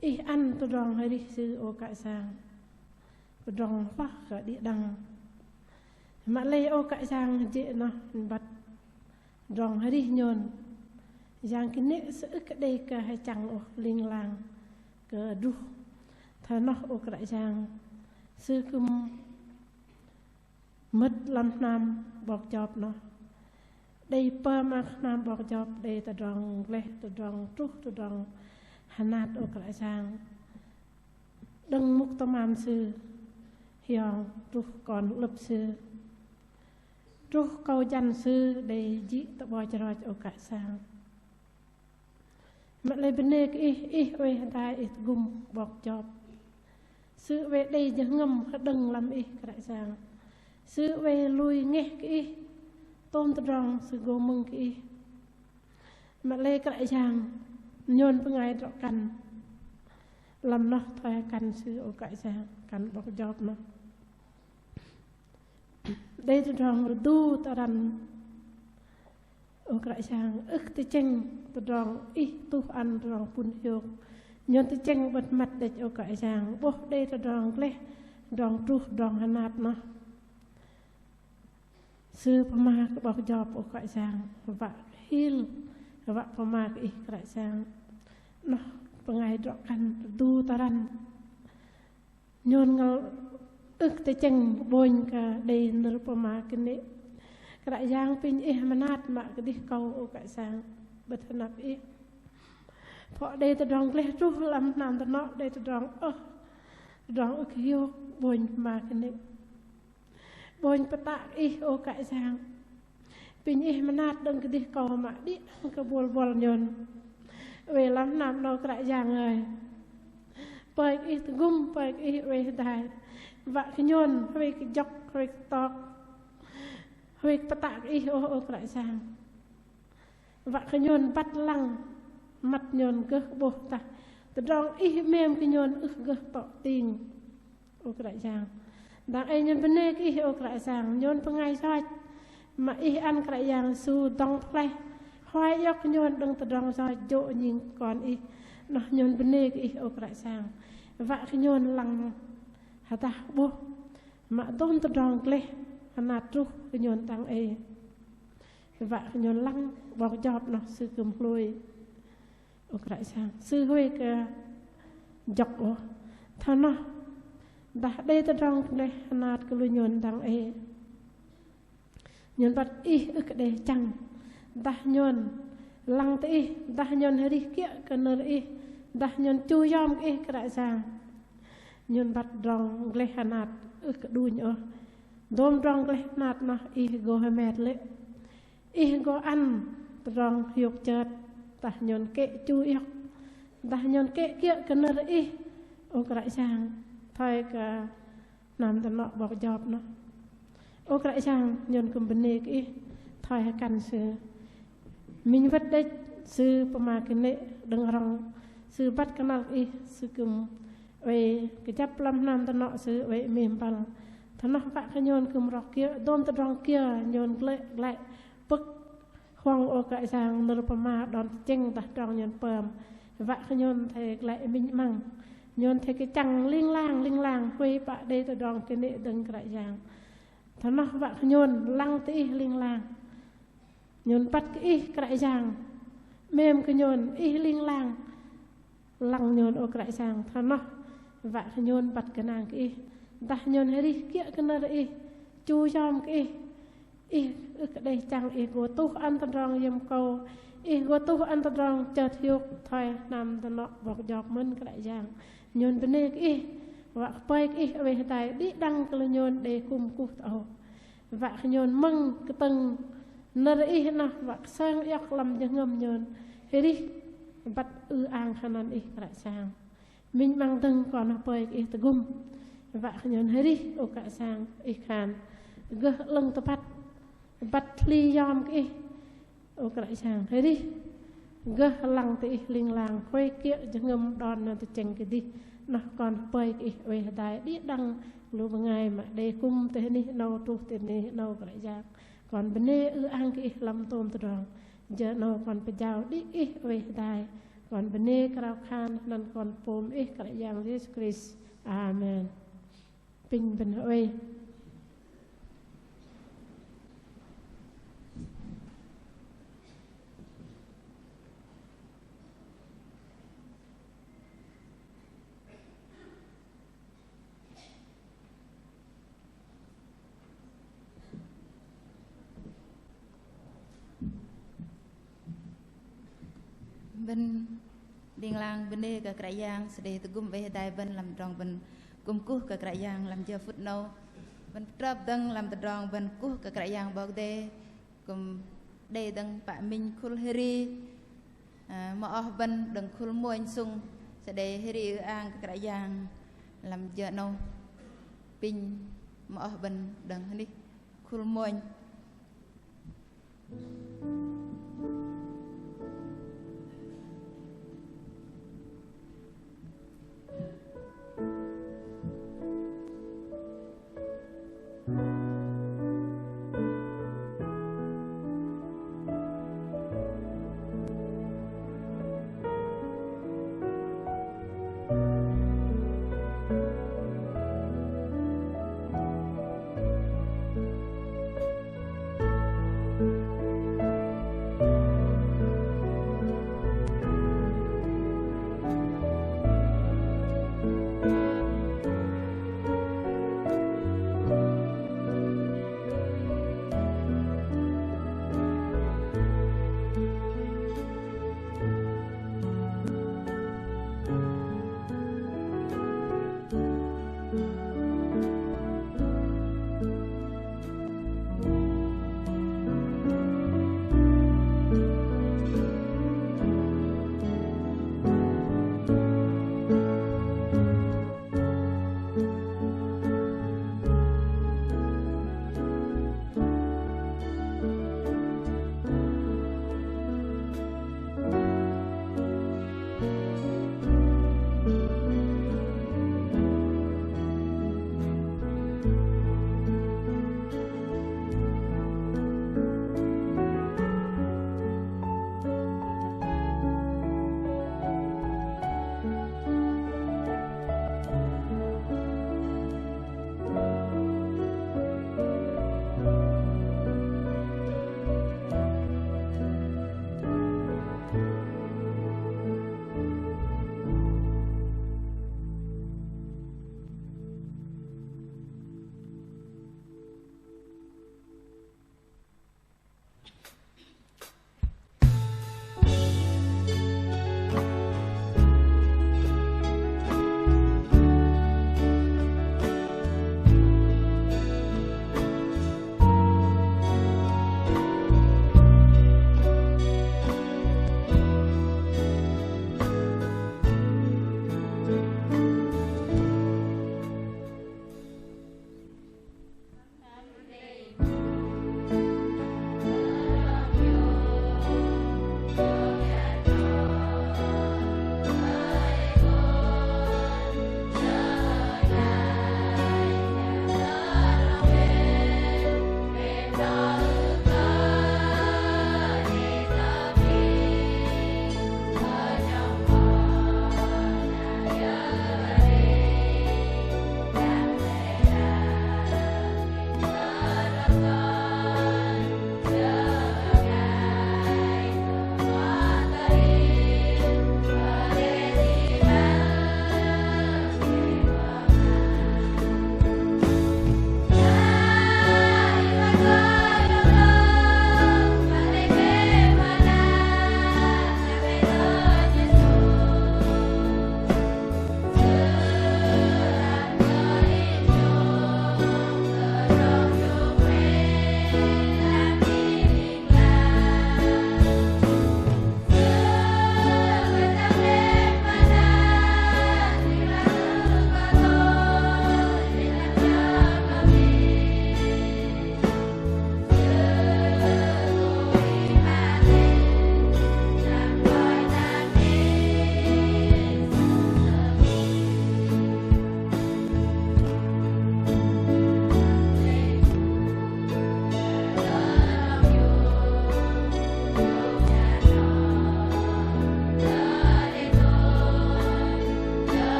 cái ăn từ đòn hay đi sư ô lại giang đòn phát cả địa đằng mà lấy ô cãi giang dễ nó bắt rong hay đi nhon giang cái nệ sự cái đây cả hay chẳng ô linh lang cái đu thà nó ô cãi giang sư cum mất làm nam bọc chọc nó đây pa mà nam bọc chọc đây ta rong lệ ta rong trúc ta rong hanat ô cãi giang đừng mục tâm am sư hiong trúc còn lập sư trúc câu danh sư để dị tập bò cho ở cả sang mà lấy bên đây cái oi tai gum bọc chọc sư về đây giờ ngâm đừng làm cả đại sang sư về lui nghe cái tôn tự rong sư gô mừng cái mà lấy cả đại sang nhon bên ngay rõ cần làm nó thôi cần sư ở cả sang cần bọc chọc nó đây tôi rong du ta răn ở cái sang ức tôi chênh tôi rong tu ăn rong phun hiu nhon tôi chênh bật mặt để ở cái sang bố đây tôi rong lê rong tru rong hanat nó sư pama bọc job ở cái sang và hil và pama cái sang nó pengai rõ kan du ta răn nhon ngal ức tới chừng bồn cả đầy nở pama cái nệ cái đại giang pin manat mà cái đi câu ở cái sang bật nạp họ đây tôi đong lẽ chú làm nam tôi nọ đây tôi đong ở cái yêu bồn mà cái nệ bồn bắt tạ ở cái sang pin manat đừng cái đi câu mà đi cái bồn nhon về làm nam nó cái đại giang rồi bởi gum bởi về đại và cái nhon về cái dọc về cái tóc về cái tạ ô lại sang và cái nhon bắt lăng mặt nhon cơ bồ ta từ đó mềm cái nhon cơ bọ tình ô lại sang đang ai nhon bên đây cái ô lại sang nhon bên ngay soi mà ăn cái dạng su đông play hoài dọc cái nhon đừng từ đó soi dỗ nhìn còn nó nhon bên đây cái ô lại sang và cái nhon lăng hata bu mà tôn tự rong kle hanat tru cái nhon tăng và cái nhon lăng bọc job nó sư cầm lôi ở cái sang sư huê cái dọc ở thằng nó đã đây tự rong kle hanat cái lôi nhon tăng nhon bắt cái đây chăng đã nhon lăng tới đã nhon hơi đi kia cái nơi đã nhon chui yom cái sang nhon bắt rong gle hanat đuôi nhở đom rong gle hanat nó go hemet lệ go ăn rong hiệp chợt ta nhon kệ chui yóc ta nhon kệ kia cái nơi ô cái sang thôi cả nằm tận nọ bọc dọc nó ô cái chàng nhon cùng bên này cái thôi hay cần sự mình vất đấy sự mà cái nệ đừng rong sự bắt cái nào ý sự cùng về cái chấp lâm nam tận nọ sự về mềm bằng thằng nó bạn cái nhon cùng rọc kia đom tận rong kia nhon lại bức khoang ô cái chàng nợ mà đòn chênh ta tròn nhon pờm vạ cái nhon thầy lại mình măng nhon thầy cái chằng linh lang quay bạn đây tận rong cái nệ đừng cái chàng thằng nó vạ cái nhon lăng tị linh lang nhon bắt cái cái chàng mềm cái nhon linh lang lăng nhon ô cái chàng thằng nó vạ cái nhon bắt cái nàng cái ta nhon hay đi kia cái nơi đấy chu chom cái đây chẳng go tu ăn tận rong yếm câu go tu ăn tận rong chợt hiu thôi nằm tận nọ bọc dọc mân cái đại giang nhon bên này và quay về tại đi đăng cái nhon để cùng cụ tàu và nhon măng cái tầng nơi nó và sang yak làm cho ngầm nhon thế đi bắt ang khanan cái đại giang mình mang tầng còn nó quay tự gum và nhon thế đi ô cả sang khan gỡ lưng tập bắt ly yom cái ô cái chàng thế đi gỡ lăng thì linh làng quay kia cho ngâm đòn nó thì chèn cái đi nó còn quay cái về đại đi đăng lúc ngày mà đây cung thế này nâu tu thế này nâu cái chàng còn bên đây ăn cái làm tôm từ đó giờ nó còn phải giao đi về đại còn bên đây cái khan nên còn pom cái chàng Jesus Christ Amen pin bên ơi bên điền lang bên đây cái cái giang sẽ để gum về đại bên làm tròn bên gum cú cái giang làm giờ phút nâu bên trap đăng làm tròn bên cú cái giang bọc đây gum đây đăng bạn mình khul heri mà bên đằng khul muôn sung sẽ để heri ang cái giang làm giờ nâu pin mà bên đằng đi khul muôn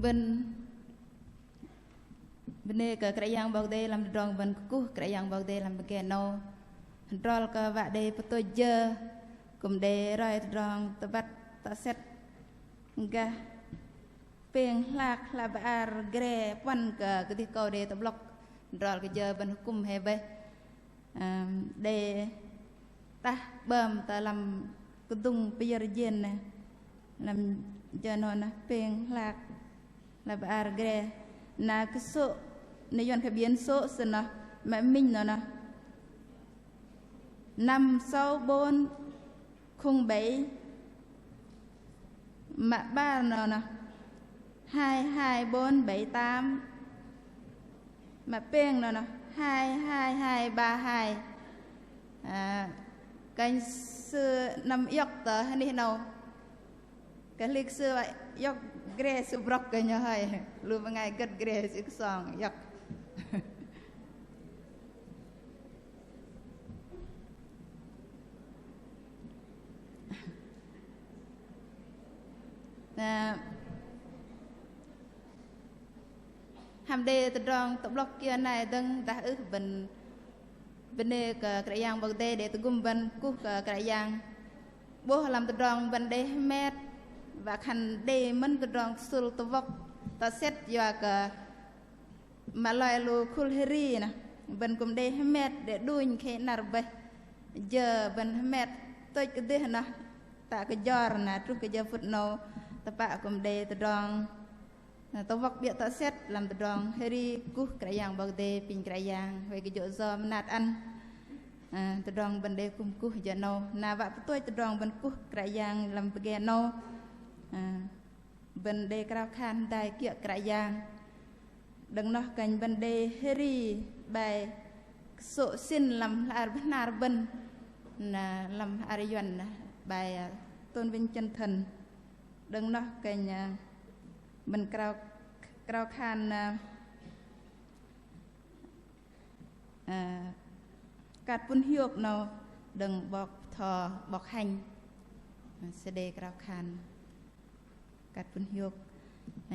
bên nè cái yang bọc đây làm rong bên cú cái yang bọc đây làm cái nâu rol cái vạ đây bắt tôi giờ cùng đây rồi rong tập bắt tập set ga peng lạc là bar gre quan cái thì câu đây tập lọc rol cái giờ bên cùng hay vậy để ta bơm ta làm cái tung bây giờ gen này làm cho nó peng lạc là bar gre na cái số này yon cái biến số xin nó mẹ mình nó 5 6 4 khung 7 mẹ ba nó nè 2 2 4 7 8 mẹ peng nó nè 2 2 2 3 2 cái xưa năm yóc tờ hay đi nào cái lịch xưa vậy yóc gre su brok cái nhau hay luôn vào ngày cất gre su song yóc hàm đề từ trong tập lọc kia này đang đã ước bình bên đây cái yang bậc đề để từ gum bên cú cái yang bố làm từ trong bên đề mét và khăn đề mình từ trong sul tập vóc ta xét và cái mà loài lu kulheri nè bên cùng đề mét để đuôi khi nở bê giờ bên mét tôi cái đề nè ta cái giò nè trước cái giờ phút nào ta bạ cùng đề từ trong tao vóc bịa ta xét làm từ trong heri cú cái yang bậc đề pin cái yang về cái chỗ giờ nát ăn từ trong bên đề cùng cú giờ nào na vạ tôi từ trong bên cú cái yang làm cái nào bên đề cao khan đại kia cái yang đừng nói cảnh bên đề heri bài sổ xin làm là bên là làm ariyan bài tôn vinh chân thần đừng nói cảnh mình cao khan cắt bún hiệp nào đừng bọc thò bọc hành sẽ đề cao khan cắt bún hiệp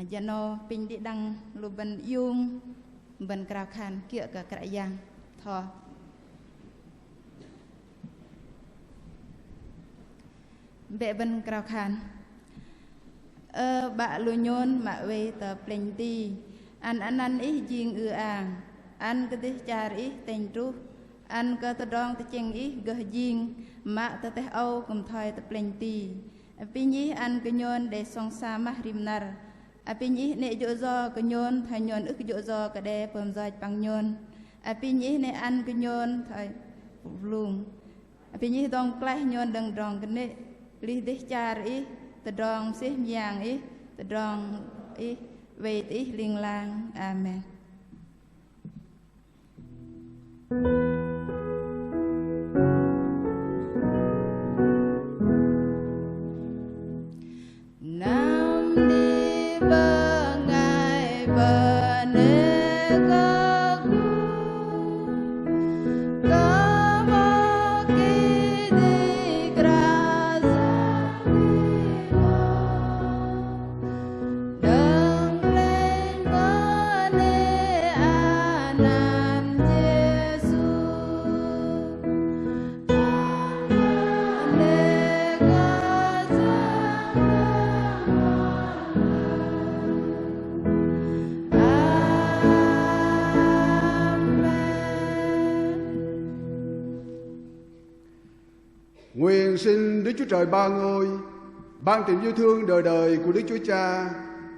giờ nó pin đi đăng lù bên yung bên cao khan kia cả cái yang thò bệ bên cao khan bạ lùi nhôn mà về tập plenty ăn ít riêng ăn cái tết chả ít tên trú ăn cái tết đong tết chênh ít gờ riêng mà tết âu cùng thời tập plenty pin nhí ăn cái nhôn để song sa mah rimnar pin nhí nệ dỗ do cái nhôn thay nhôn ức dỗ do cái đè phơm doi bằng nhôn pin nhí nệ ăn cái nhôn thay luồng pin nhí dong plei nhôn đằng rong cái nệ li tết chả ít từ đòn xếp giang ý từ đòn ý về ý liên lang amen nam đi bờ ngài bờ nê có một kỳ đi ra Nguyện xin Đức Chúa Trời Ba Ngôi ban tình yêu thương đời đời của Đức Chúa Cha,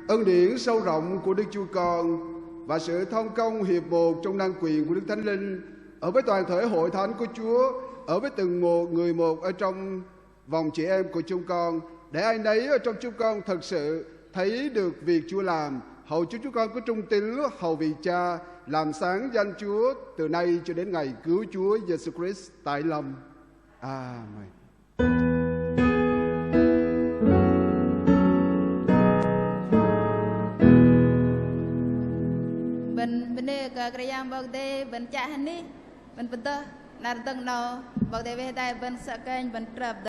ân điển sâu rộng của Đức Chúa Con và sự thông công hiệp một trong năng quyền của Đức Thánh Linh ở với toàn thể hội thánh của Chúa, ở với từng một người một ở trong vòng chị em của chúng con, để ai nấy ở trong chúng con thật sự thấy được việc Chúa làm, hầu chúng con có trung tín hầu vị Cha, làm sáng danh Chúa từ nay cho đến ngày cứu Chúa Giêsu Christ tại lâm. Amen. bên đây cái yang bậc đề bên cha hắn đi bên tơ là tầng nào bậc đề về đây bên sợ kênh bên trập